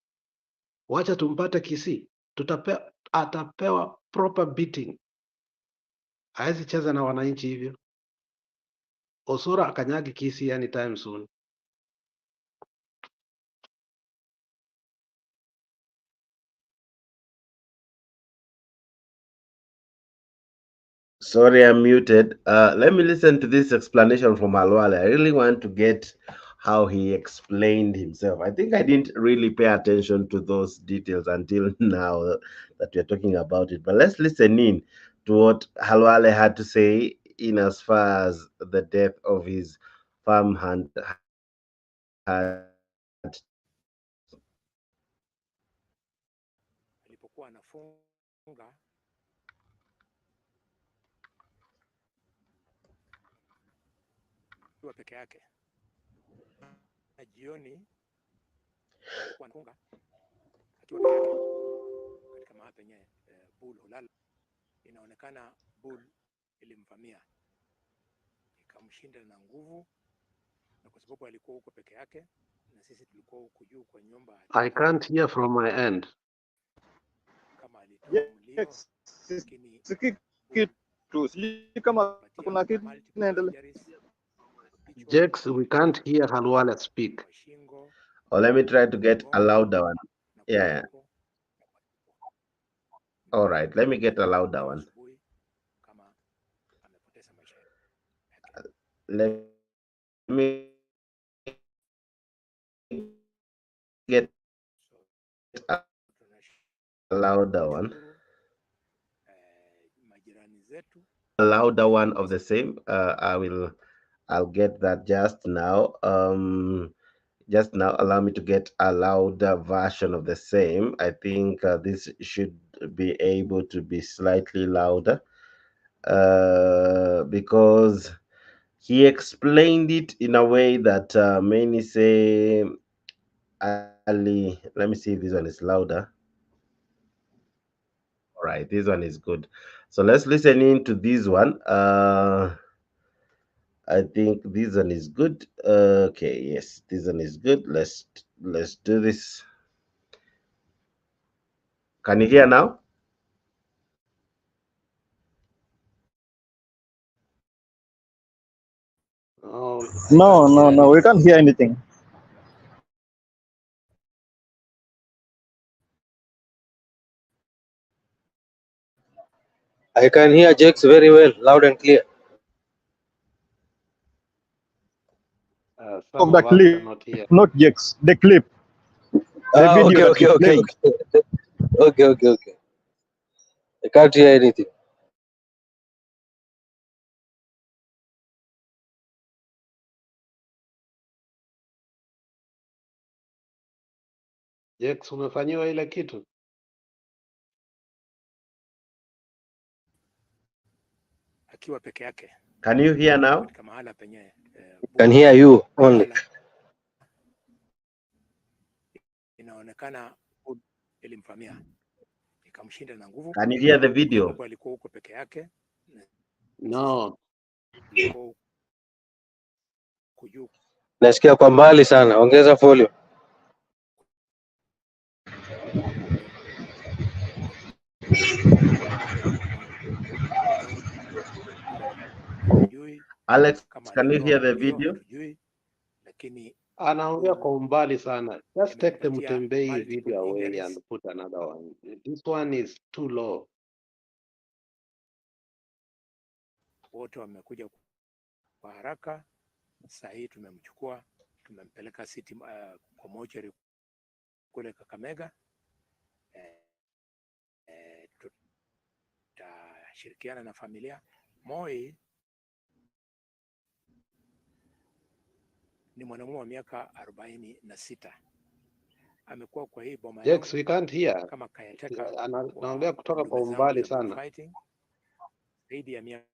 Wacha tumpate Kisii, atapewa proper beating. Haezi cheza na wananchi hivyo. Osoro akanyagi Kisii anytime soon. Sorry, I'm muted. Let me listen to this explanation from Khalwale. I really want to get how he explained himself. I think I didn't really pay attention to those details until now that we're talking about it. But let's listen in to what Khalwale had to say in as far as the death of his farmhand had. Alipokuwa anafunga akiwa peke yake na jioni alipokuwa anafunga akiwa peke yake katika mahali penye bull hulala, inaonekana bull ilimvamia ikamshinda na nguvu, na kwa sababu alikuwa huko peke yake na sisi tulikuwa huko juu kwa nyumba. I can't hear from my end. Kama alitoa mlio, lakini kama kuna kitu kinaendelea. Jex, we can't hear Khalwale speak. Or let me try to get a louder one. Yeah. All right, let me get a louder one. Let me get a louder one. A louder one of the same. I'll get that just now. Just now, allow me to get a louder version of the same. I think this should be able to be slightly louder because he explained it in a way that many say, Ali, let me see if this one is louder. All right, this one is good. So let's listen in to this one. I think this one is good. Okay, yes, this one is good. Let's do this. Can you hear now? No, we can't hear anything. I can hear Jex very well, loud and clear. Of the clip, not Jex, the clip. Okay. Okay. I can't hear anything. Jex, umefanyiwa ile kitu? Akiwa peke yake. Can you hear now? Mahala penye Can hear you only. Inaonekana ilimvamia ikamshinda na nguvu. Can you hear the video? Alikuwa huko peke yake No. Nasikia kwa mbali sana, ongeza volume. Alex, can you hear the video? Anaongea kwa umbali sana. Just take the Mutembei video away and put another one. This one is too low. Wote wamekuja kwa haraka. Sasa hii tumemchukua, tumempeleka city kwa mochari kule Kakamega. Tutashirikiana na familia. Moi ni mwanamume wa miaka 46. Amekuwa kwa hii boma yangu. Yes, we can't hear. Kama kayateka. Anaongea kutoka kwa umbali sana. Zaidi ya miaka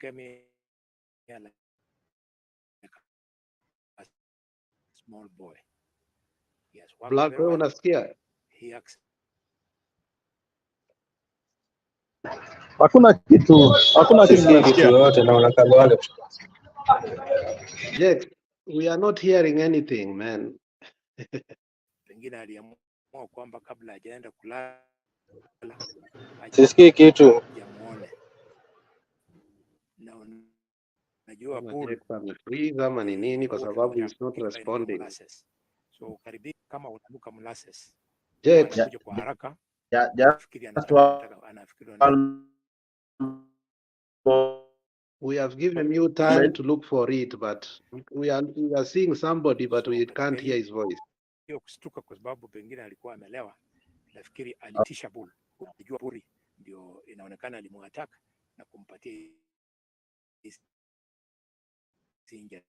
like a small boy. Yes, Black, wewe unasikia? Hakuna kitu yote na unakala wale. Yes, we are not hearing anything, man. Pengine aliamua kwamba kabla hajaenda kulala sisikii kitu. Najua freeze ama ni nini kwa sababu is not responding. So karibi kama unanuka molasses. Yes. Kwa haraka. We have given you time to look for it, but we are seeing somebody but we can't hear his voice. Hiyo kustuka kwa sababu pengine alikuwa amelewa. Nafikiri alitisha bull. Unajua buri ndio inaonekana alimuattack na kumpatia injury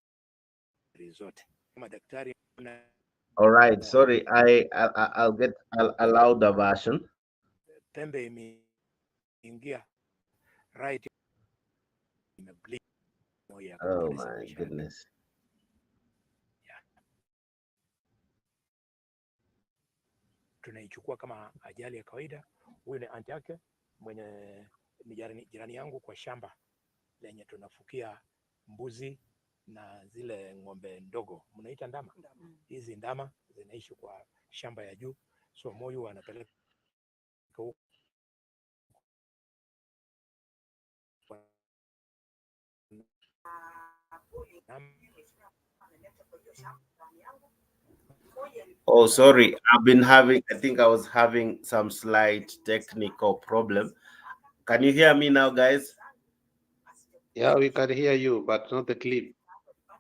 zote. Kama daktari. All right, sorry, I'll allow the version. Pembe imeingia right. Oh my goodness. Yeah. Tunaichukua kama ajali ya kawaida. Huyu ni anti yake mwenye ni jirani yangu kwa shamba lenye tunafukia mbuzi na zile ng'ombe ndogo. Mnaita ndama? Hizi ndama zinaishi kwa shamba ya juu. So moyo anapeleka huko. Oh, sorry. I think I was having some slight technical problem. Can you hear me now, guys? Yeah, we can hear you, but not the clip.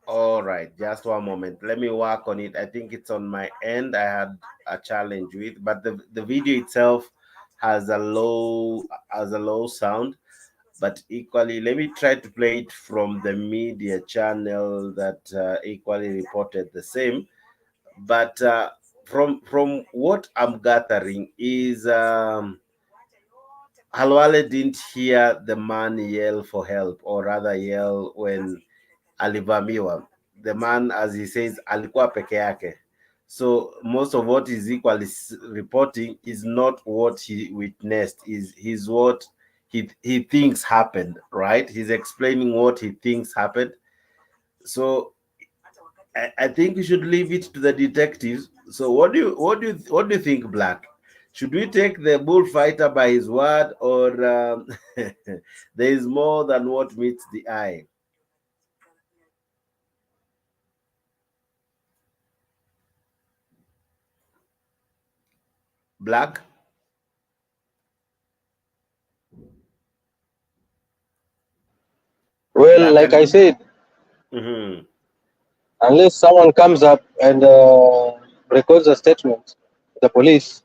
All right, just one moment. Let me work on it. I think it's on my end. I had a challenge with, but the video itself has a low sound. But equally, let me try to play it from the media channel that equally reported the same. But from what I'm gathering is Halwale didn't hear the man yell for help, or rather yell when alivamiwa. The man, as he says, alikuwa peke yake. So most of what he's equally reporting is not what he witnessed, is what he thinks happened, right? He's explaining what he thinks happened. So I think we should leave it to the detectives. So what do you think, Black? Should we take the bullfighter by his word, or there is more than what meets the eye? Black? Well, Black, like I said, unless someone comes up and records a statement, the police,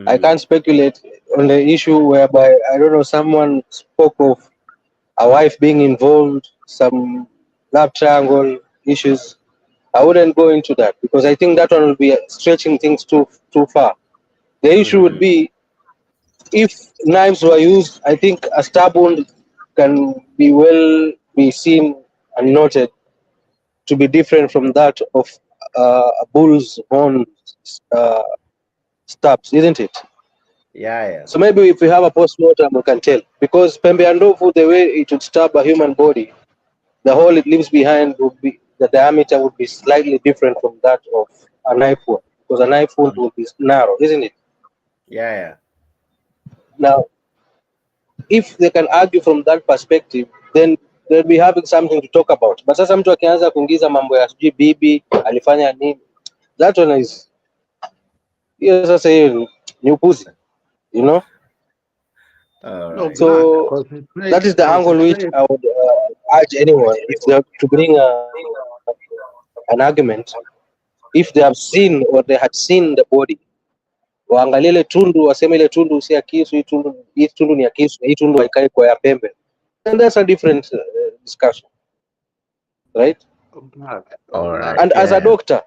I can't speculate on the issue whereby, I don't know, someone spoke of a wife being involved, some love triangle issues. I wouldn't go into that because I think that one will be stretching things too far. The issue would be if knives were used, I think a stab wound can be seen and noted to be different from that of a bull's horn uh, stabs, isn't it? Yeah. So maybe if we have a post-mortem, we can tell. Because Pembe and Ndovu, the way it would stab a human body, the hole it leaves behind would be, the diameter would be slightly different from that of a knife wound. Because a knife wound would be narrow, isn't it? Yeah. Now, if they can argue from that perspective, then they'll be having something to talk about. But sasa mtu akianza kuingiza mambo ya sijui bibi alifanya nini, that one is, hiyo sasa hiyo ni upuzi, you know. All No, right. Black, So that is the angle which I would urge anyone, if they have to bring an argument, if they have seen or they had seen the body, waangalie ile tundu, waseme ile tundu si ya kisu, hii tundu ni ya kisu, hii tundu haikai kwa ya pembe, and that's a different discussion, right? All right. And as a doctor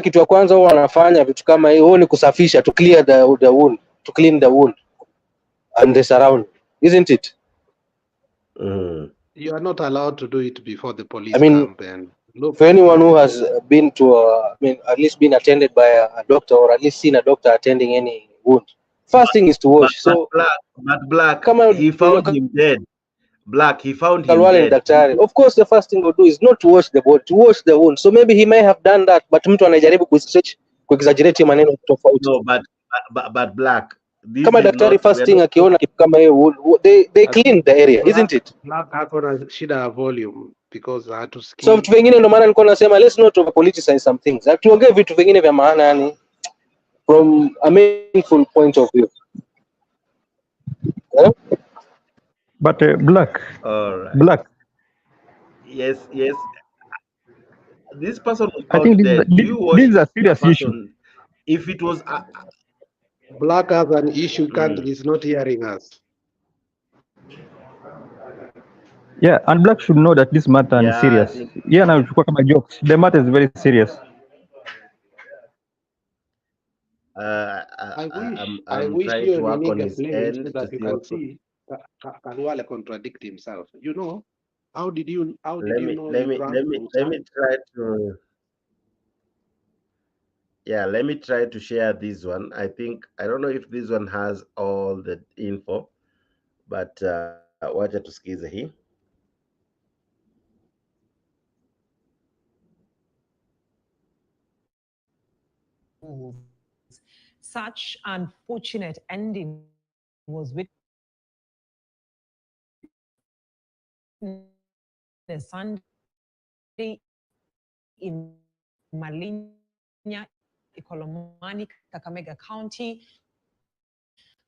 kitu ya kwanza huwa anafanya vitu kama hiyo, huo ni kusafisha, to clear the wound, to clean the wound and the surrounding, isn't it? You are not allowed to do it before the police I mean, come and look. for anyone who has been to at least been attended by a doctor, or at least seen a doctor attending any wound, first thing is to wash. But Black, he found him dead. Black, he found him dead. Of course, the first thing we'll do is not to wash the body, to wash the wound. So maybe he may have done that, but mtu anajaribu kuexaggerate maneno tofauti. No, but Black, kama daktari first thing akiona kitu kama hiyo, they clean the area, isn't it? Black hakuna shida ya volume because hatusikii. So vitu vingine ndio maana nilikuwa nasema let's not over politicize some things. Tuongee vitu vingine vya maana, yani from a meaningful point of view. Yeah? But Black. All right. Black. Yes. This person was I think dead. this is a serious issue. If it was Black has an issue, is not hearing us. Yeah, and Black should know that this matter is serious. Yeah, now kama jokes. The matter is very serious. I wish you to work on his end so that you can see Karua contradict himself. You know, how did you know? Let me try to. Yeah, let me try to share this one. I don't know if this one has all the info, but wacha tusikize hii. Such unfortunate ending was witnessed Sunday in Malinya, Ikolomani, Kakamega County,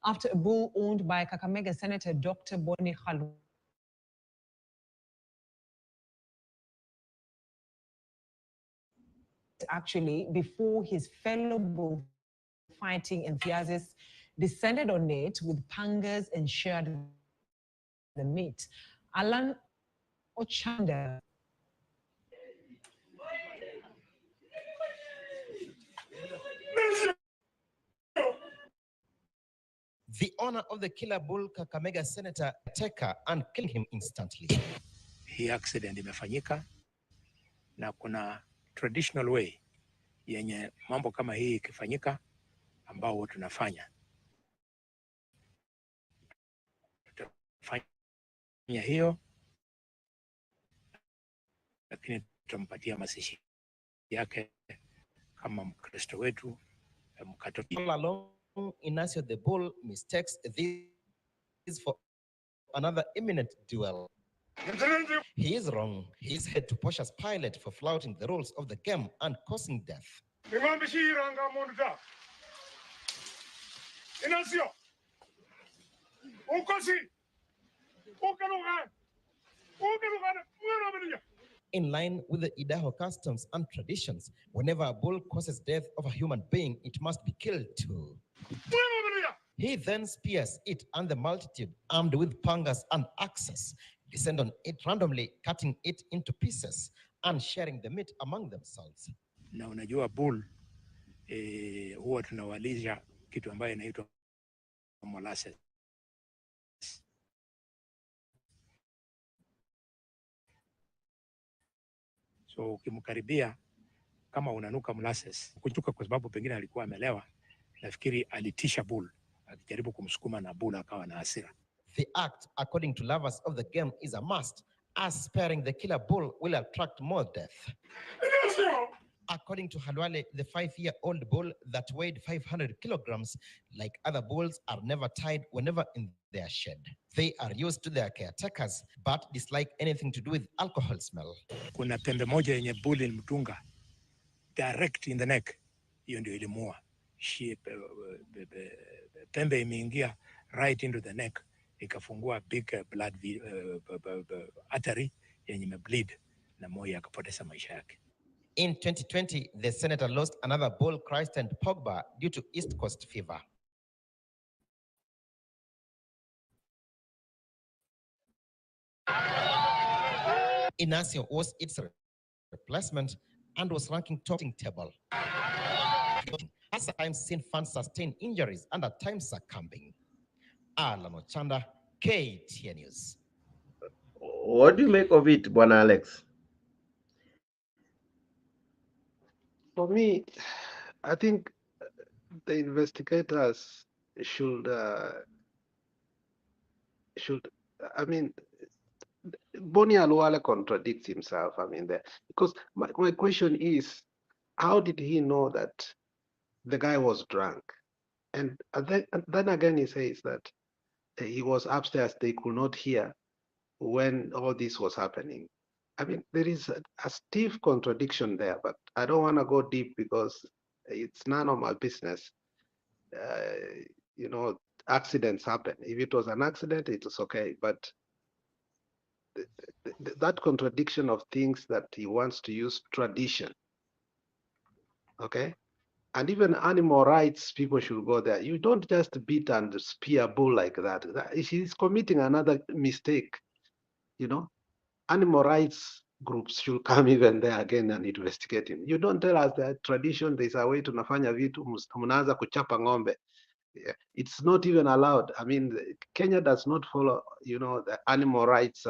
after a bull owned by Kakamega Senator Dr. Boni Karua actually before his fellow bullfighting enthusiasts descended on it with pangas and shared the meat. Alan Ochanda. The owner of the killer bull, Kakamega Senator, attacker and killing him instantly. Hii accident imefanyika na kuna traditional way yenye mambo kama hii ikifanyika ambao tunafanya. Tutafanya hiyo, lakini tutampatia masishi yake kama Mkristo wetu Mkatoliki. All along, Inacio the bull mistakes this for another imminent duel. He is wrong. He is head to Portia's pilot for flouting the rules of the game and causing death. In line with the Idaho customs and traditions, whenever a bull causes death of a human being, it must be killed too. He then spears it, and the multitude, armed with pangas and axes, descend on it randomly, cutting it into pieces and sharing the meat among themselves. Na unajua bull huwa tunawalisha kitu ambayo inaitwa molasses. So ukimkaribia kama unanuka molasses, kuchuka kwa sababu pengine alikuwa amelewa, nafikiri alitisha bull akijaribu kumsukuma na bull akawa na hasira. The act, according to lovers of the game, is a must, as sparing the killer bull will attract more death. According to Halwale, the 5-year-old bull that weighed 500 kilograms, like other bulls, are never tied whenever in their shed. They are used to their caretakers, but dislike anything to do with alcohol smell. Kuna pembe moja yenye bull ilimdunga direct in the neck, hiyo ndio ilimuua. Pembe imeingia right into the neck, ikafungua big blood artery yenye imebleed na moyo akapoteza maisha yake. In 2020, the senator lost another bull, Christ Pogba, due to East Coast fever. Inacio was its replacement and was ranking top table. Has at times seen fans sustain injuries and at times succumbing. Alan Ochanda, KTN News. What do you make of it, Bwana Alex? For me, I think the investigators should, I mean, Boni Aluale contradicts himself. I mean, because my question is, how did he know that the guy was drunk? And then again, he says that he was upstairs, they could not hear when all this was happening. I mean, there is a stiff contradiction there, but I don't want to go deep because it's none of my business. You know, accidents happen. If it was an accident, it was okay. But that contradiction of things that he wants to use tradition, okay? And even animal rights people should go there. You don't just beat and spear a bull like that. He's committing another mistake, you know? Animal rights groups should come even there again and investigate him. You don't tell us that tradition, there's a way to nafanya vitu, mnaanza kuchapa ng'ombe. It's not even allowed. I mean, Kenya does not follow, you know, the Animal Rights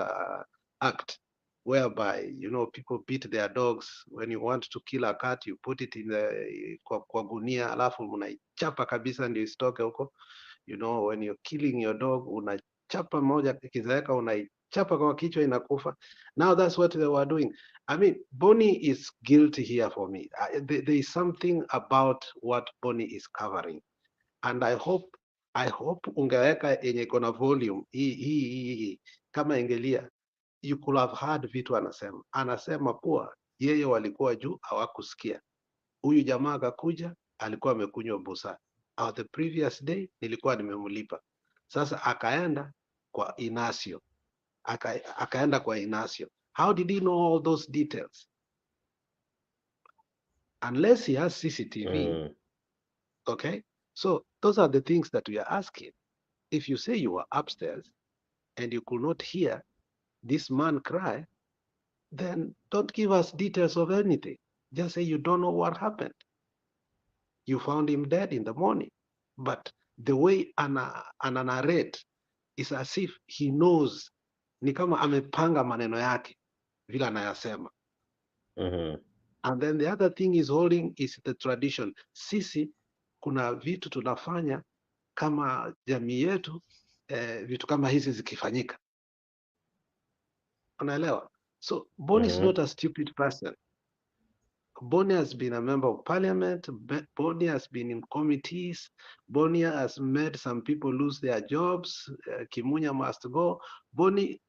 Act, whereby, you know, people beat their dogs. When you want to kill a cat, you put it in the kwa gunia, alafu unaichapa kabisa ndio isitoke huko. You know, when you're killing your dog, unachapa moja kizaeka, unaichapa kwa kichwa inakufa. Now that's what they were doing. I mean, Boni is guilty here for me. There is something about what Boni is covering. And I hope ungeweka yenye kona volume hii kama ingelia, you could have heard vitu anasema kuwa yeye walikuwa juu hawakusikia. Huyu jamaa akakuja alikuwa amekunywa busa. The previous day nilikuwa nimemlipa. Sasa akaenda kwa Inacio. Akaenda kwa Inacio. How did he know all those details? Unless he has CCTV. Okay? So those are the things that we are asking. If you say you were upstairs and you could not hear this man cry, then don't give us details of anything. Just say you don't know what happened. You found him dead in the morning. But the way ana narrate is as if he knows, ni kama amepanga maneno yake vile anayasema. And then the other thing is holding is the tradition. Sisi kuna vitu tunafanya kama jamii yetu, vitu kama hizi zikifanyika. Unaelewa? So Boni is not a stupid person. Boni has been a member of parliament. Boni has been in committees. Boni has made some people lose their jobs. Kimunya must go. Boni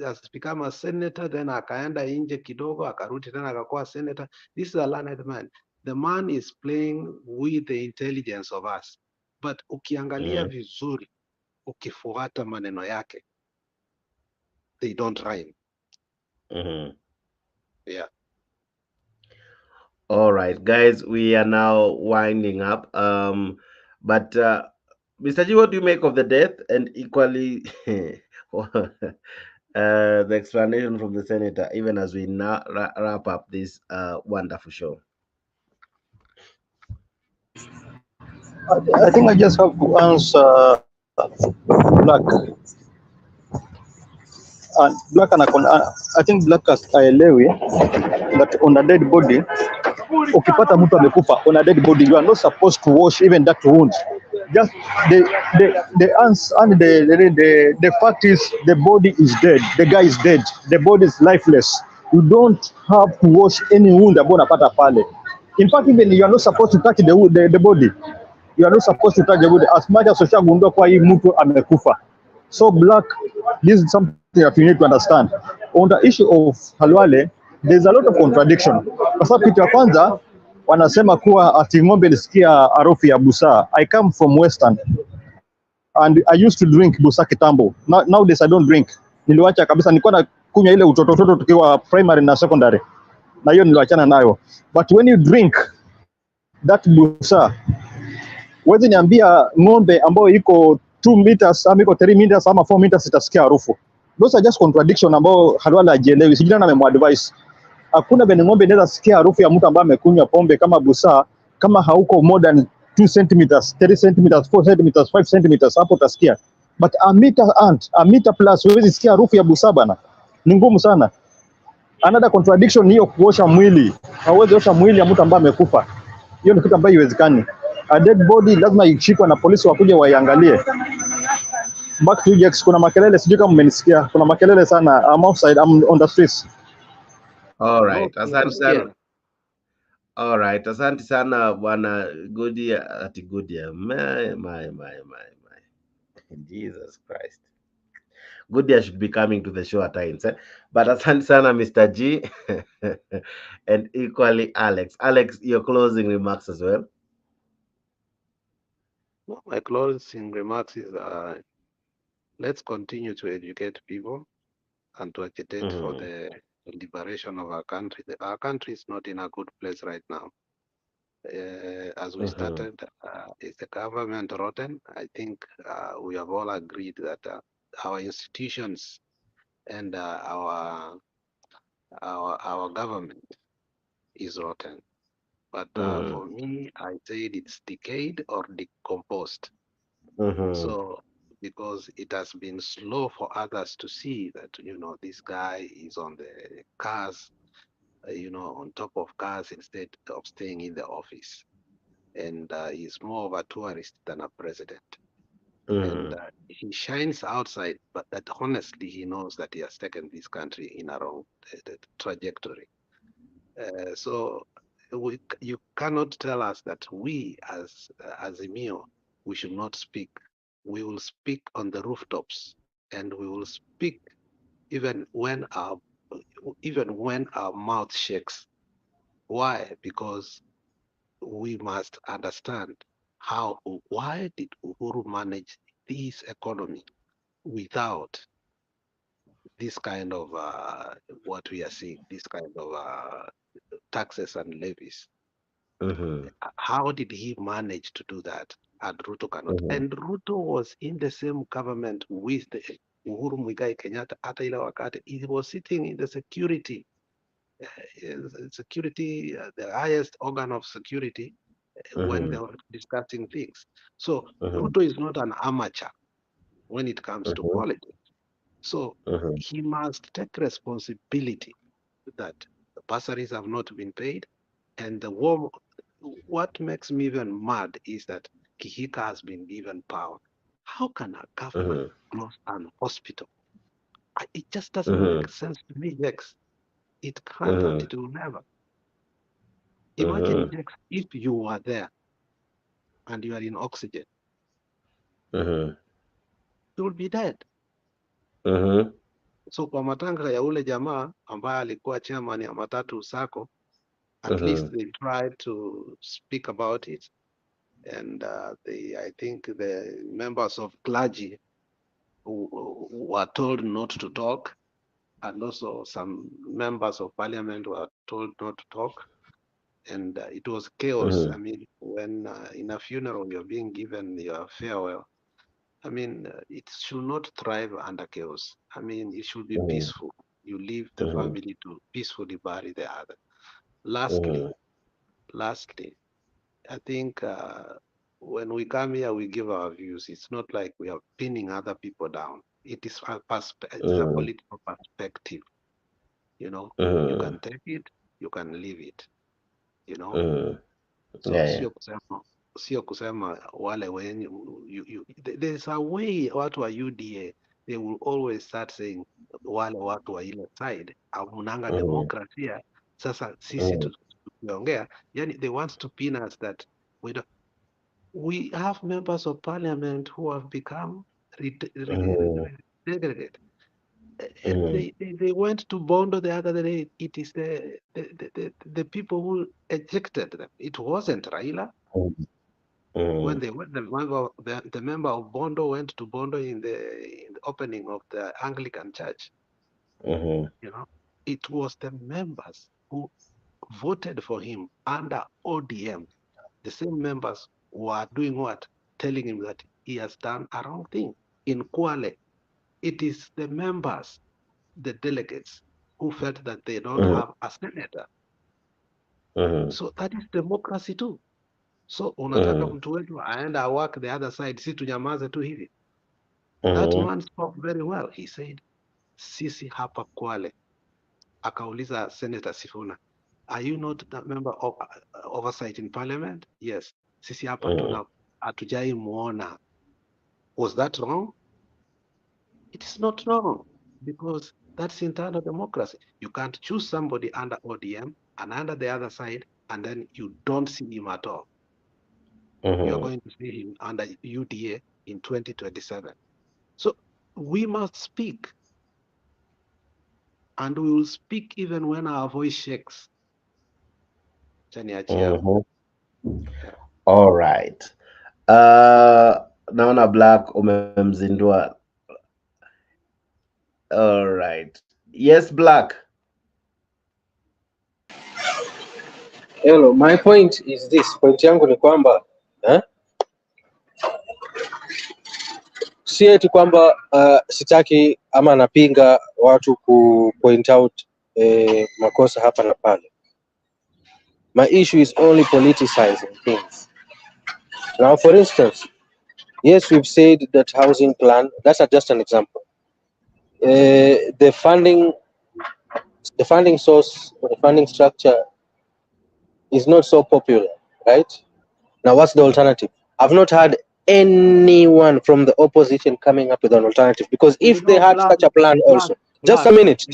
has become a senator, then akaenda nje kidogo, akarudi tena akakuwa senator. This is a learned man. The man is playing with the intelligence of us. But ukiangalia vizuri, ukifuata maneno yake, they don't rhyme. Yeah. All right, guys, we are now winding up. But Mr. G, what do you make of the death and equally the explanation from the senator, even as we now wrap up this wonderful show? I think I just have to answer Black. Black I think Black aelewi that on a dead body, ukipata mtu amekufa on a dead body, you are not supposed to wash even that wound. Just the fact is the body is dead, the guy is dead, the body is lifeless. You don't have to wash any wound ambao unapata pale. In fact, even you are not supposed to touch the body. You are not supposed to touch the body as much as ushagundua kwa hii mtu amekufa. So Black, this is something that you need to understand. On the issue of Halwale, there's a lot of contradiction. Kwa sababu kitu ya kwanza wanasema kuwa ati ng'ombe ilisikia harufu ya busaa. I come from Western and I used to drink busaa kitambo. Nowadays I don't drink. Niliwacha kabisa, nilikuwa na kunywa ile utoto tukiwa primary na secondary. Na hiyo niliachana nayo. But when you drink that busaa, huwezi niambia ng'ombe ambayo iko 2 meters ama iko 3 meters ama 4 meters itasikia harufu. Those are just contradiction ambao Halwale hajielewi. Sijui na amemwadvise. Hakuna vile ng'ombe inaweza sikia harufu ya mtu ambaye amekunywa pombe kama busaa kama hauko more than 2 centimeters, 3 centimeters, 4 centimeters, 5 centimeters, hapo utasikia. But a meter plus huwezi sikia harufu ya busaa bana. Ni ngumu sana. Another contradiction hiyo, kuosha mwili. Hauwezi osha mwili ya mtu ambaye amekufa. Hiyo ni kitu ambayo haiwezekani. A dead body lazima ishikwe na polisi wakuje waiangalie. Back to Jax, kuna makelele, sijui kama mmenisikia. Kuna makelele sana. I'm outside, I'm on the streets. All right, asante sana. All right, asante sana bwana Godia, ati Godia. My. Jesus Christ. Godia should be coming to the show at times, eh? But asante sana Mr. G and equally Alex. Alex, your closing remarks as well. Well, my closing remarks is let's continue to educate people and to agitate for the liberation of our country. Our country is not in a good place right now. As we started, is the government rotten? I think we have all agreed that our institutions and our government is rotten. But for me, I said it's decayed or decomposed. So because it has been slow for others to see that, this guy is on the cars, on top of cars instead of staying in the office. And he's more of a tourist than a president. And he shines outside, but that honestly, he knows that he has taken this country in a wrong trajectory. So you cannot tell us that we as Azimio, we should not speak. We will speak on the rooftops, and we will speak even when our mouth shakes. Why? Because we must understand why did Uhuru manage this economy without this kind of what we are seeing, this kind of taxes and levies. How did he manage to do that? And Ruto cannot. And Ruto was in the same government with the Uhuru Muigai Kenyatta hata ile wakati. He was sitting in the security, the highest organ of security when they were discussing things. So Ruto is not an amateur when it comes to politics. So he must take responsibility that the bursaries have not been paid. And what makes me even mad is that Kihika has been given power. How can a government close an hospital? It just doesn't make sense to me, Jex. It can't and it will never. Imagine, Jex, if you were there and you are in oxygen, you will be dead. So kwa matanga ya ule jamaa ambaye alikuwa chairman ya Matatu Sacco, at least they tried to speak about it. And I think the members of clergy who were told not to talk, and also some members of parliament were told not to talk. And it was chaos. I mean, when in a funeral you're being given your farewell, I mean, it should not thrive under chaos. I mean, it should be peaceful. You leave the family to peacefully bury the other. Lastly, I think when we come here, we give our views. It's not like we are pinning other people down. It is it's a political perspective. You know, you can take it, you can leave it. You know, so sio kusema wale wenye there's a way watu wa UDA they will always start saying wale watu wa ile side hamunanga demokrasia. Sasa sisi tukiongea, yani they want to pin us that we have members of parliament who have become segregated. They went to Bondo the other day. It is the people who ejected them. It wasn't Raila. When they went, the member of Bondo went to Bondo in the opening of the Anglican church. You know, it was the members who voted for him under ODM. The same members who are doing what? Telling him that he has done a wrong thing. In Kwale, it is the members, the delegates, who felt that they don't have a senator. So that is democracy too. So unataka mtu wetu aenda work the other side, si tunyamaze tu hivi. That man spoke very well. He said, sisi hapa Kwale. Akauliza Senator Sifuna, are you not a member of oversight in parliament? Yes. Sisi hapa tuna hatujai muona. Was that wrong? It is not wrong, because that's internal democracy. You can't choose somebody under ODM and under the other side, and then you don't see him at all. You are going to see him under UDA in 2027. So we must speak. And we will speak even when our voice shakes. All right. Naona Black umemzindua. All right. Yes, Black. Hello, my point is this. Point yangu ni kwamba si eti kwamba sitaki ama napinga watu ku point out makosa hapa na pale. My issue is only politicizing things. Now, for instance, yes, we've said that housing plan, that's just an example. The funding source, or the funding structure is not so popular, right? Now, what's the alternative? I've not had anyone from the opposition coming up with an alternative, because if they had such a plan also, just a minute,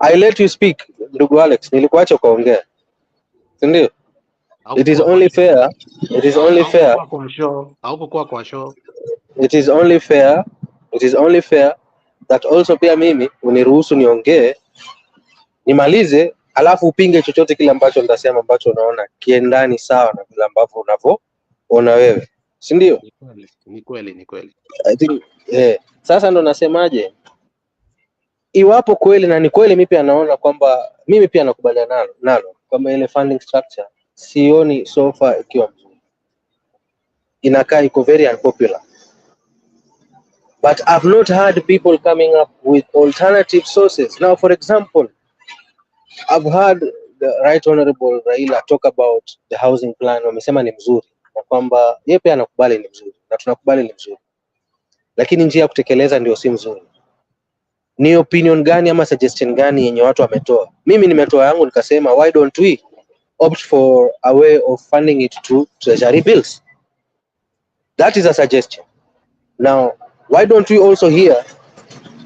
I let you speak, ndugu Alex, nilikuacha kuongea. Sindio? It is only fair. It is only fair that also pia mimi uniruhusu niongee, nimalize, alafu upinge chochote kile ambacho nitasema ambacho unaona kiendani sawa na vile ambavyo unavyoona wewe. Si ndio? Ni kweli. I think sasa ndo nasemaje? Iwapo kweli na ni kweli, mimi pia naona kwamba mimi pia nakubaliana nalo kwamba ile funding structure sioni so far ikiwa mzuri. Inakaa iko very unpopular. But I've not had people coming up with alternative sources. Now, for example, I've heard the Right Honorable Raila talk about the housing plan. Wamesema ni mzuri na kwamba yeye pia anakubali ni mzuri na tunakubali ni mzuri, lakini njia ya kutekeleza ndio si mzuri. Ni opinion gani ama suggestion gani yenye watu wametoa? Mimi nimetoa yangu nikasema, why don't we opt for a way of funding it through treasury bills? That is a suggestion. Now, why don't we also hear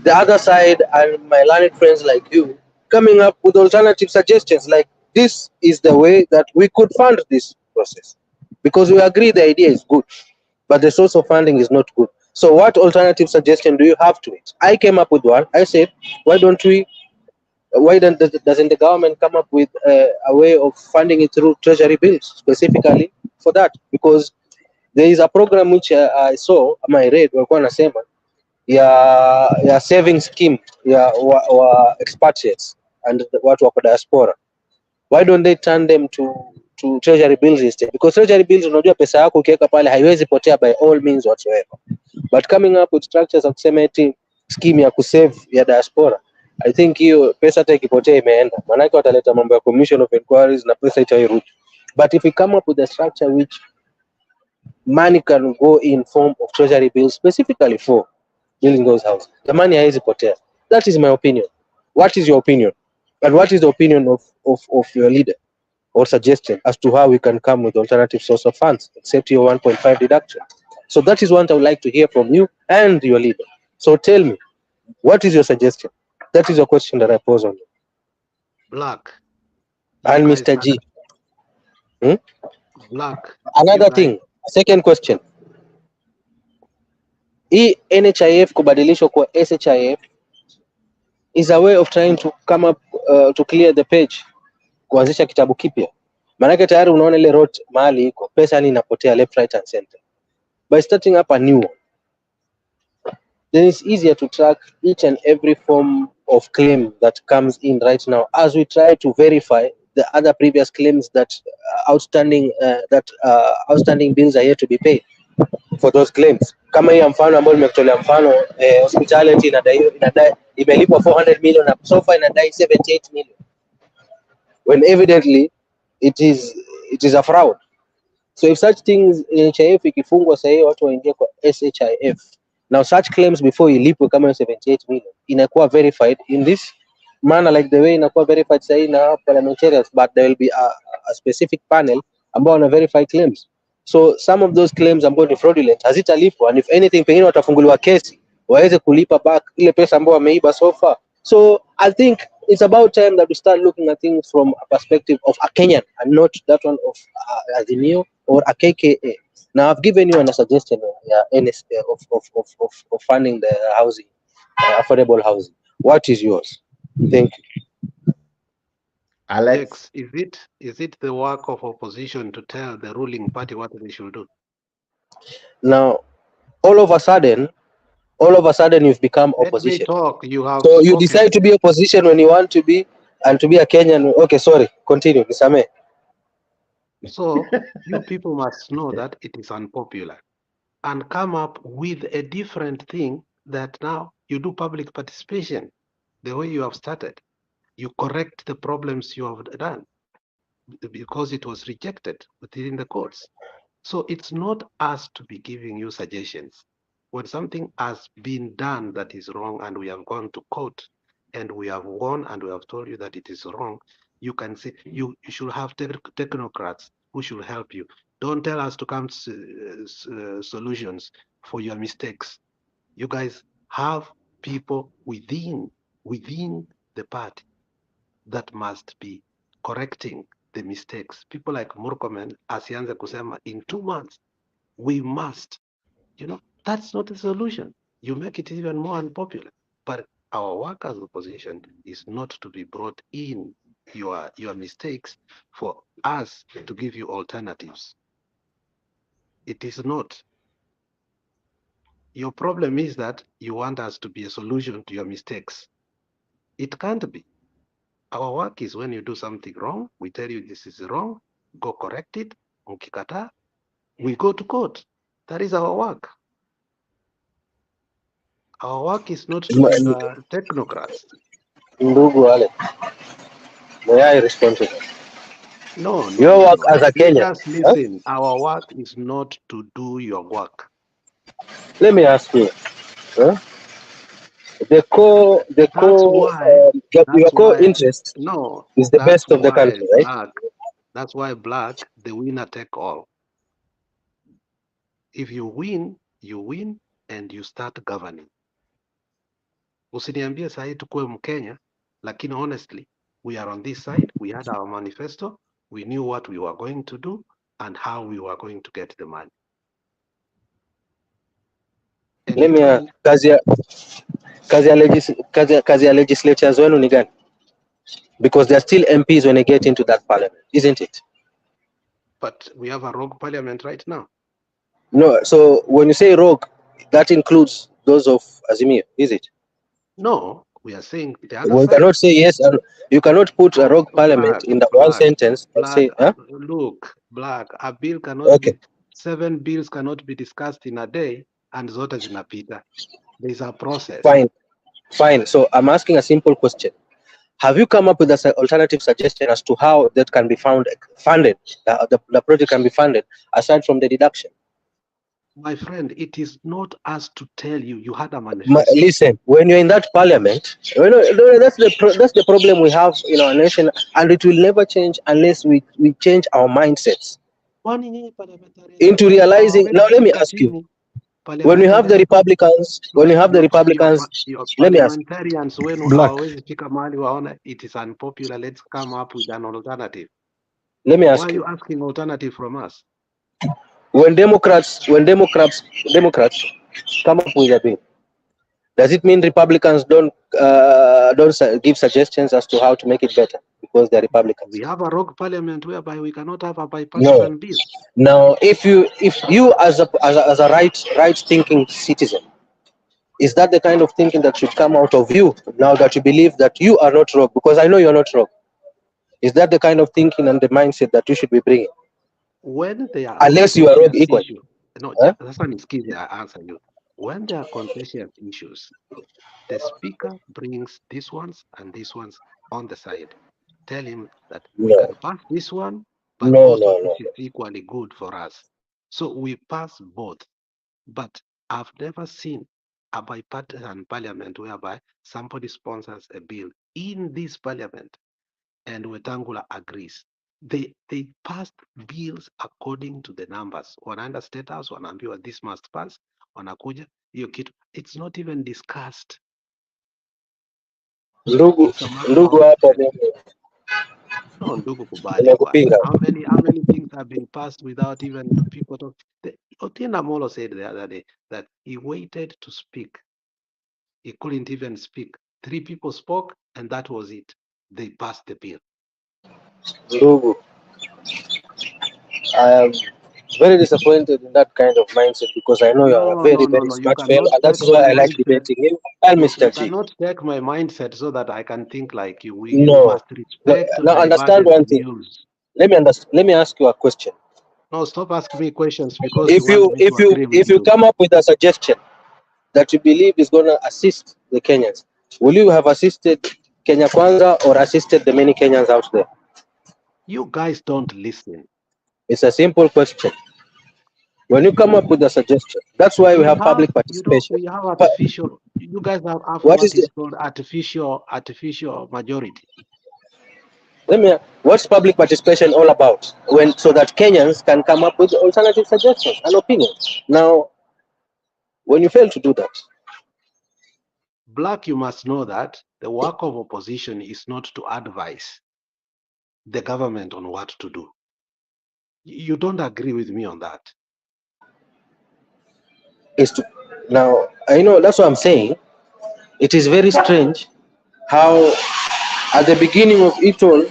the other side and my learned friends like you coming up with alternative suggestions, like this is the way that we could fund this process, because we agree the idea is good, but the source of funding is not good. So what alternative suggestion do you have to it? I came up with one. I said, why doesn't the government come up with a way of funding it through treasury bills specifically for that? Because there is a program which I saw, I read, walikuwa nasema ya saving scheme ya expatriates and watu wako diaspora. Why don't they turn them to treasury bills instead? Because treasury bills, unajua pesa yako ukiweka pale haiwezi potea by all means whatsoever. But coming up with structures of kusema eti scheme ya kusave ya diaspora, I think hiyo pesa hata ikipotea imeenda. Maana wataleta mambo ya commission of inquiries na pesa itairudi. But if we come up with a structure which money can go in form of treasury bills specifically for building those houses, the money haizi potea. That is my opinion. What is your opinion? And what is the opinion of your leader or suggestion as to how we can come with alternative source of funds, except your 1.5 deduction? So that is what I would like to hear from you and your leader. So tell me, what is your suggestion? That is a question that I pose on you. Black. And Mr. G. Black. Another thing, second question. Hii NHIF kubadilishwa kwa SHIF is a way of trying to come up to clear the page, kuanzisha kitabu kipya. Maanake tayari unaona ile road mahali iko, pesa ni inapotea left, right and center. By starting up a new one, then it's easier to track each and every form of claim that comes in right now, as we try to verify the other previous claims that outstanding bills are yet to be paid for those claims. Kama hii mfano ambao nimekutolea mfano, hospitality inadai imelipwa 400 million na so far inadai 78 million, when evidently it is a fraud. So if such things NHIF ikifungwa sasa, watu waingie kwa SHIF. Now such claims before ilipwe kama 78 million inakuwa verified in this manner, like the way inakuwa verified sasa na parliamentarians, but there will be a specific panel ambao wana verify claims. So some of those claims ambao ni fraudulent hazitalipwa, and if anything pengine watafunguliwa kesi waweze kulipa back ile pesa ambao wameiba so far. So I think it's about time that we start looking at things from a perspective of a Kenyan and not that one of Azimio or a KKA. Now I've given you a suggestion of funding the housing, affordable housing. What is yours? Thank you. Alex, is it the work of opposition to tell the ruling party what they should do? Now, all of a sudden you've become opposition. Let me talk. You have so spoken. You decide to be opposition when you want to be, and to be a Kenyan. Okay, sorry. Continue, Nisame. So you people must know that it is unpopular, and come up with a different thing that now you do public participation the way you have started. You correct the problems you have done because it was rejected within the courts. So it's not us to be giving you suggestions. When something has been done that is wrong and we have gone to court and we have won and we have told you that it is wrong, you can say you should have technocrats who should help you. Don't tell us to come to solutions for your mistakes. You guys have people within the party that must be correcting the mistakes. People like Murkomen asianze kusema in 2 months we must, that's not the solution. You make it even more unpopular. But our work as opposition is not to be brought in your mistakes for us to give you alternatives. It is not. Your problem is that you want us to be a solution to your mistakes. It can't be. Our work is when you do something wrong, we tell you this is wrong, go correct it. Ukikata, we go to court. That is our work. Our work is not to be technocrats. Ndugu Alex, may I respond to that? No. Your work as a Kenyan. Just listen. Huh? Our work is not to do your work. Let me ask you. The core interest is the best of the country, right? That's why Black, the winner take all. If you win and you start governing. Usiniambie sahi tukue Mkenya, lakini honestly, we are on this side. We had our manifesto. We knew what we were going to do and how we were going to get the money. And let me ask, kazi ya legislatures wenu ni gani? Because they are still MPs when they get into that parliament, isn't it? But we have a rogue parliament right now. No, so when you say rogue, that includes those of Azimio, is it? No, we are saying the other side. Cannot say yes. You cannot put a rogue parliament in the one sentence and say, huh? Look, Black, a bill cannot be, 7 bills cannot be discussed in a day and zote zinapita. There's a process. Fine. So I'm asking a simple question. Have you come up with an alternative suggestion as to how that can be funded? The project can be funded aside from the deduction. My friend, it is not us to tell you. You had a manifesto. Listen, when you're in that parliament, that's the problem we have in our nation, and it will never change unless we change our mindsets into realizing. Now, let me ask you: when we have the Republicans, your let me ask. parliamentarians when Black. hawawezi fika mahali waona it is unpopular, let's come up with an alternative. Let me Why ask are you: you asking alternative from us? when Democrats come up with a bill, does it mean Republicans don't give suggestions as to how to make it better because they're Republicans? We have a rogue parliament whereby we cannot have a No. bipartisan bill. Now, if you as a right thinking citizen, is that the kind of thinking that should come out of you now that you believe that you are not rogue? Because I know you're not rogue. Is that the kind of thinking and the mindset that you should be bringing? When they are Unless you are rogue contentious equally. issues, no, Huh? that's an excuse. I answer you. When there are contentious issues, the speaker brings these ones and these ones on the side. Tell him that we No, can pass this one, but no, also no, this no. is equally good for us. So we pass both. But I've never seen a bipartisan parliament whereby somebody sponsors a bill in this parliament and Wetangula agrees. They passed bills according to the numbers. Wanaenda state house, wanaambiwa this must pass, wanakuja hiyo kitu. It's not even discussed. Ndugu, It's a matter ndugu of hapa mimi no ndugu kubali bwana. nimekupinga. How many things have been passed without even people talk? Otienda Molo said the other day that he waited to speak. He couldn't even speak. 3 people spoke and that was it. They passed the bill. Ndugu, I am very disappointed in that kind of mindset because I know you are a No, very, no, no, very no. You smart fellow, cannot and that's take my why I like mindset. debating you and You Mr. G. cannot take my mindset so that I can think like you. You No. must respect Now understand divergent one thing. views. Let me ask you a question. No, stop asking me questions because you want me to If agree with you you. come up with a suggestion that you believe is gonna assist the Kenyans, will you have assisted Kenya Kwanza or assisted the many Kenyans out there? You guys don't listen. It's a simple question. When you come up with a suggestion, that's why we have public participation. We have But artificial. You guys have what is what the is called artificial majority. what's public participation all about? When so that Kenyans can come up with alternative suggestions and opinions. Now, when you fail to do that, Black, you must know that the work of opposition is not to advise the government on what to do. You don't agree with me on that. is to now I know that's what I'm saying. It is very strange how at the beginning of it all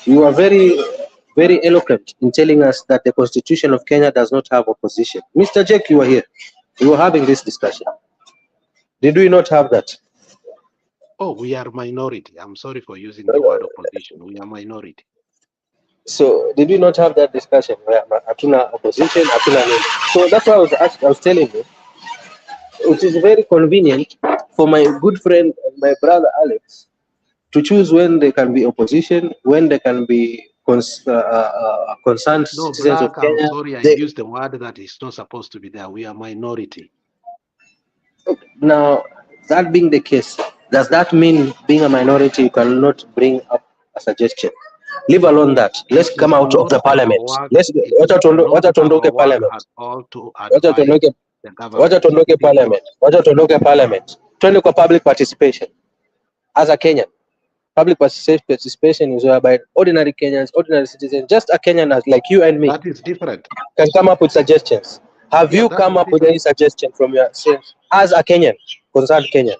you are very eloquent in telling us that the constitution of Kenya does not have opposition. Mr. Jake, you were here. We were having this discussion. Did we not have that? Oh, we are minority. I'm sorry for using the word opposition. We are minority. So did we not have that discussion where hatuna opposition, hatuna nini? So that's why I was telling you, it is very convenient for my good friend and my brother Alex to choose when they can be opposition, when they can be concerned No, citizens of Black, I'm Kenya. sorry. I used the word that is not supposed to be there. We are minority. Now, that being the case, does that mean being a minority you cannot bring up a suggestion? Leave alone that. Let's It come is out of not the our parliament. work. Let's It is not wacha our tuondoke work parliament. at all to Wacha advise tuondoke the wacha government. tuondoke parliament. Wacha tuondoke parliament. Twende kwa public participation. As a Kenyan, public participation is whereby ordinary Kenyans, ordinary citizens, just a Kenyan like you and me, That is different. can come up with suggestions. Have Yeah, you that come is up with different. any suggestion from yourself as a Kenyan, concerned Kenyan?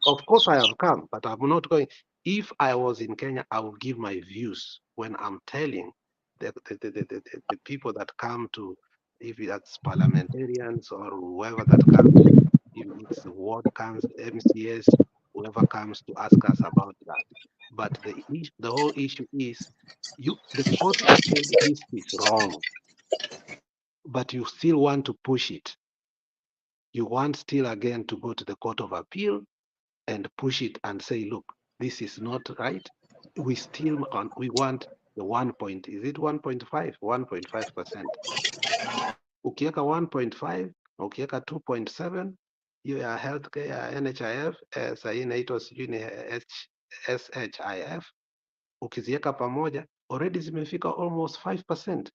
Of course, I have come, but I'm not going. If I was in Kenya, I would give my views when I'm telling the people that come to, if that's parliamentarians or whoever that comes, if it's the ward council, MCS, whoever comes to ask us about that. But the whole issue is, the court has said this is wrong, but you still want to push it. You want still again to go to the court of appeal and push it and say, look, this is not right, we still we want the 1.5? 1.5%. Ukiweka 1.5, ukiweka 2.7, hiyo ya healthcare NHIF, sasa hii inaitwa sijui ni SHIF, ukiziweka pamoja already zimefika almost 5%.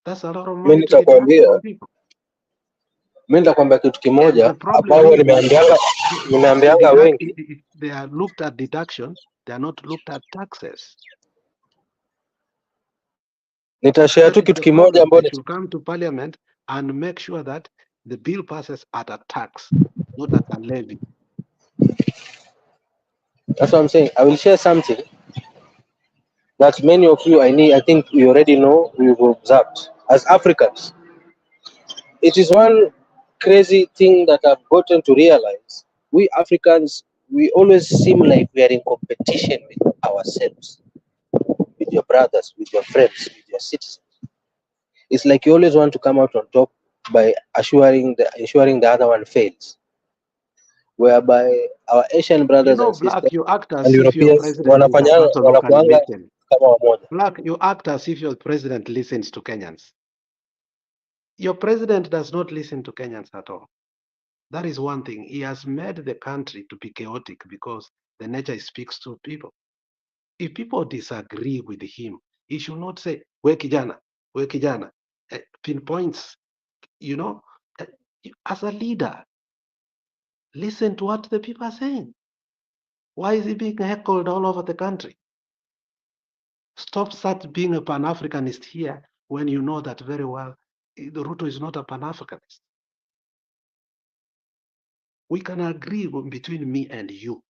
That's a lot of money to deduct from people. Mimi nitakwambia kitu kimoja ambao nimeambianga wengi, they are looked at deduction, they are not looked at taxes. Nitashare tu kitu kimoja ambao should come to parliament and make sure that the bill passes at a tax, not at a levy. That's what I'm saying. I will share something that many of you, I think you already know, we've observed as Africans. It is one crazy thing that I've gotten to realize. We Africans, we always seem like we are in competition with ourselves, with your brothers, with your friends, with your citizens. It's like you always want to come out on top by ensuring the other one fails. Whereby our Asian brothers and sisters and Europeans wanakuanga kama wamoja. Black, you act as if your president listens to Kenyans. Your president does not listen to Kenyans at all. That is one thing. He has made the country to be chaotic because the nature speaks to people. If people disagree with him, he should not say, we kijana, pinpoints, you know, as a leader, listen to what the people are saying. Why is he being heckled all over the country? Stop being a Pan-Africanist here when you know that very well the Ruto is not a Pan-Africanist. We can agree between me and you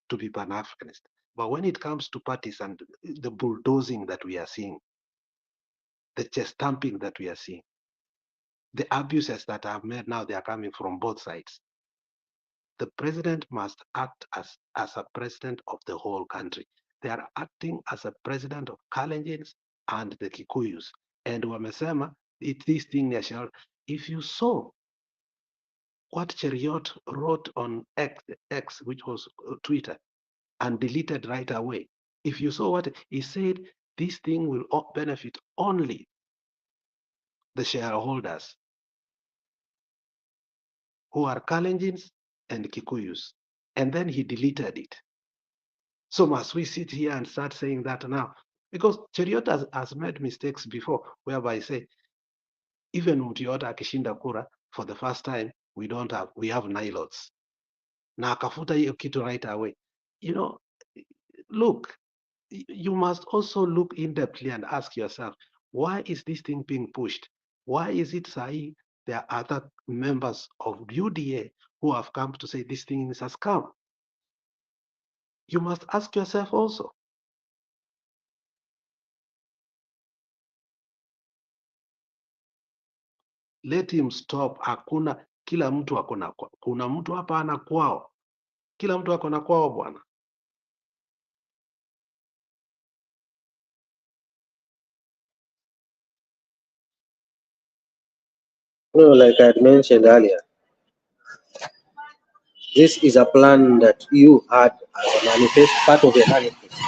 to be Pan-Africanist. But when it comes to parties and the bulldozing that we are seeing, the chest stamping that we are seeing, the abuses that are made now, they are coming from both sides. The president must act as a president of the whole country. They are acting as a president of Kalenjins and the Kikuyus. And wamesema, this thing, if you saw what Cheriot wrote on X, which was Twitter, and deleted right away. If you saw what he said, this thing will benefit only the shareholders who are Kalenjins and Kikuyus. And then he deleted it. So must we sit here and start saying that now? Because Cheriot has made mistakes before, whereby say, even Mutiota akishinda kura for the first time, we have Nilots. Na akafuta hiyo kitu right away. You know, look, you must also look in-depthly and ask yourself, why is this thing being pushed? Why is it saying there are other members of UDA who have come to say this thing is a scam? You must ask yourself also. Let him stop. Hakuna, kila mtu akona, kuna mtu hapa ana kwao. Kila mtu akona kwao bwana. No, like I had mentioned earlier, this is a plan that you had as a manifest, part of a manifest.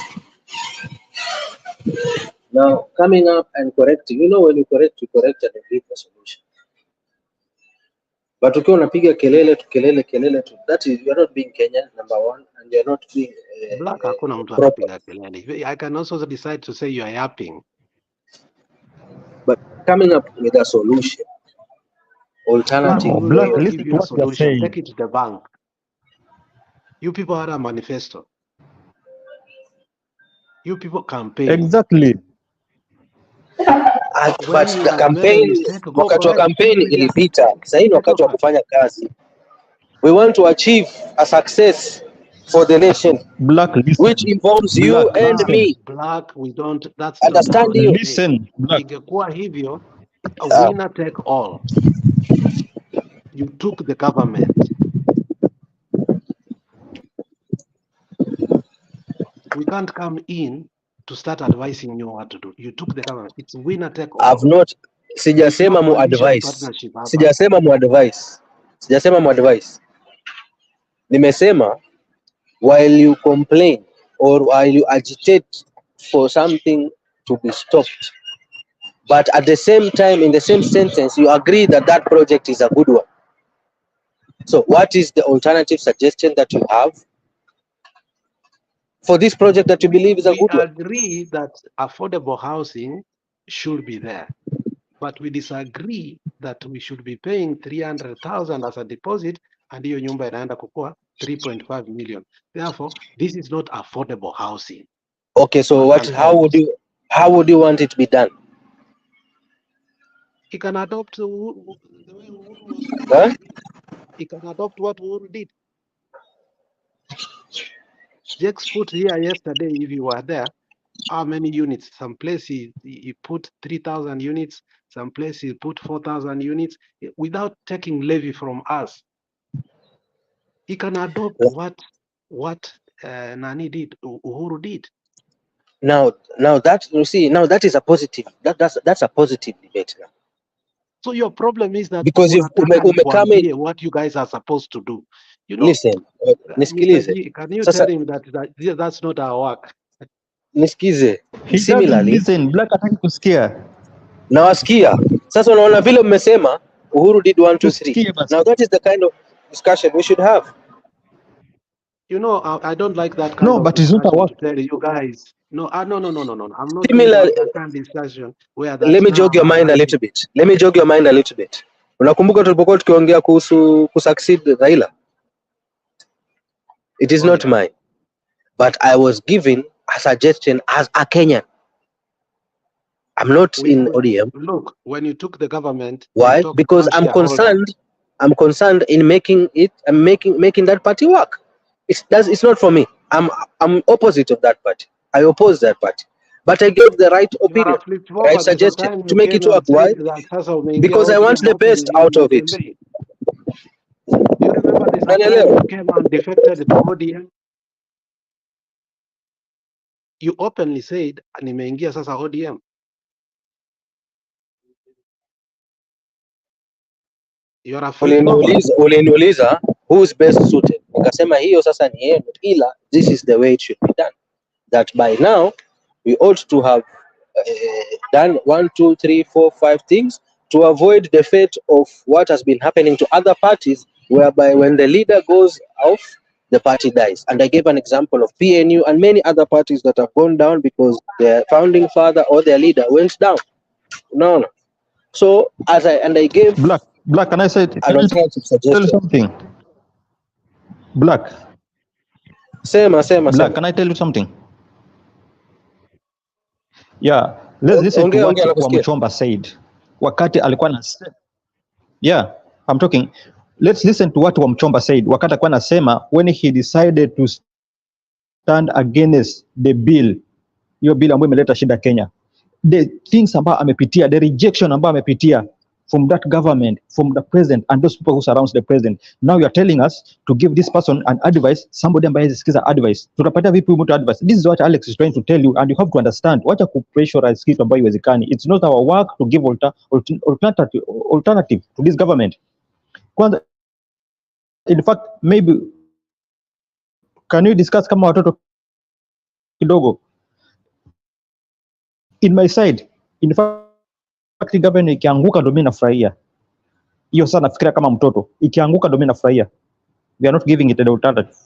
Now, coming up and correcting, you know, when you correct and give a solution. But ukiwa unapiga kelele tu, that is, you are not being Kenyan, number one, and you are not being Black, hakuna mtu anapiga kelele. I can also decide to say you are yapping. But coming up with a solution, alternative. Black, listen to what you are saying. Take it to the bank. You people had a manifesto. You people campaign. Exactly. But the campaign, wakati wa campaign ilipita. Sasa hii wakati wa kufanya kazi. We want to achieve a success for the nation, Black, listen. which involves Black, you and listen. me. Black, we don't. That's understand not you. Listen, Black. Ingekuwa hivyo, a winner take all. You took the government. We can't come in to start advising you what to do. You took the government. It's winner take all. I've not. Sijasema mu advice. Sijasema mu advice. Nimesema while you complain or while you agitate for something to be stopped, but at the same time, in the same sentence, you agree that that project is a good one. So what is the alternative suggestion that you have for this project that you believe is a We good one? agree that affordable housing should be there, but we disagree that we should be paying 300,000 as a deposit and hiyo nyumba inaenda kukua 3.5 million. Therefore, this is not affordable housing. Okay, so how would you want it to be done? He can adopt the way Uhuru was doing. Huh? He can adopt what Uhuru did. Jake's put here yesterday, if you were there, how many units? Some place he put 3,000 units, some place he put 4,000 units without taking levy from us. He can adopt what Nani did, Uhuru did. Now that you see, now that is a positive. That's a positive debate now. So your problem is that Because if nikwambie what you guys are supposed to do. You know, listen, Mr. nisikilize. G, can you Sasa tell him that's not our work? nisikize. He doesn't listen. Black hataki kusikia. Nawasikia. Sasa unaona vile mmesema Uhuru did 1 2 3. Tusikie basi. Now that is the kind of discussion we should have. You know, I don't like that kind No, of but it's not a discussion work. to tell you guys. No, no. I'm not going to Similar, have that kind of discussion where let me jog your mind a little bit. Let me jog your mind a little bit. Unakumbuka tulipokuwa tukiongea kuhusu kusucceed Raila? It is not mine. But I was given a suggestion as a Kenyan. I'm not in ODM. Look, when you took the government, Why? Because I'm concerned in making it and making that party work. It's not for me. I'm opposite of that party. I oppose that party. But I gave the right opinion, right suggestion to make it work. Why? Because I want the best out of it. Do you remember there's a time you came and defected to ODM? You openly said, nimeingia sasa ODM. Uliniuliza who's best suited. Nikasema hiyo sasa ni yenu, ila this is the way it should be done. That by now we ought to have done 1 2 3 4 5 things to avoid the fate of what has been happening to other parties, whereby when the leader goes off, the party dies. And I gave an example of PNU and many other parties that have gone down because their founding father or their leader went down. No. So I gave Black, can I say an alternative suggestion? Tell you something. Black. Black, can I tell you something? Yeah, let's listen to what Wamchomba said. Wakati alikuwa na Yeah, I'm talking. Let's listen to what Wamchomba said. Wakati alikuwa anasema when he decided to stand against the bill, hiyo bill ambayo imeleta shida Kenya. The things ambayo amepitia, the rejection ambayo amepitia from that government, from the president and those people who surrounds the president. Now you are telling us to give this person an advice, somebody ambaye sikiza advice. Tutapatia vipi mtu advice? This is what Alex is trying to tell you and you have to understand. Wacha kupressurize kitu ambayo iwezekani. It's not our work to give alternative to this government. Kwanza, in fact, maybe can you discuss kama watoto kidogo? In my side, in fact, government ikianguka ndo mimi nafurahia. Hiyo sana nafikiria kama mtoto. Ikianguka ndo mimi nafurahia. We are not giving it an alternative.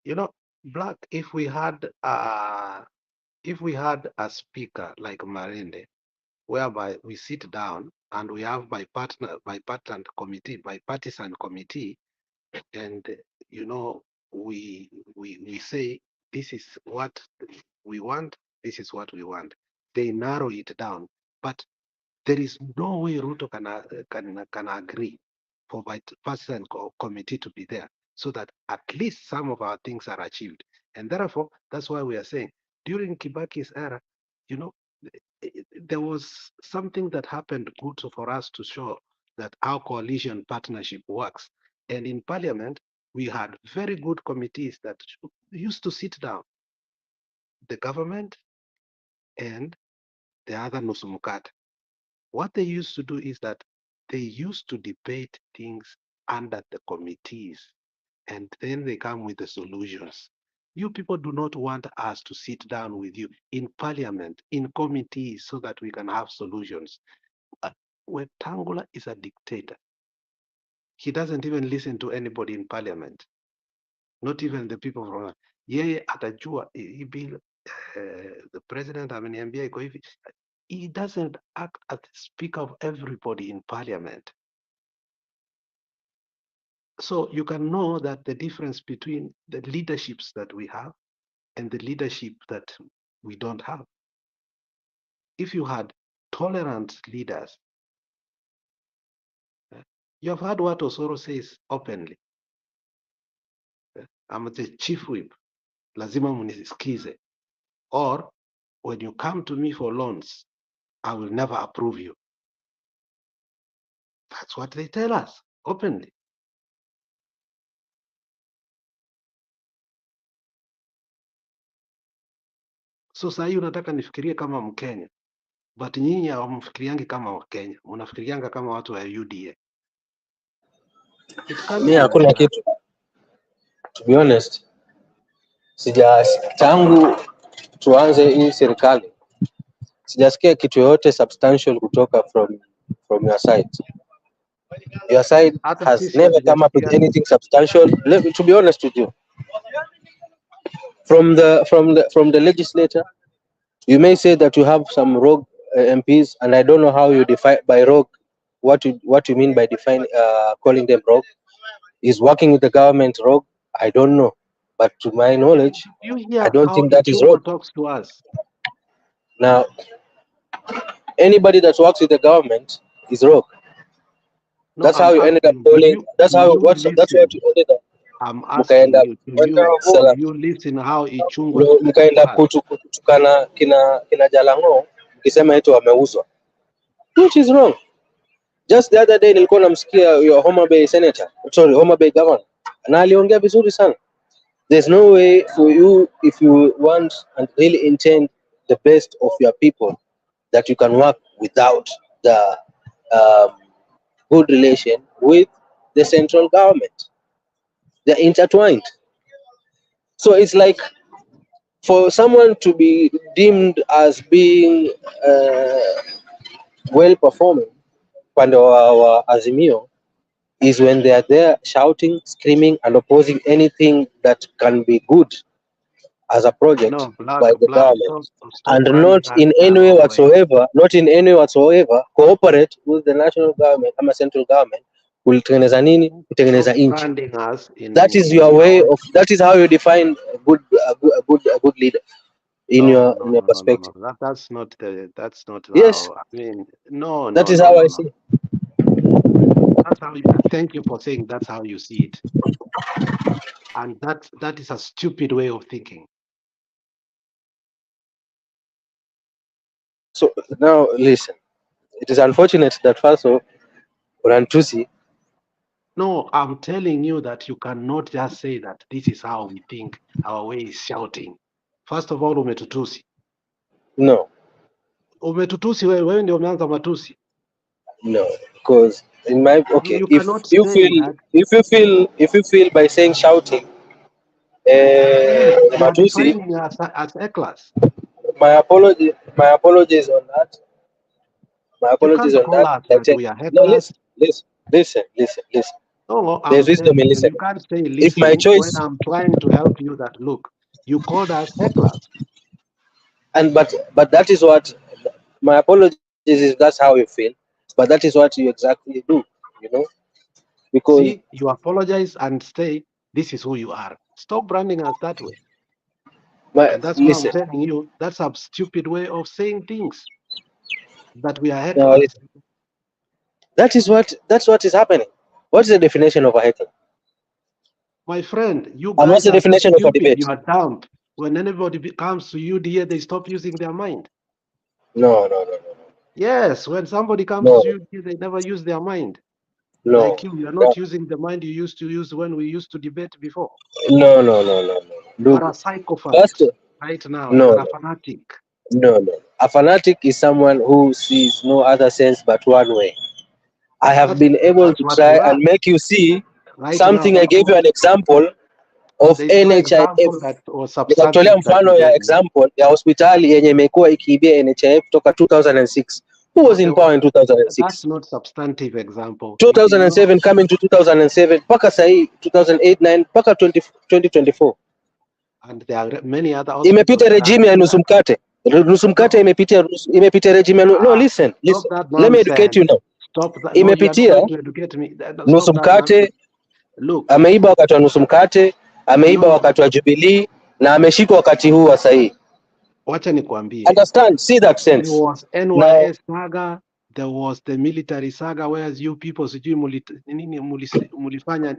You know, Black, if we had a speaker like Marinde, whereby we sit down and we have bipartisan committee, and you know, we say this is what we want, this is what we want. They narrow it down, but there is no way Ruto can agree for bipartisan committee to be there, so that at least some of our things are achieved. And therefore, that's why we are saying during Kibaki's era, you know, there was something that happened good for us to show that our coalition partnership works. And in parliament, we had very good committees that used to sit down, the government and the other nusu mkate. What they used to do is that they used to debate things under the committees, and then they come with the solutions. You people do not want us to sit down with you in parliament, in committees, so that we can have solutions. Wetangula is a dictator. He doesn't even listen to anybody in parliament, not even the people from yeye atajua hii bill the president ameniambia iko hivi. He doesn't act as the speaker of everybody in parliament. So you can know that the difference between the leaderships that we have and the leadership that we don't have. If you had tolerant leaders, you have heard what Osoro says openly. I'm the chief whip, lazima munisikize. Or when you come to me for loans, I will never approve you. That's what they tell us openly. So saa hii unataka nifikirie kama Mkenya, but nyinyi hamfikiriangi kama Wakenya, mnafikirianga kama watu wa UDA. It can't Mi be hakuna like that. kitu, to be honest, tangu tuanze hii serikali sijasikia kitu yoyote substantial kutoka from your side. Your side Hata has sisi never come up with hatujasikia. anything substantial. To be honest with you, from the legislator, you may say that you have some rogue MPs, and I don't know how you define by rogue. What you mean by calling them rogue? Is working with the government rogue? I don't know, but to my knowledge, You I hear don't how think that is Ichungwa rogue. talks to us. Now, anybody that works with the government is rogue. No, That's how I'm you ended up asking, calling. That's do how. you That's what listen? you ended up. I'm Mukaenda asking you, do you listen how Ichungwa speaks to mukaenda us? kutukana kina Jalango ukisema eti wameuzwa, which is wrong. Just the other day nilikuwa namsikia your Homa Bay senator, sorry, Homa Bay governor, na aliongea vizuri sana. There's no way for you, if you want and really intend the best of your people, that you can work without the good relation with the central government. They're intertwined. So it's like for someone to be deemed as being well performing upande wa Azimio is when they are there shouting, screaming, and opposing anything that can be good as a project No, by the blood, government, stop and running not us in the any way wrong way. whatsoever cooperate with the national government ama central government kutengeneza nini, kutengeneza Stop nchi. branding us That is in your your way own. of. That is how you define a good leader in No, your perspective. That's not the. That's not Yes, how. I mean, no, that no, is no, how no, I no. see. That's how. Thank you for saying that's how you see it, and that is a stupid way of thinking. So now listen. It is unfortunate that first of Urantusi. No, I'm telling you that you cannot just say that this is how we think. Our way is shouting. First of all, umetutusi. No, Umetutusi wewe ndio umeanza matusi. no, because in my okay, You if cannot you say feel that. if you feel by saying shouting, Yes, you are Matusi, defining as a class. my apologies on that. My You apologies can't on call that. us I that take we are no, hecklers. listen. No, There's I'm wisdom telling in you, you listening. can't say If my listen when choice, I'm trying to help you that look, you called us hecklers. and but that is what my apologies is. That's how you feel, but that is what you exactly do. You know, because See, you apologize and say, this is who you are. Stop branding us that way. And that's why I'm listen. telling you, that's a stupid way of saying things, that we are Now, hecklers. that's what is happening. What's the definition of a heckle? My friend, you And what's guys the are so definition of a stupid. You debate? are dumb. When anybody comes to you, dear, they stop using their mind. No. Yes, when somebody comes No, to you, dear, they never use their mind. no, Like you are no, not using the mind you used to use when we used to debate before. no. You are Look, a psychopath first, right now. You no, are a fanatic. no. A fanatic is someone who sees no other sense but one way. I have been able That's to what try you and are. make you see Right now, something. I that's gave you what an example of there's no NHIF. example that was Nikatolea substantive that you mfano ya gave me. example ya hospitali yenye imekuwa ikiibia NHIF toka 2006. Who was But in power in that's 2006? not substantive example. 2007 coming to 2007 mpaka sahi 2008-9 mpaka 2024 And there are many other hospitals imepita that are regime ya nusu mkate. Nusu mkate imepita regime ya no, listen. stop that Let me educate nonsense. you now. Stop that. No, you are not Imepitia going to educate me. nusu Stop that nonsense. mkate, Look, ameiba wakati wa nusu mkate, ameiba no, wakati wa Jubilee na ameshikwa wakati huu wa sahi. wacha nikwambie. Understand? See that There sense. was Now, NYS saga, there was the military saga, whereas you people sijui mulifanya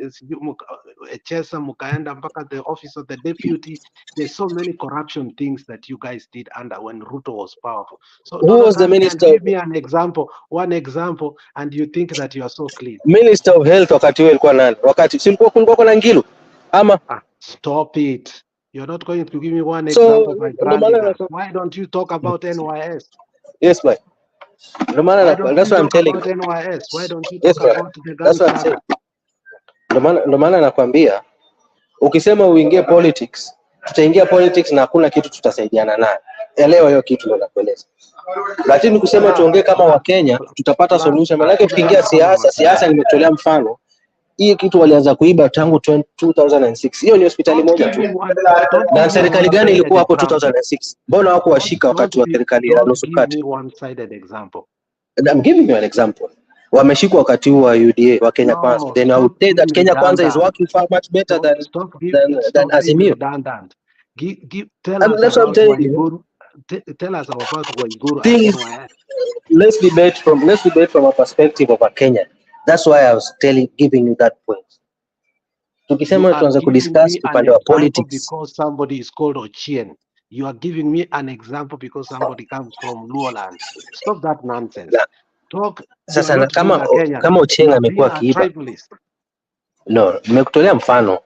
chesa mukaenda mpaka the office of the deputy. There's so many corruption things that you guys did under when Ruto was powerful. So who was the minister? give me an example, one example, and you think that you are so clean. Minister of Health wakati huo ilikuwa nani? Wakati si kulikuwa kuna Ngilu ama? Stop it. You're not going to give me one So, example by branding us. Why don't you talk about NYS? Yes, boy. Why don't That's you what I'm talk telling about you. NYS? Why don't you Yes, talk bro. about the gun That's what I'm saga? saying. Ndio maana nakwambia ukisema uingie politics, tutaingia politics na hakuna kitu tutasaidiana naye. Elewa hiyo kitu ndio nakueleza. Lakini kusema tuongee kama Wakenya tutapata solution. Maana tukiingia siasa nimetolea mfano. Hii kitu walianza kuiba tangu 2006. Hiyo ni hospitali moja tu. Na serikali gani ilikuwa hapo 2006? Mbona wako washika wakati wa serikali ya nusu mkate? Give me one-sided example. I'm giving you an example. Wameshikwa wakati wa UDA wa Kenya Kwanza. Then I would say that Kenya Kwanza is working far much better than Azimio. Redundant. Tell us about Waiguru. Tell us about Waiguru and NYS. Let's debate from a perspective of a Kenyan. That's why I was giving you that point. Tukisema tuanze kudiscuss upande wa politics because somebody is called Ochieng. You are giving me an example because somebody comes from Luoland. Stop that nonsense. Talk. Sasa kama Ochieng amekuwa akiiba. No, nimekutolea mfano.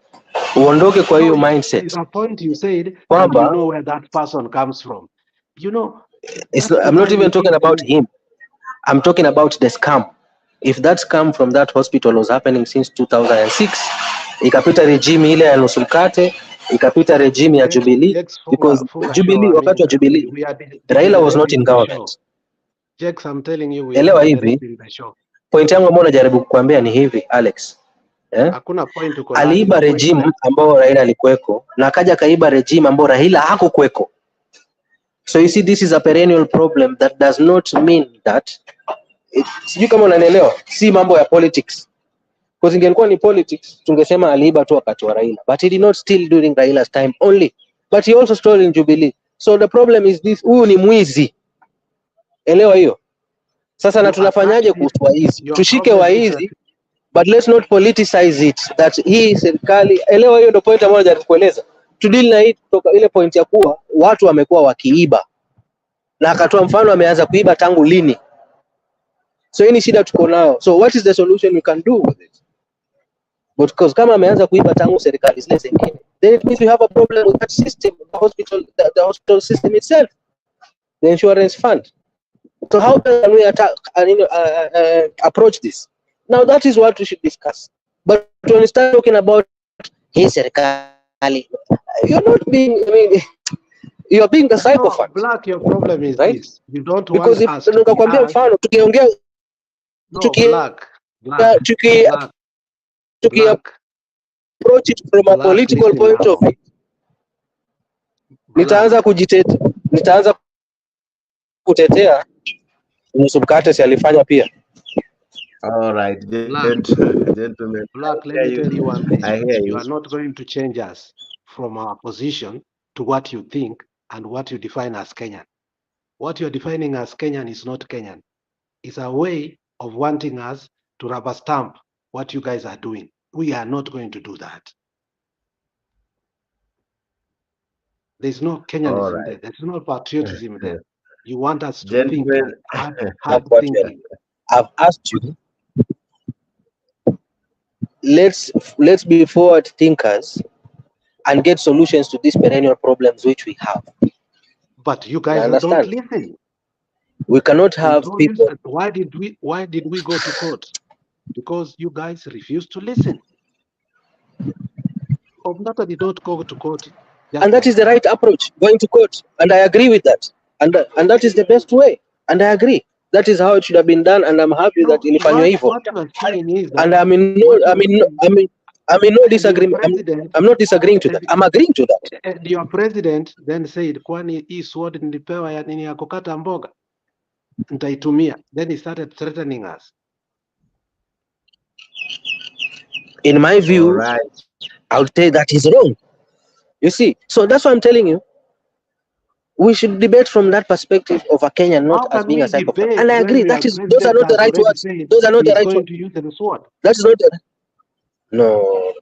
Uondoke kwa hiyo mindset. There's a point you said and you know where that person comes from. You know, I'm not even talking about him. I'm talking about the scam. If that scam from that hospital was happening since 2006, ikapita regime ile ya nusu mkate, ikapita regime ya Jubilee, because Jubilee, wakati wa Jubilee, Raila was not in government. Jex, I'm telling you, elewa hivi, point yangu ambayo najaribu kukuambia ni hivi, Alex. Hakuna point uko aliiba regime ambao Raila alikuweko, na akaja kaiba regime ambao Raila hakukuweko. So you see, this is a perennial problem that does not mean that sijui kama unanielewa, si mambo ya politics. Because ingekuwa ni politics, tungesema aliiba tu wakati wa Raila. But he did not steal during Raila's time only. But he also stole in Jubilee. So the problem is this, huyu ni mwizi. Elewa hiyo. Sasa na tunafanyaje kuhusu waizi? Tushike waizi, but let's not politicize it. That hii serikali, elewa hiyo ndio point ambayo najaribu kueleza. Tudili na hii kutoka ile point ya kuwa watu wamekuwa wakiiba. Na akatoa mfano ameanza kuiba tangu lini. So hii ni shida tuko nayo. So what is the solution we can do with it? But because kama ameanza kuiba tangu serikali zile zingine, then it means we have a problem with that system, the hospital system itself, the insurance fund. So how can we approach this? Now that is what we should discuss. But when you start talking about hey serikali, you're not being, you're being the psychopath. No, Black, your problem is right? This. You don't because want us to nikakwambia mfano tukiongea approach it from a political point of view, nitaanza kutetea nusu mkate si alifanya pia. All right, gentlemen. Black, let me tell you one thing. You are not going to change us from our position to what you think and what you define as Kenyan. What you're defining as Kenyan is not Kenyan. It's a way of wanting us to rubber stamp what you guys are doing. We are not going to do that. There's no Kenyanism there. There's no patriotism there. You want us to think hard thinking. I've asked you, let's be forward thinkers and get solutions to these perennial problems which we have. But you guys don't listen. We cannot We have told you people. that why did we go to court? Because you guys refused to listen. Obnata did not go to court just And that like is the that. right approach, going to court. And I agree with that. And that is the best way. And I agree. That is how it should have been done. And I'm happy that No, ilifanywa hivyo. what you are saying is that And what you are saying, I'm in no and your disagreement. president I'm not disagreeing to that. I'm agreeing to that. and your president then said, kwani hii sword nilipewa ya nini ya kukata mboga? Nitaitumia. Then he started threatening us. In my All view, right. I would say that is wrong. You see, so that's why I'm telling you, we should debate from that perspective of a Kenyan, not How as can being we a psychopath. debate And I when agree, your those are president not the has right already words. said Those are not the he's right going words. to use the sword? That's not the, no.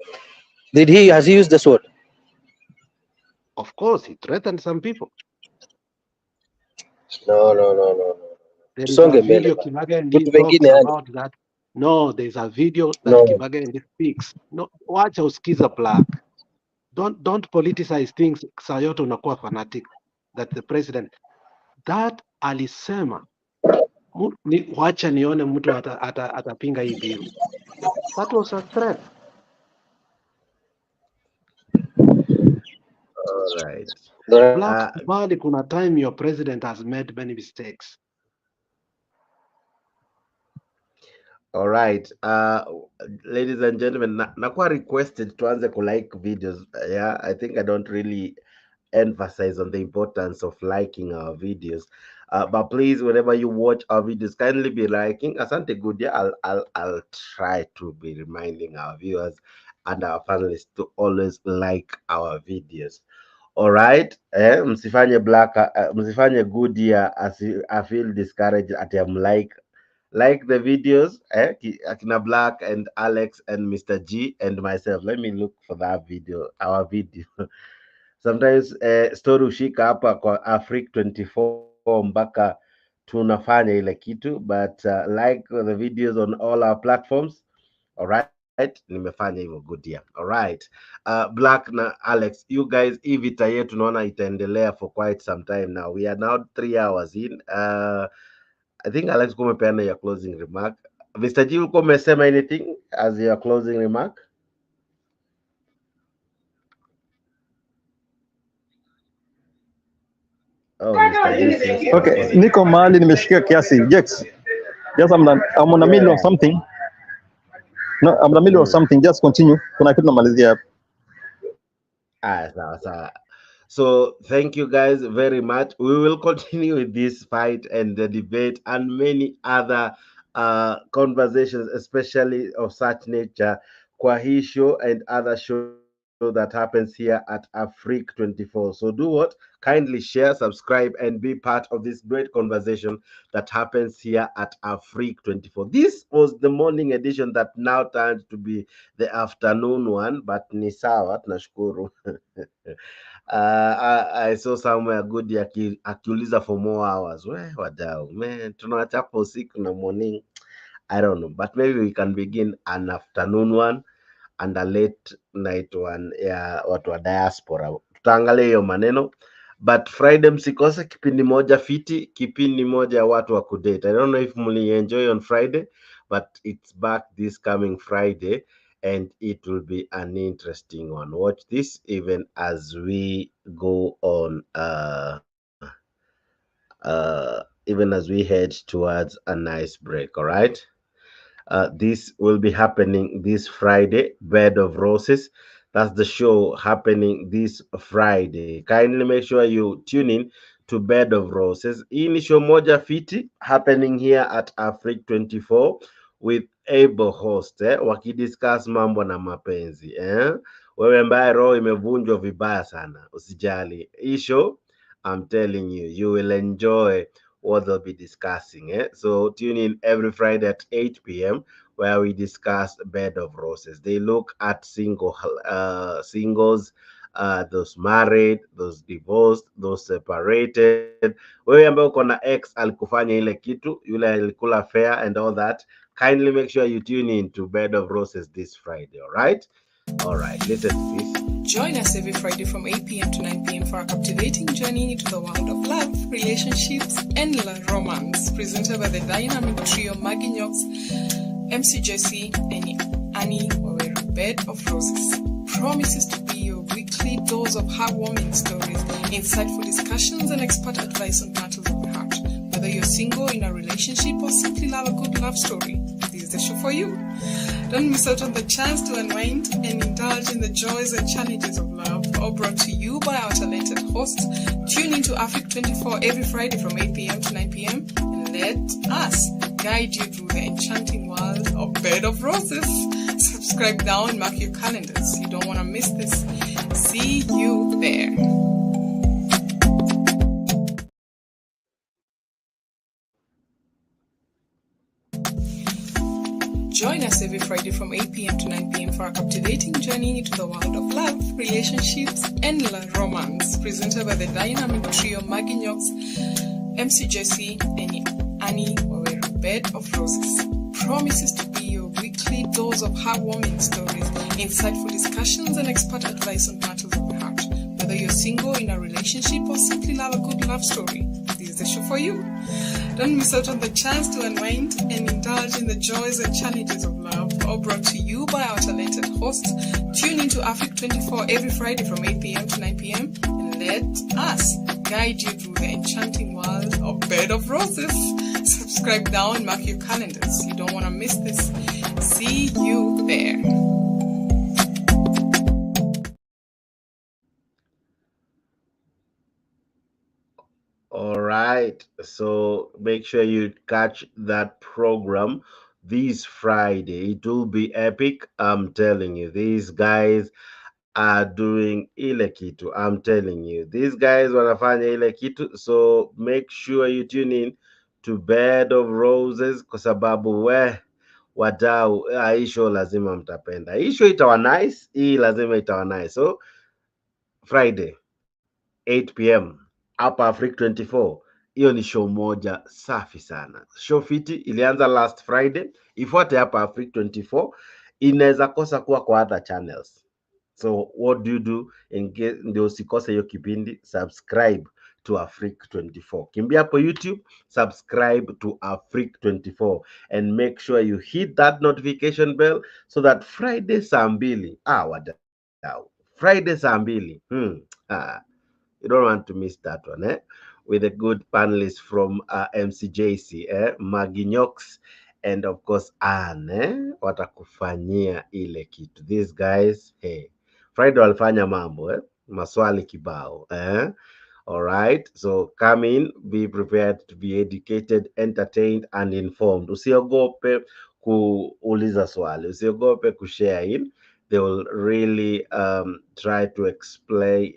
Has he used the sword? Of course, he threatened some people. No. There is a Songe mbele video bana. Kibagenge Vitu talks vingine yani. about that. No, there's a video that No. Kibagenge speaks. No, wacha usikiza Black. Don't politicize things. Sayoto unakuwa fanatic. That the president that alisema wacha nione mtu atapinga hii bill. That was a threat. All right. Black, kubali kuna time your president has made many mistakes. All right. Ladies and gentlemen, nakuwa requested tuanze like videos. Yeah, I think I don't really emphasize on the importance of liking our videos. But please, whenever you watch our videos, kindly be liking. Asante good. Yeah, I'll try to be reminding our viewers and our panelists to always like our videos. All right. Msifanye black, msifanye good year as I feel discouraged at like the videos, Akina Black and Alex and Mr. G and myself. Let me look for that video, our video. Sometimes story ushika hapa kwa Afrique 24 mpaka tunafanya ile kitu, but like the videos on all our platforms. All right, nimefanya hivyo good year. All right. Black na Alex, you guys, hii vita yetu tunaona itaendelea for quite some time now. We are now 3 hours in. I think Alex kumepeana your closing remark. Mr. G, ulikuwa umesema anything as your closing remark? Oh, Mr. G seems to Okay, have niko mahali nimeshikia kiasi. Jex, just I'm on the middle of something. No, I'm in the middle of something. Just continue. Kuna kitu namalizia hapa. Sawa. So thank you guys very much. We will continue with this fight and the debate and many other conversations, especially of such nature, kwa hii show and other show that happens here at Afrique 24. So do what? Kindly share, subscribe, and be part of this great conversation that happens here at Afrique 24. This was the morning edition that now turned to be the afternoon one, but ni sawa, tunashukuru. I saw somewhere good akiuliza for more hours. We wadau, man, tunawachapa usiku na morning. I don't know, but maybe we can begin an afternoon one and a late night one ya watu wa diaspora. Tutaangalia hiyo maneno, but Friday msikose kipindi moja fiti, kipindi moja ya watu wa kudate. I don't know if muli enjoy on Friday, but it's back this coming Friday and it will be an interesting one. Watch this even as we go on even as we head towards a nice break. All right. This will be happening this Friday. Bed of Roses. That's the show happening this Friday. Kindly make sure you tune in to Bed of Roses. Hii ni show moja fiti happening here at Afrique 24 with able host wakidiscuss mambo na mapenzi Wewe ambaye roho imevunjwa vibaya sana, usijali. Hii show, I'm telling you, you will enjoy what they'll be discussing. So tune in every Friday at 8 p.m. where we discuss Bed of Roses. They look at singles, those married, those divorced, those separated. Wewe ambaye uko na ex alikufanya ile kitu, yule alikula fair and all that. Kindly make sure you tune in to Bed of Roses this Friday, all right? All right, listen to this. Join us every Friday from 8 p.m. to 9 p.m. for a captivating journey into the world of love, relationships, and romance, presented by the dynamic trio Maggie Knox, MC Jesse, and Annie Waweru, Bed of Roses. Promises to be your weekly dose of heartwarming stories, insightful discussions, and expert advice on matters of the heart. Whether you're single, in a relationship, or simply love a good love story, this is the show for you. Don't miss out on the chance to unwind and indulge in the joys and challenges of love, all brought to you by our talented hosts. Tune into Africa 24 every Friday from 8 p.m. to 9 p.m. and let us guide you through the enchanting world of Bed of Roses. Subscribe now and mark your calendars. You don't want to miss this. See you there. Join us every Friday from 8 p.m. to 9 p.m. for a captivating journey into the world of love, relationships, and romance, presented by the dynamic trio Maggie Knox, MC Jesse, and Annie Waweru, Bed of Roses. Promises to be your weekly dose of heartwarming stories, insightful discussions, and expert advice on matters of the heart. Whether you're single, in a relationship, or simply love a good love story, this is the show for you. Don't miss out on the chance to unwind and indulge in the joys and challenges of love, all brought to you by our talented hosts. Tune into Africa 24 every Friday from 8 p.m. to 9 p.m. and let us guide you through the enchanting world of Bed of Roses. Subscribe now and mark your calendars. You don't want to miss this. See you there. All right. So make sure you catch that program this Friday. It will be epic. I'm telling you. These guys are doing ile kitu. I'm telling you. These guys wanafanya ile kitu. So make sure you tune in to Bed of Roses kwa sababu wadau, hii show lazima mtapenda. Hii show itawa nice. Hii lazima itawa nice. So Friday 8 p.m. hapa Africa 24. Hiyo ni show moja safi sana. Show fiti ilianza last Friday, ifuate hapa Africa 24. Inaweza kosa kuwa kwa other channels. So what do you do ndio usikose hiyo kipindi? Subscribe to Africa 24. Kimbia hapo YouTube, subscribe to Africa 24 and make sure you hit that notification bell so that Friday saa 2, wadau, Friday saa 2, you don't want to miss that one, with a good panelist from MCJC, Maggie Knox, and of course Anne, watakufanyia ile kitu. These guys, hey, Friday walifanya mambo, maswali kibao, all right, so come in, be prepared to be educated, entertained, and informed. Usiogope kuuliza swali, usiogope kushare in. They will really try to explain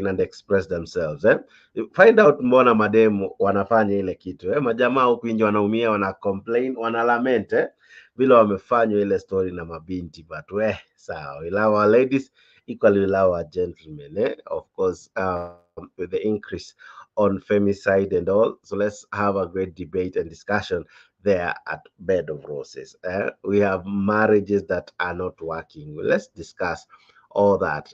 and express themselves. Find out mbona mademu wanafanya ile kitu. Majamaa huku nje wanaumia, wana complain, wana lament vile wamefanywa ile story na mabinti, but sawa, we love our ladies equally, we love our gentlemen, of course, with the increase on femicide and all. So let's have a great debate and discussion there at Bed of Roses. We have marriages that are not working. Let's discuss all that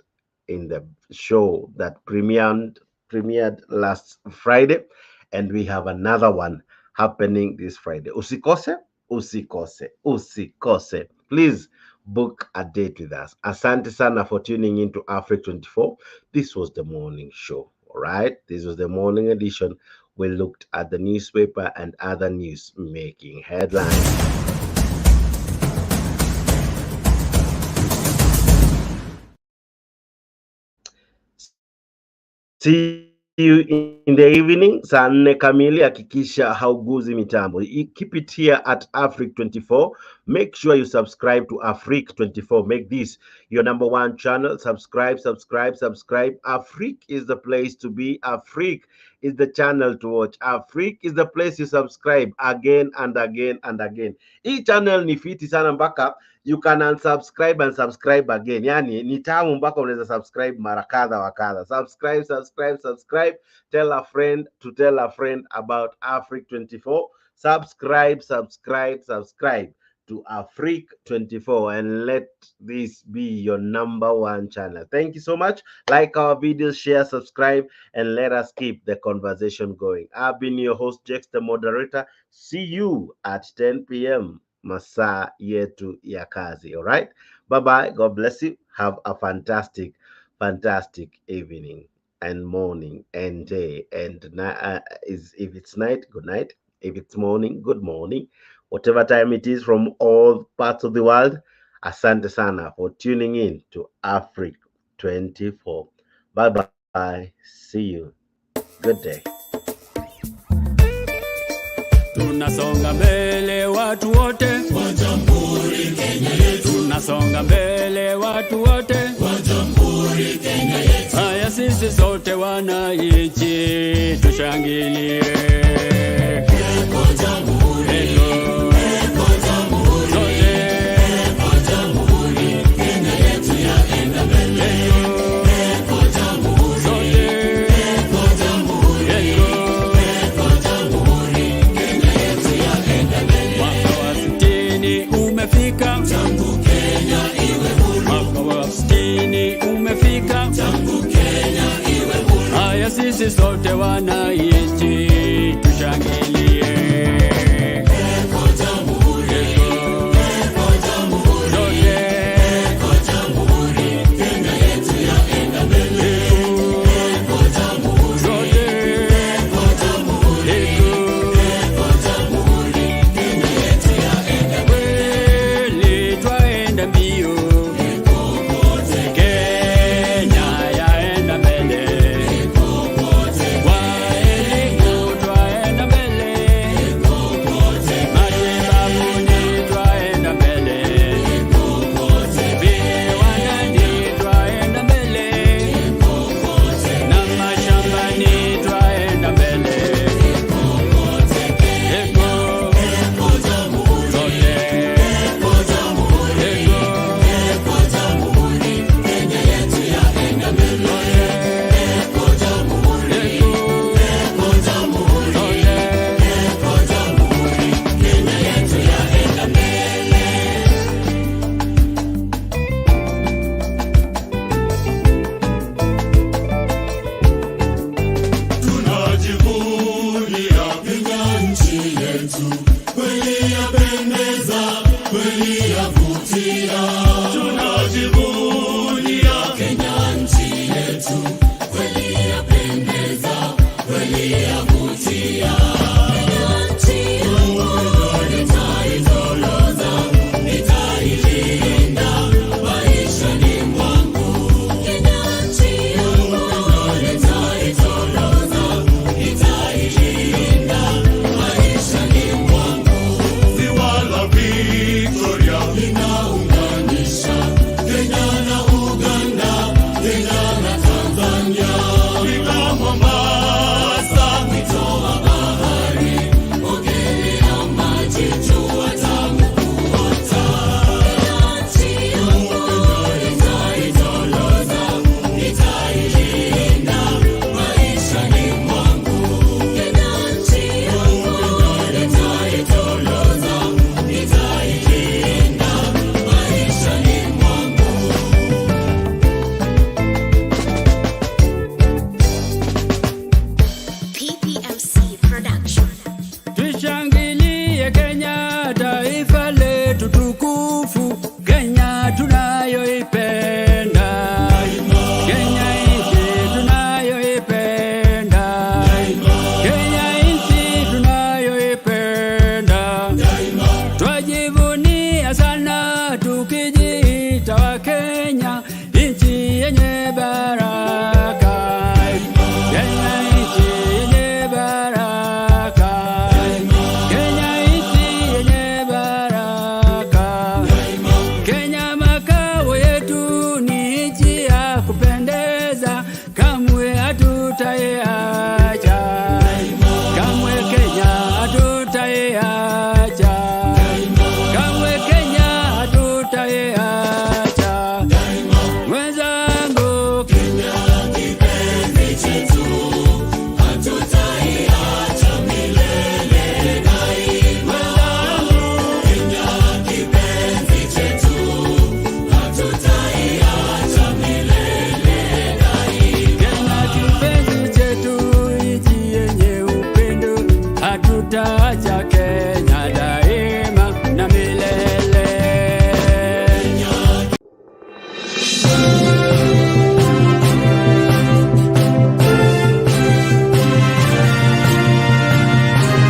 in the show that premiered last Friday, and we have another one happening this Friday. Usikose, usikose, usikose. Please book a date with us. Asante sana for tuning into Africa 24. This was the morning show. All right, this was the morning edition. We looked at the newspaper and other news making headlines. See you in the evening, saa 4 kamili. Hakikisha hauguzi mitambo. Keep it here at Africa 24. Make sure you subscribe to Africa 24. Make this your #1 channel. Subscribe, subscribe, subscribe. Africa is the place to be. Africa is the channel to watch. Africa is the place you subscribe again and again and again. Hii channel ni fiti sana mpaka you can unsubscribe and subscribe again. Yani ni tamu mpaka unaweza subscribe mara kadha wa kadha. Subscribe, subscribe, subscribe. Tell a friend to tell a friend about Africa 24. Subscribe, subscribe, subscribe. to Afrique 24 and let this be your #1 channel. Thank you so much. Like our videos, share, subscribe, and let us keep the conversation going. I've been your host, Jex, the moderator. See you at 10 p.m. Masaa yetu ya kazi. All right. Bye-bye. God bless you. Have a fantastic evening and morning and day and if it's night, good night. If it's morning, good morning. Whatever time it is from all parts of the world, asante sana for tuning in to Afrique 24. Bye-bye. See you. Good day. Tunasonga mbele watu wote wa Jamhuri Kenya yetu. Tunasonga mbele watu wote wa Jamhuri Kenya yetu. Haya sisi sote wananchi tushangilie. Eko Jamhuri, eko Jamhuri, sote eko Jamhuri Kenya yetu yaenda mbele. Eko Jamhuri, sote eko Jamhuri, eko Jamhuri Kenya yetu yaenda mbele. Mwaka wa 60 umefika, tangu Kenya iwe huru. Mwaka wa 60 umefika, tangu Kenya iwe huru. Haya sisi sote wananchi tushangilie. Eko Jamhuri, eko Jamhuri, sote eko Jamhuri Kenya yetu yaenda mbele. Eko Jamhuri, sote eko Jamhuri, eko Jamhuri Kenya yetu yaenda mbele. Twaenda mbio, Kenya yaenda mbele. Kwa elimu twaenda mbele, matibabuni twaenda mbele, viwandani twaenda mbele, na mashambani twaenda mbele. Eko Jamhuri, sote eko Jamhuri, eko Jamhuri Kenya yetu yaenda mbele. Eko Jamhuri, eko Jamhuri, sote eko Jamhuri Kenya yetu yaenda mbele. Tunajivunia Kenya nchi yetu, kweli yapendeza, kweli yavutia.